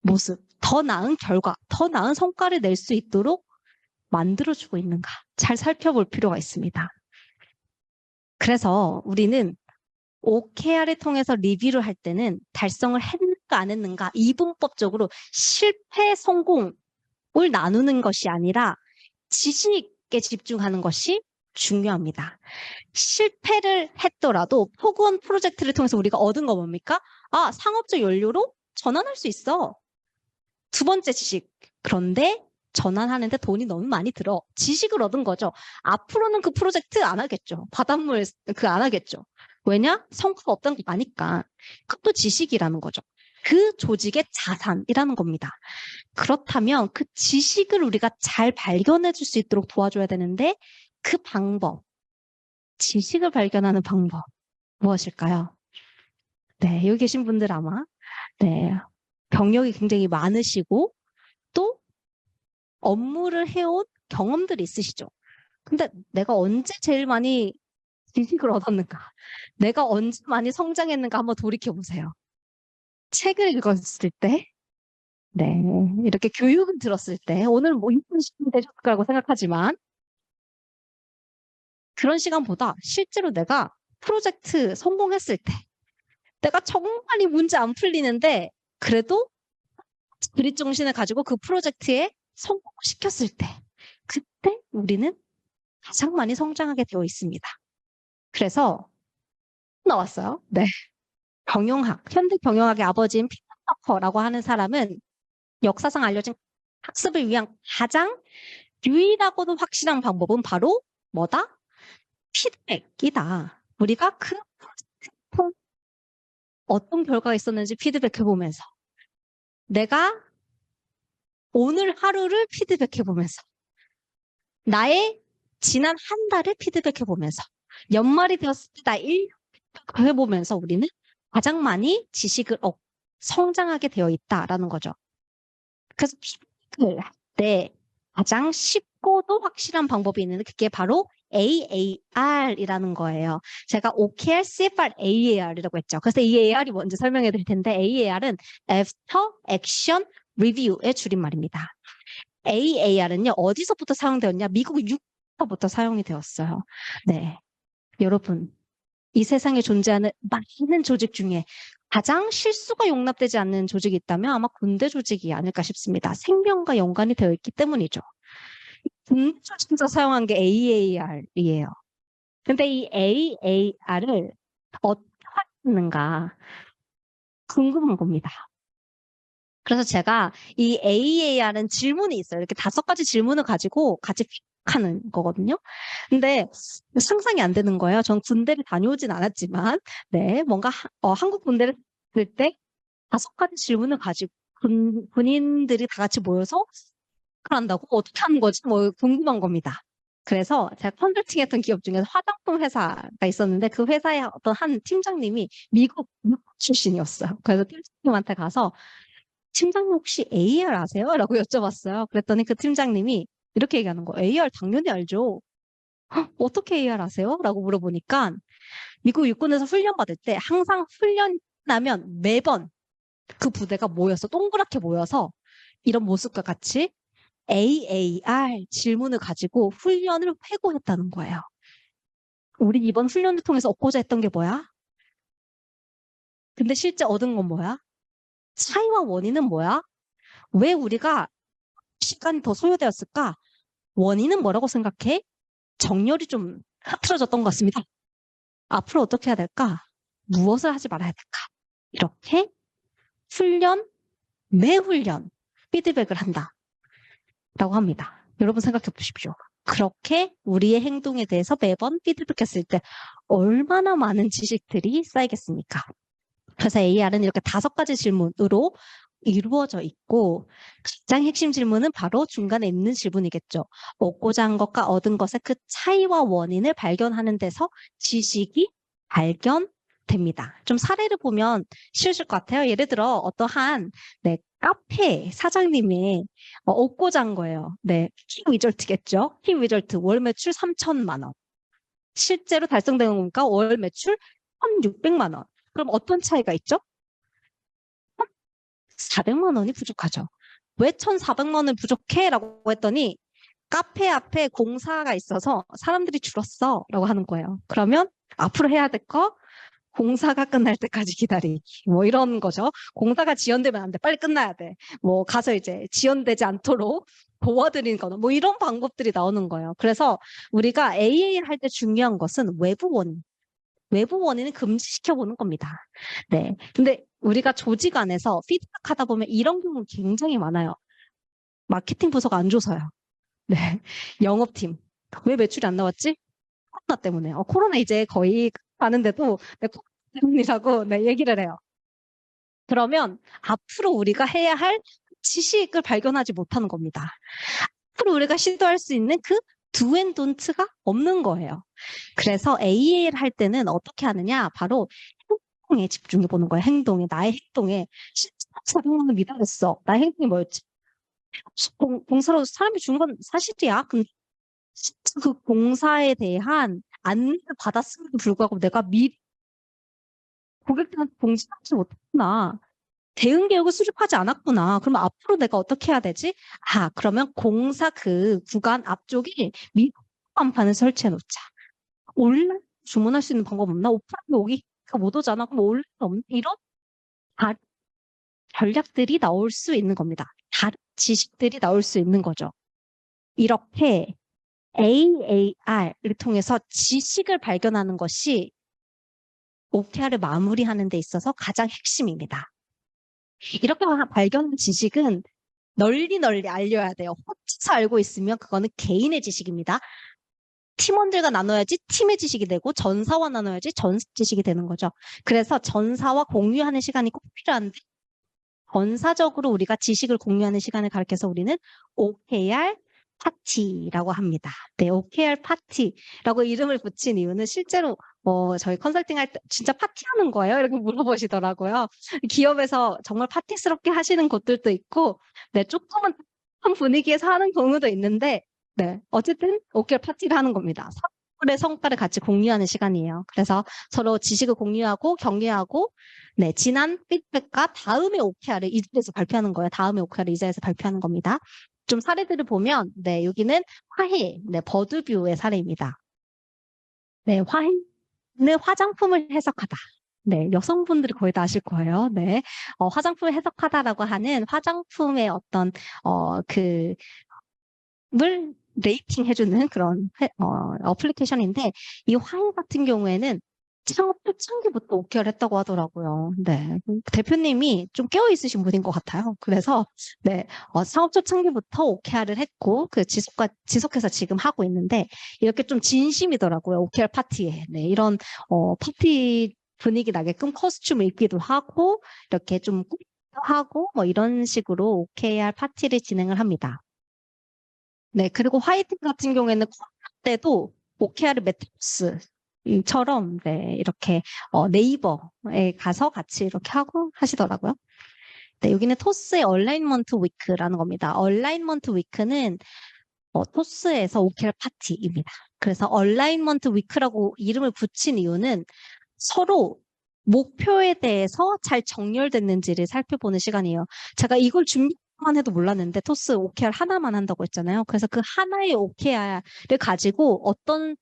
모습, 더 나은 결과, 더 나은 성과를 낼 수 있도록 만들어주고 있는가? 잘 살펴볼 필요가 있습니다. 그래서 우리는 OKR을 통해서 리뷰를 할 때는 달성을 했는가 안 했는가 이분법적으로 실패 성공을 나누는 것이 아니라 지식에 집중하는 것이 중요합니다. 실패를 했더라도 포그원 프로젝트를 통해서 우리가 얻은 거 뭡니까? 아, 상업적 연료로 전환할 수 있어. 두 번째 지식. 그런데 전환하는데 돈이 너무 많이 들어. 지식을 얻은 거죠. 앞으로는 그 프로젝트 안 하겠죠. 바닷물 그 안 하겠죠. 왜냐? 성과가 없다는 거 아니까. 그것도 지식이라는 거죠. 그 조직의 자산이라는 겁니다. 그렇다면 그 지식을 우리가 잘 발견해 줄 수 있도록 도와줘야 되는데 그 방법, 지식을 발견하는 방법 무엇일까요? 네, 여기 계신 분들 아마 네, 경력이 굉장히 많으시고 또 업무를 해온 경험들이 있으시죠. 근데 내가 언제 제일 많이 지식을 얻었는가? 내가 언제 많이 성장했는가 한번 돌이켜 보세요. 책을 읽었을 때, 네, 이렇게 교육을 들었을 때, 오늘 뭐 이쁜 시간이 되셨을 거라고 생각하지만, 그런 시간보다 실제로 내가 프로젝트 성공했을 때, 내가 정말 이 문제 안 풀리는데, 그래도 그릿 정신을 가지고 그 프로젝트에 성공시켰을 때, 그때 우리는 가장 많이 성장하게 되어 있습니다. 그래서 나왔어요. 네. 경영학, 현대 경영학의 아버지인 피터 파커라고 하는 사람은 역사상 알려진 학습을 위한 가장 유일하고도 확실한 방법은 바로 뭐다? 피드백이다. 우리가 그 어떤 결과가 있었는지 피드백해보면서 내가 오늘 하루를 피드백해보면서 나의 지난 한 달을 피드백해보면서 연말이 되었을 때 나의 1년 피드백해보면서 우리는 가장 많이 지식을 성장하게 되어 있다라는 거죠. 그래서 피드백을 할 때 가장 쉽고도 확실한 방법이 있는데 그게 바로 AAR이라는 거예요. 제가 OKR, CFR, AAR이라고 했죠. 그래서 이 AR이 뭔지 설명해 드릴 텐데 AAR은 After Action Review의 줄임말입니다. AAR은요, 어디서부터 사용되었냐? 미국 6부터 사용이 되었어요. 네. 여러분, 이 세상에 존재하는 많은 조직 중에 가장 실수가 용납되지 않는 조직이 있다면 아마 군대 조직이 아닐까 싶습니다. 생명과 연관이 되어 있기 때문이죠. 군대 조직에서 사용한 게 AAR이에요. 근데 이 AAR을 어떻게 하는가 궁금한 겁니다. 그래서 제가 이 AAR은 질문이 있어요. 이렇게 5가지 질문을 가지고 같이 하는 거거든요. 근데 상상이 안 되는 거예요. 전 군대를 다녀오진 않았지만, 네, 뭔가 한국 군대를 들 때 5가지 질문을 가지고 군인들이 다 같이 모여서 한다고 어떻게 하는 거지? 뭐 궁금한 겁니다. 그래서 제가 컨설팅했던 기업 중에서 화장품 회사가 있었는데 그 회사의 어떤 한 팀장님이 미국 출신이었어요. 그래서 팀장님한테 가서 팀장님 혹시 AR 아세요? 라고 여쭤봤어요. 그랬더니 그 팀장님이 이렇게 얘기하는 거예요. AR 당연히 알죠. 어떻게 AR 아세요? 라고 물어보니까 미국 육군에서 훈련 받을 때 항상 훈련 나면 매번 그 부대가 모여서 동그랗게 모여서 이런 모습과 같이 AAR 질문을 가지고 훈련을 회고했다는 거예요. 우리 이번 훈련을 통해서 얻고자 했던 게 뭐야? 근데 실제 얻은 건 뭐야? 차이와 원인은 뭐야? 왜 우리가 시간이 더 소요되었을까? 원인은 뭐라고 생각해? 정렬이 좀 흐트러졌던 것 같습니다. 앞으로 어떻게 해야 될까? 무엇을 하지 말아야 될까? 이렇게 훈련, 매훈련, 피드백을 한다. 라고 합니다. 여러분 생각해 보십시오. 그렇게 우리의 행동에 대해서 매번 피드백했을 때 얼마나 많은 지식들이 쌓이겠습니까? 그래서 AR은 이렇게 5가지 질문으로 이루어져 있고 가장 핵심 질문은 바로 중간에 있는 질문이겠죠. 얻고자 한 것과 얻은 것의 그 차이와 원인을 발견하는 데서 지식이 발견됩니다. 좀 사례를 보면 쉬우실 것 같아요. 예를 들어 어떠한 카페 사장님의 얻고자 한 거예요. 네, 키 리절트겠죠. 키 리절트 월 매출 3천만 원. 실제로 달성된 건가? 월 매출 1,600만 원. 그럼 어떤 차이가 있죠? 400만 원이 부족하죠. 왜 1,400만 원은 부족해? 라고 했더니 카페 앞에 공사가 있어서 사람들이 줄었어 라고 하는 거예요. 그러면 앞으로 해야 될 거 공사가 끝날 때까지 기다리기 뭐 이런 거죠. 공사가 지연되면 안 돼. 빨리 끝나야 돼. 뭐 가서 이제 지연되지 않도록 도와드리는 거는 뭐 이런 방법들이 나오는 거예요. 그래서 우리가 AA를 할 때 중요한 것은 외부 원인. 외부 원인은 금지시켜보는 겁니다. 네. 근데 우리가 조직 안에서 피드백하다 보면 이런 경우 굉장히 많아요. 마케팅 부서가 안 줘서요. 네. 영업팀. 왜 매출이 안 나왔지? 코로나 때문에. 코로나 이제 거의 가는데도 네, 코로나 때문이라고 네, 얘기를 해요. 그러면 앞으로 우리가 해야 할 지식을 발견하지 못하는 겁니다. 앞으로 우리가 시도할 수 있는 그 do앤don't가 없는 거예요. 그래서 AA를 할 때는 어떻게 하느냐? 바로 행동에 집중해 보는 거예요. 행동에, 나의 행동에. 400만 원 미달했어. 나의 행동이 뭐였지? 공사로 사람이 죽은 건 사실이야. 근데 그 공사에 대한 안내를 받았음에도 불구하고 내가 미리 고객들한테 공지하지 못했구나. 대응 계획을 수립하지 않았구나. 그러면 앞으로 내가 어떻게 해야 되지? 그러면 공사 그 구간 앞쪽에 미리 간판을 설치해 놓자. 온라인 주문할 수 있는 방법 없나? 오프라인 오기가 못 오잖아. 그럼 온라인 없나? 이런 다른 전략들이 나올 수 있는 겁니다. 다른 지식들이 나올 수 있는 거죠. 이렇게 AAR을 통해서 지식을 발견하는 것이 OKR을 마무리하는 데 있어서 가장 핵심입니다. 이렇게 발견한 지식은 널리 알려야 돼요. 혼자서 알고 있으면 그거는 개인의 지식입니다. 팀원들과 나눠야지 팀의 지식이 되고 전사와 나눠야지 전사 지식이 되는 거죠. 그래서 전사와 공유하는 시간이 꼭 필요한데 전사적으로 우리가 지식을 공유하는 시간을 가리켜서 우리는 OKR 파티라고 합니다. 네, OKR 파티라고 이름을 붙인 이유는 실제로 저희 컨설팅 할 때 진짜 파티하는 거예요? 이렇게 물어보시더라고요. 기업에서 정말 파티스럽게 하시는 곳들도 있고, 네, 조금은 한 분위기에서 하는 경우도 있는데, 네, 어쨌든 OKR 파티를 하는 겁니다. 서로의 성과를 같이 공유하는 시간이에요. 그래서 서로 지식을 공유하고 격려하고, 네, 지난 피드백과 다음의 OKR을 이 자리에서 발표하는 거예요. 다음의 OKR을 이 자리에서 발표하는 겁니다. 좀 사례들을 보면, 네, 여기는 화해, 네, 버드뷰의 사례입니다. 네, 화해는 화장품을 해석하다. 네, 여성분들이 거의 다 아실 거예요. 네, 화장품을 해석하다라고 하는 화장품의 어떤, 물 레이팅 해주는 그런 어플리케이션인데, 이 화해 같은 경우에는 창업 초창기부터 OKR 했다고 하더라고요. 네. 대표님이 좀 깨어있으신 분인 것 같아요. 그래서, 네, 창업 초창기부터 OKR을 했고, 지속해서 지금 하고 있는데, 이렇게 좀 진심이더라고요. OKR 파티에. 네, 이런, 파티 분위기 나게끔 코스튬을 입기도 하고, 이렇게 좀 꾸미기도 하고, 뭐 이런 식으로 OKR 파티를 진행을 합니다. 네, 그리고 화이팅 같은 경우에는 코로나 때도 OKR 매트릭스처럼 네, 이렇게 네이버에 가서 같이 이렇게 하고 하시더라고요. 네, 여기는 토스의 얼라인먼트 위크라는 겁니다. 얼라인먼트 위크는 토스에서 OKR 파티입니다. 그래서 얼라인먼트 위크라고 이름을 붙인 이유는 서로 목표에 대해서 잘 정렬됐는지를 살펴보는 시간이에요. 제가 이걸 만 해도 몰랐는데 토스 OKR 하나만 한다고 했잖아요. 그래서 그 하나의 OKR을 가지고 어떤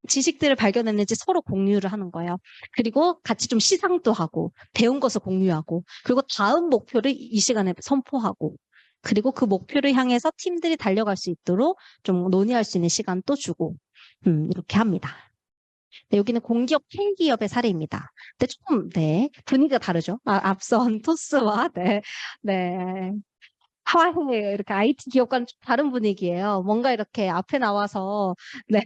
지식들을 발견했는지 서로 공유를 하는 거예요. 그리고 같이 좀 시상도 하고 배운 것을 공유하고 그리고 다음 목표를 이 시간에 선포하고 그리고 그 목표를 향해서 팀들이 달려갈 수 있도록 좀 논의할 수 있는 시간도 주고 이렇게 합니다. 네, 여기는 공기업 K기업의 사례입니다. 근데 조금 분위기가 다르죠. 앞선 토스와 네, 하와이 이렇게 IT 기업과는 좀 다른 분위기예요. 뭔가 이렇게 앞에 나와서 네,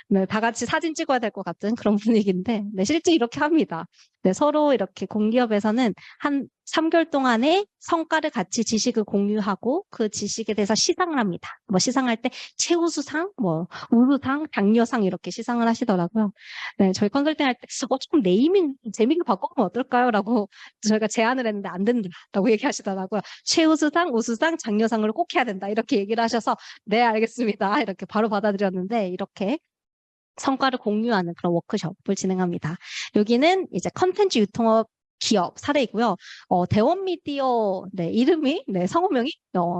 네, 다 같이 사진 찍어야 될 것 같은 그런 분위기인데, 네, 실제 이렇게 합니다. 네, 서로 이렇게 공기업에서는 한 3개월 동안의 성과를 같이 지식을 공유하고 그 지식에 대해서 시상을 합니다. 뭐 시상할 때 최우수상, 뭐 우수상, 장려상 이렇게 시상을 하시더라고요. 네, 저희 컨설팅 할 때 조금 네이밍 재미있게 바꿔보면 어떨까요? 라고 저희가 제안을 했는데 안 된다라고 얘기하시더라고요. 최우수상, 우수상, 장려상을 꼭 해야 된다 이렇게 얘기를 하셔서 네, 알겠습니다. 이렇게 바로 받아들였는데 이렇게 성과를 공유하는 그런 워크숍을 진행합니다. 여기는 이제 컨텐츠 유통업 기업 사례이고요. 대원미디어 이름이 성우명이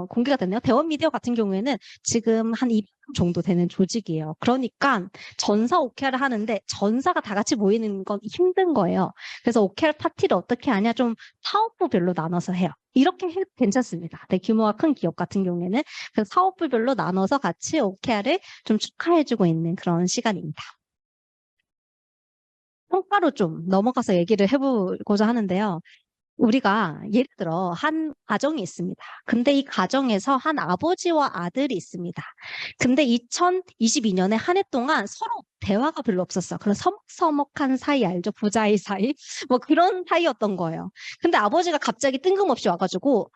공개가 됐네요. 대원미디어 같은 경우에는 지금 한 200명 정도 되는 조직이에요. 그러니까 전사 OKR을 하는데 전사가 다 같이 모이는 건 힘든 거예요. 그래서 OKR 파티를 어떻게 하냐 좀 사업부별로 나눠서 해요. 이렇게 해도 괜찮습니다. 규모가 큰 기업 같은 경우에는 그 사업부별로 나눠서 같이 OKR을 좀 축하해주고 있는 그런 시간입니다. 평가로 좀 넘어가서 얘기를 해보고자 하는데요. 우리가 예를 들어 한 가정이 있습니다. 근데 이 가정에서 한 아버지와 아들이 있습니다. 근데 2022년에 한 해 동안 서로 대화가 별로 없었어. 그런 서먹서먹한 사이 알죠? 부자의 사이? 뭐 그런 사이였던 거예요. 근데 아버지가 갑자기 뜬금없이 와가지고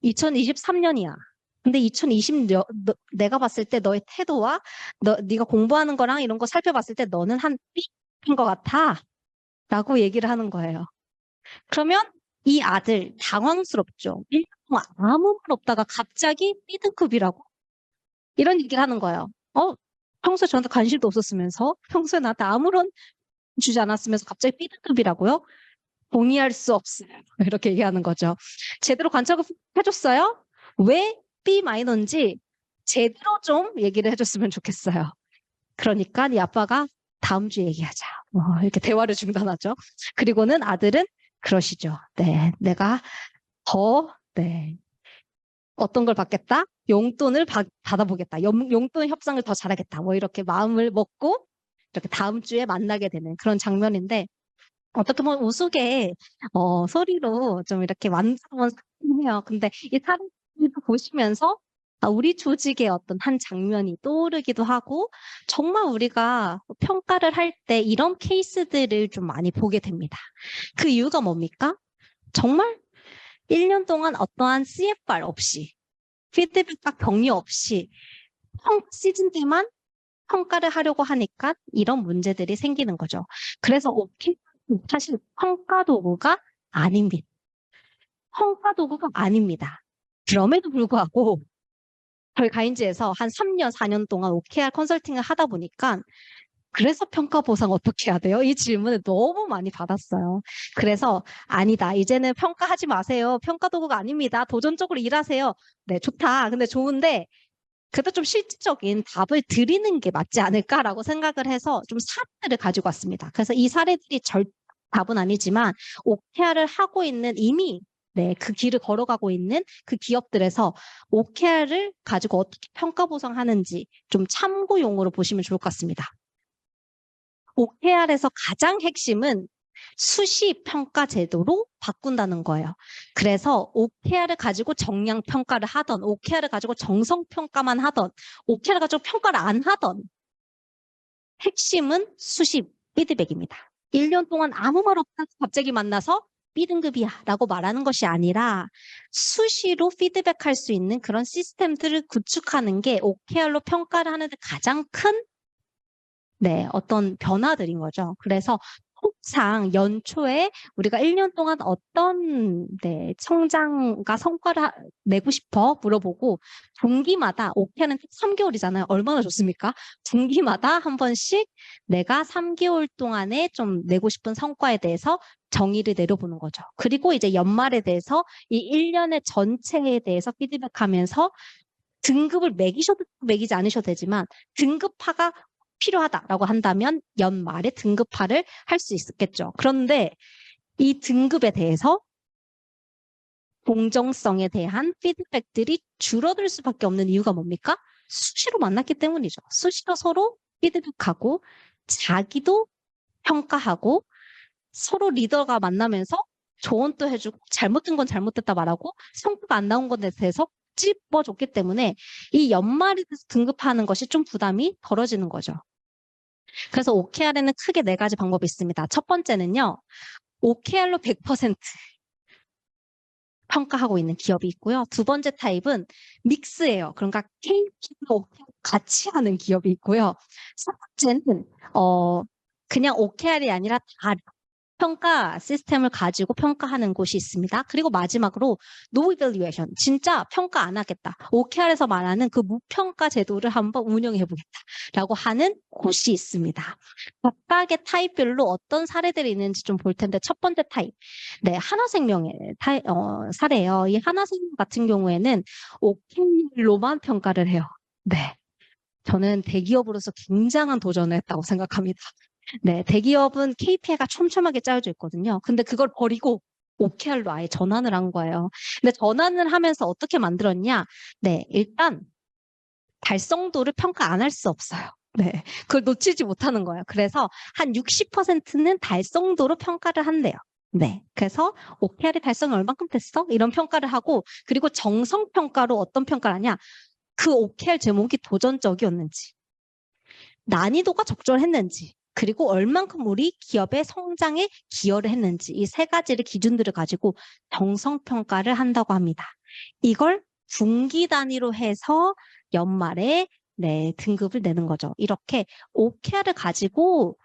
2023년이야. 근데 2020 내가 봤을 때 너의 태도와 네가 공부하는 거랑 이런 거 살펴봤을 때 너는 한 B인 것 같아. 라고 얘기를 하는 거예요. 그러면 이 아들 당황스럽죠. 1년 동안 아무 말 없다가 갑자기 B등급이라고 이런 얘기를 하는 거예요. 평소에 저한테 관심도 없었으면서 평소에 나한테 아무런 주지 않았으면서 갑자기 B등급이라고요? 동의할 수 없어요. 이렇게 얘기하는 거죠. 제대로 관찰을 해줬어요? 왜 B 마이너인지 제대로 좀 얘기를 해줬으면 좋겠어요. 그러니까 이 아빠가 다음 주에 얘기하자. 이렇게 대화를 중단하죠. 그리고는 아들은 그러시죠. 네, 내가 어떤 걸 받겠다? 용돈을 받아보겠다. 용돈 협상을 더 잘하겠다. 뭐 이렇게 마음을 먹고 이렇게 다음 주에 만나게 되는 그런 장면인데 어떻게 보면 우스개 소리로 좀 이렇게 완성은 해요. 근데 이 사례를 보시면서 우리 조직의 어떤 한 장면이 떠오르기도 하고 정말 우리가 평가를 할 때 이런 케이스들을 좀 많이 보게 됩니다. 그 이유가 뭡니까? 정말 1년 동안 어떠한 CFR 없이 피드백과 격려 없이 시즌 때만 평가를 하려고 하니까 이런 문제들이 생기는 거죠. 그래서 사실 평가 도구가 아닙니다. 평가 도구가 아닙니다. 그럼에도 불구하고 저희 가인지에서 한 3년, 4년 동안 OKR 컨설팅을 하다 보니까 그래서 평가 보상 어떻게 해야 돼요? 이 질문을 너무 많이 받았어요. 그래서 아니다. 이제는 평가하지 마세요. 평가 도구가 아닙니다. 도전적으로 일하세요. 네, 좋다. 근데 좋은데 그래도 좀 실질적인 답을 드리는 게 맞지 않을까라고 생각을 해서 좀 사례들을 가지고 왔습니다. 그래서 이 사례들이 답은 아니지만 OKR을 하고 있는 이미 그 길을 걸어가고 있는 그 기업들에서 OKR을 가지고 어떻게 평가 보상하는지 좀 참고용으로 보시면 좋을 것 같습니다. OKR에서 가장 핵심은 수시 평가 제도로 바꾼다는 거예요. 그래서 OKR을 가지고 정량 평가를 하던, OKR을 가지고 정성 평가만 하던, OKR을 가지고 평가를 안 하던 핵심은 수시 피드백입니다. 1년 동안 아무 말 없다가 갑자기 만나서 B등급이야 라고 말하는 것이 아니라 수시로 피드백할 수 있는 그런 시스템들을 구축하는 게 OKR로 평가를 하는 데 가장 큰 어떤 변화들인 거죠. 그래서 항상 연초에 우리가 1년 동안 어떤 성장과 성과를 내고 싶어 물어보고 분기마다 OKR은 3개월이잖아요. 얼마나 좋습니까? 분기마다 한 번씩 내가 3개월 동안에 좀 내고 싶은 성과에 대해서 정의를 내려보는 거죠. 그리고 이제 연말에 대해서 이 1년의 전체에 대해서 피드백하면서 등급을 매기지 않으셔도 되지만 등급화가 필요하다라고 한다면 연말에 등급화를 할 수 있겠죠. 그런데 이 등급에 대해서 공정성에 대한 피드백들이 줄어들 수밖에 없는 이유가 뭡니까? 수시로 만났기 때문이죠. 수시로 서로 피드백하고 자기도 평가하고 서로 리더가 만나면서 조언도 해주고 잘못된 건 잘못됐다 말하고 성과가 안 나온 것에 대해서 찝어줬기 때문에 이 연말에 대해서 등급하는 것이 좀 부담이 덜어지는 거죠. 그래서 OKR에는 크게 4가지 방법이 있습니다. 첫 번째는요. OKR로 100% 평가하고 있는 기업이 있고요. 두 번째 타입은 믹스예요. 그러니까 KPI와 같이 하는 기업이 있고요. 세 번째는 그냥 OKR이 아니라 다 평가 시스템을 가지고 평가하는 곳이 있습니다. 그리고 마지막으로 No Evaluation, 진짜 평가 안 하겠다. OKR에서 말하는 그 무평가 제도를 한번 운영해 보겠다라고 하는 곳이 있습니다. 각각의 타입별로 어떤 사례들이 있는지 좀 볼 텐데 첫 번째 타입, 하나생명의 사례예요. 이 하나생명 같은 경우에는 OKR로만 평가를 해요. 네, 저는 대기업으로서 굉장한 도전을 했다고 생각합니다. 네, 대기업은 KPI가 촘촘하게 짜여져 있거든요. 근데 그걸 버리고 OKR로 아예 전환을 한 거예요. 근데 전환을 하면서 어떻게 만들었냐? 네, 일단 달성도를 평가 안 할 수 없어요. 네, 그걸 놓치지 못하는 거예요. 그래서 한 60%는 달성도로 평가를 한대요. 네, 그래서 OKR이 달성이 얼만큼 됐어? 이런 평가를 하고, 그리고 정성 평가로 어떤 평가를 하냐? 그 OKR 제목이 도전적이었는지, 난이도가 적절했는지, 그리고 얼만큼 우리 기업의 성장에 기여를 했는지, 이 3가지를 기준들을 가지고 정성평가를 한다고 합니다. 이걸 분기 단위로 해서 연말에 등급을 내는 거죠. 이렇게 OKR을 가지고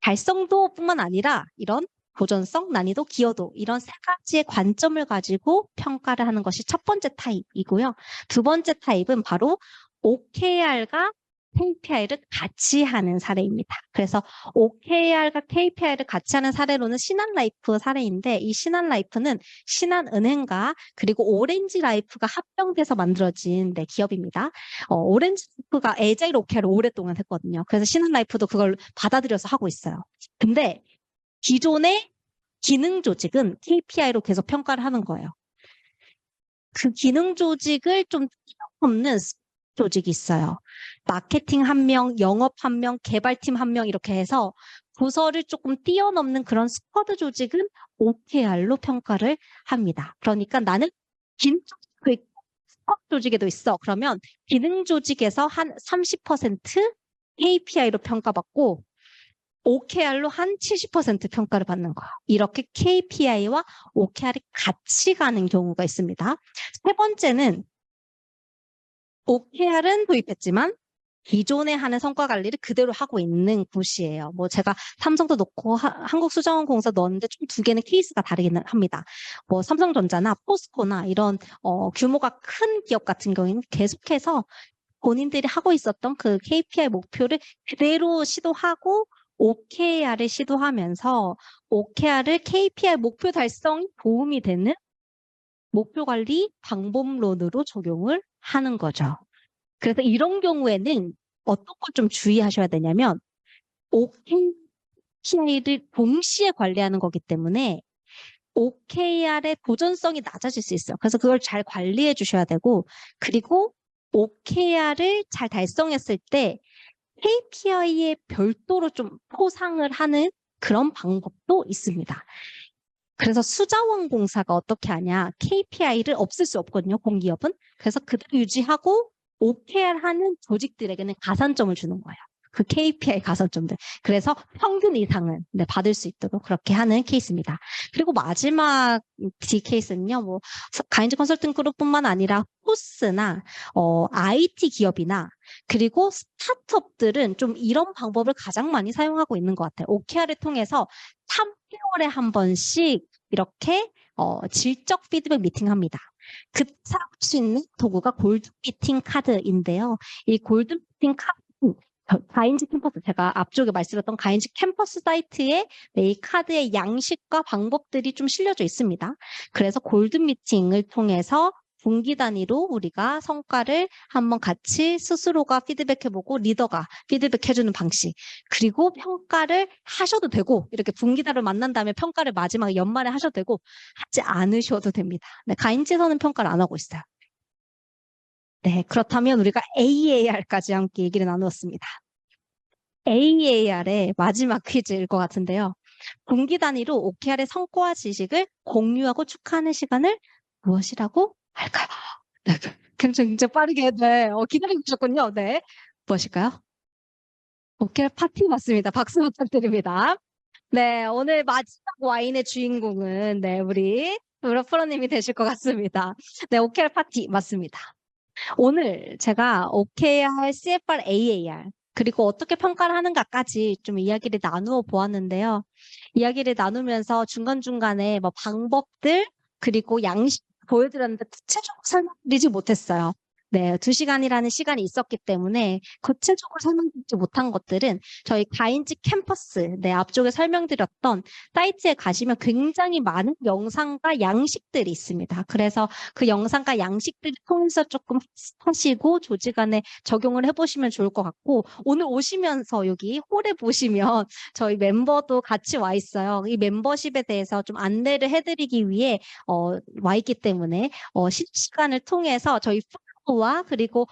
달성도뿐만 아니라 이런 도전성, 난이도, 기여도 이런 3가지의 관점을 가지고 평가를 하는 것이 첫 번째 타입이고요. 두 번째 타입은 바로 OKR과 KPI를 같이 하는 사례입니다. 그래서 OKR과 KPI를 같이 하는 사례로는 신한라이프 사례인데, 이 신한라이프는 신한은행과 그리고 오렌지라이프가 합병돼서 만들어진 기업입니다. 오렌지라이프가 에자일 OKR을 오랫동안 했거든요. 그래서 신한라이프도 그걸 받아들여서 하고 있어요. 근데 기존의 기능 조직은 KPI로 계속 평가를 하는 거예요. 그 기능 조직을 좀 뛰어넘는 조직이 있어요. 마케팅 1명, 영업 1명, 개발팀 1명 이렇게 해서 부서를 조금 뛰어넘는 그런 스쿼드 조직은 OKR로 평가를 합니다. 그러니까 나는 기능 조직도 있고 스쿼드 조직에도 있어. 그러면 기능 조직에서 한 30% KPI로 평가받고 OKR로 한 70% 평가를 받는 거야. 이렇게 KPI와 OKR이 같이 가는 경우가 있습니다. 세 번째는 OKR은 도입했지만 기존에 하는 성과 관리를 그대로 하고 있는 곳이에요. 뭐 제가 삼성도 넣고 한국수자원공사 넣었는데 좀 2개는 케이스가 다르기는 합니다. 뭐 삼성전자나 포스코나 이런 규모가 큰 기업 같은 경우에는 계속해서 본인들이 하고 있었던 그 KPI 목표를 그대로 시도하고 OKR을 시도하면서 OKR을 KPI 목표 달성에 도움이 되는 목표 관리 방법론으로 적용을 하는 거죠. 그래서 이런 경우에는 어떤 걸 좀 주의하셔야 되냐면 OKR을 동시에 관리하는 거기 때문에 OKR의 도전성이 낮아질 수 있어요. 그래서 그걸 잘 관리해 주셔야 되고, 그리고 OKR을 잘 달성했을 때 KPI에 별도로 좀 포상을 하는 그런 방법도 있습니다. 그래서 수자원공사가 어떻게 하냐, KPI를 없앨 수 없거든요, 공기업은. 그래서 그대로 유지하고 OKR 하는 조직들에게는 가산점을 주는 거예요. 그 KPI 가산점들. 그래서 평균 이상은 네, 받을 수 있도록 그렇게 하는 케이스입니다. 그리고 마지막 D 케이스는요, 뭐 가인즈 컨설팅 그룹뿐만 아니라 호스나 IT 기업이나 그리고 스타트업들은 좀 이런 방법을 가장 많이 사용하고 있는 것 같아요. OKR을 통해서 3개월에 한 번씩 이렇게 질적 피드백 미팅합니다. 그 사용할 수 있는 도구가 골든 미팅 카드인데요. 이 골든 미팅 카드는 가인즈 캠퍼스, 제가 앞쪽에 말씀드렸던 가인즈 캠퍼스 사이트에 이 카드의 양식과 방법들이 좀 실려져 있습니다. 그래서 골든 미팅을 통해서 분기 단위로 우리가 성과를 한번 같이 스스로가 피드백해보고 리더가 피드백해주는 방식. 그리고 평가를 하셔도 되고, 이렇게 분기단을 만난 다음에 평가를 마지막에 연말에 하셔도 되고, 하지 않으셔도 됩니다. 네, 가인지에서는 평가를 안 하고 있어요. 네, 그렇다면 우리가 AAR까지 함께 얘기를 나누었습니다. AAR의 마지막 퀴즈일 것 같은데요. 분기 단위로 OKR의 성과와 지식을 공유하고 축하하는 시간을 무엇이라고 할까요? 네, 굉장히 빠르게 기다리고 계셨군요. 네, 무엇일까요? OKR 파티 맞습니다. 박수 부탁드립니다. 네, 오늘 마지막 와인의 주인공은 우리 프로님이 되실 것 같습니다. 네, OKR 파티 맞습니다. 오늘 제가 OKR, CFR, AAR 그리고 어떻게 평가를 하는가까지 좀 이야기를 나누어 보았는데요. 이야기를 나누면서 중간중간에 뭐 방법들 그리고 양식 보여드렸는데 구체적으로 설명드리지 못했어요. 네, 2시간이라는 시간이 있었기 때문에 구체적으로 설명드리지 못한 것들은 저희 가인즈 캠퍼스, 앞쪽에 설명드렸던 사이트에 가시면 굉장히 많은 영상과 양식들이 있습니다. 그래서 그 영상과 양식들을 통해서 조금 하시고 조직 안에 적용을 해보시면 좋을 것 같고, 오늘 오시면서 여기 홀에 보시면 저희 멤버도 같이 와 있어요. 이 멤버십에 대해서 좀 안내를 해드리기 위해 와 있기 때문에 실시간을 통해서 저희 와 그리고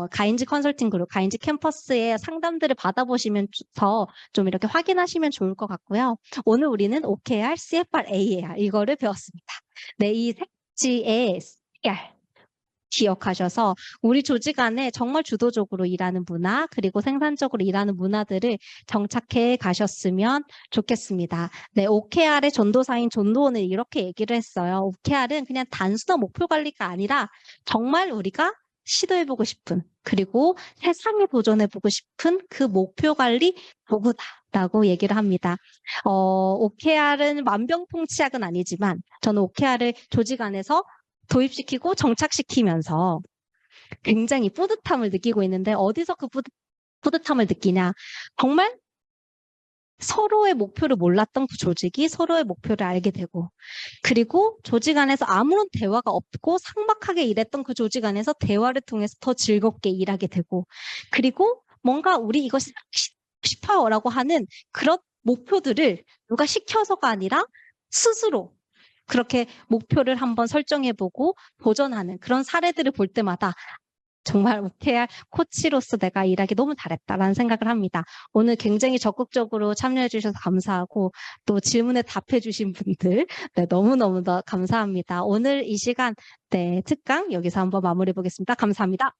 가인즈 컨설팅 그룹, 가인즈 캠퍼스의 상담들을 받아보시면서 좀 이렇게 확인하시면 좋을 것 같고요. 오늘 우리는 OKR, CFR, AAR 이거를 배웠습니다. 네, 이 색지의 CR 기억하셔서 우리 조직 안에 정말 주도적으로 일하는 문화 그리고 생산적으로 일하는 문화들을 정착해 가셨으면 좋겠습니다. 네, OKR의 전도사인 전도원을 이렇게 얘기를 했어요. OKR은 그냥 단순한 목표 관리가 아니라 정말 우리가 시도해보고 싶은 그리고 세상에 도전해보고 싶은 그 목표 관리 도구다라고 얘기를 합니다. OKR은 만병통치약은 아니지만 저는 OKR을 조직 안에서 도입시키고 정착시키면서 굉장히 뿌듯함을 느끼고 있는데, 어디서 그 뿌듯함을 느끼냐? 정말 서로의 목표를 몰랐던 그 조직이 서로의 목표를 알게 되고, 그리고 조직 안에서 아무런 대화가 없고 삭막하게 일했던 그 조직 안에서 대화를 통해서 더 즐겁게 일하게 되고, 그리고 뭔가 우리 이거 싶어요라고 하는 그런 목표들을 누가 시켜서가 아니라 스스로 그렇게 목표를 한번 설정해보고 도전하는 그런 사례들을 볼 때마다 정말 OKR 코치로서 내가 일하기 너무 잘했다라는 생각을 합니다. 오늘 굉장히 적극적으로 참여해 주셔서 감사하고 또 질문에 답해 주신 분들 너무너무 감사합니다. 오늘 이 시간 특강 여기서 한번 마무리해 보겠습니다. 감사합니다.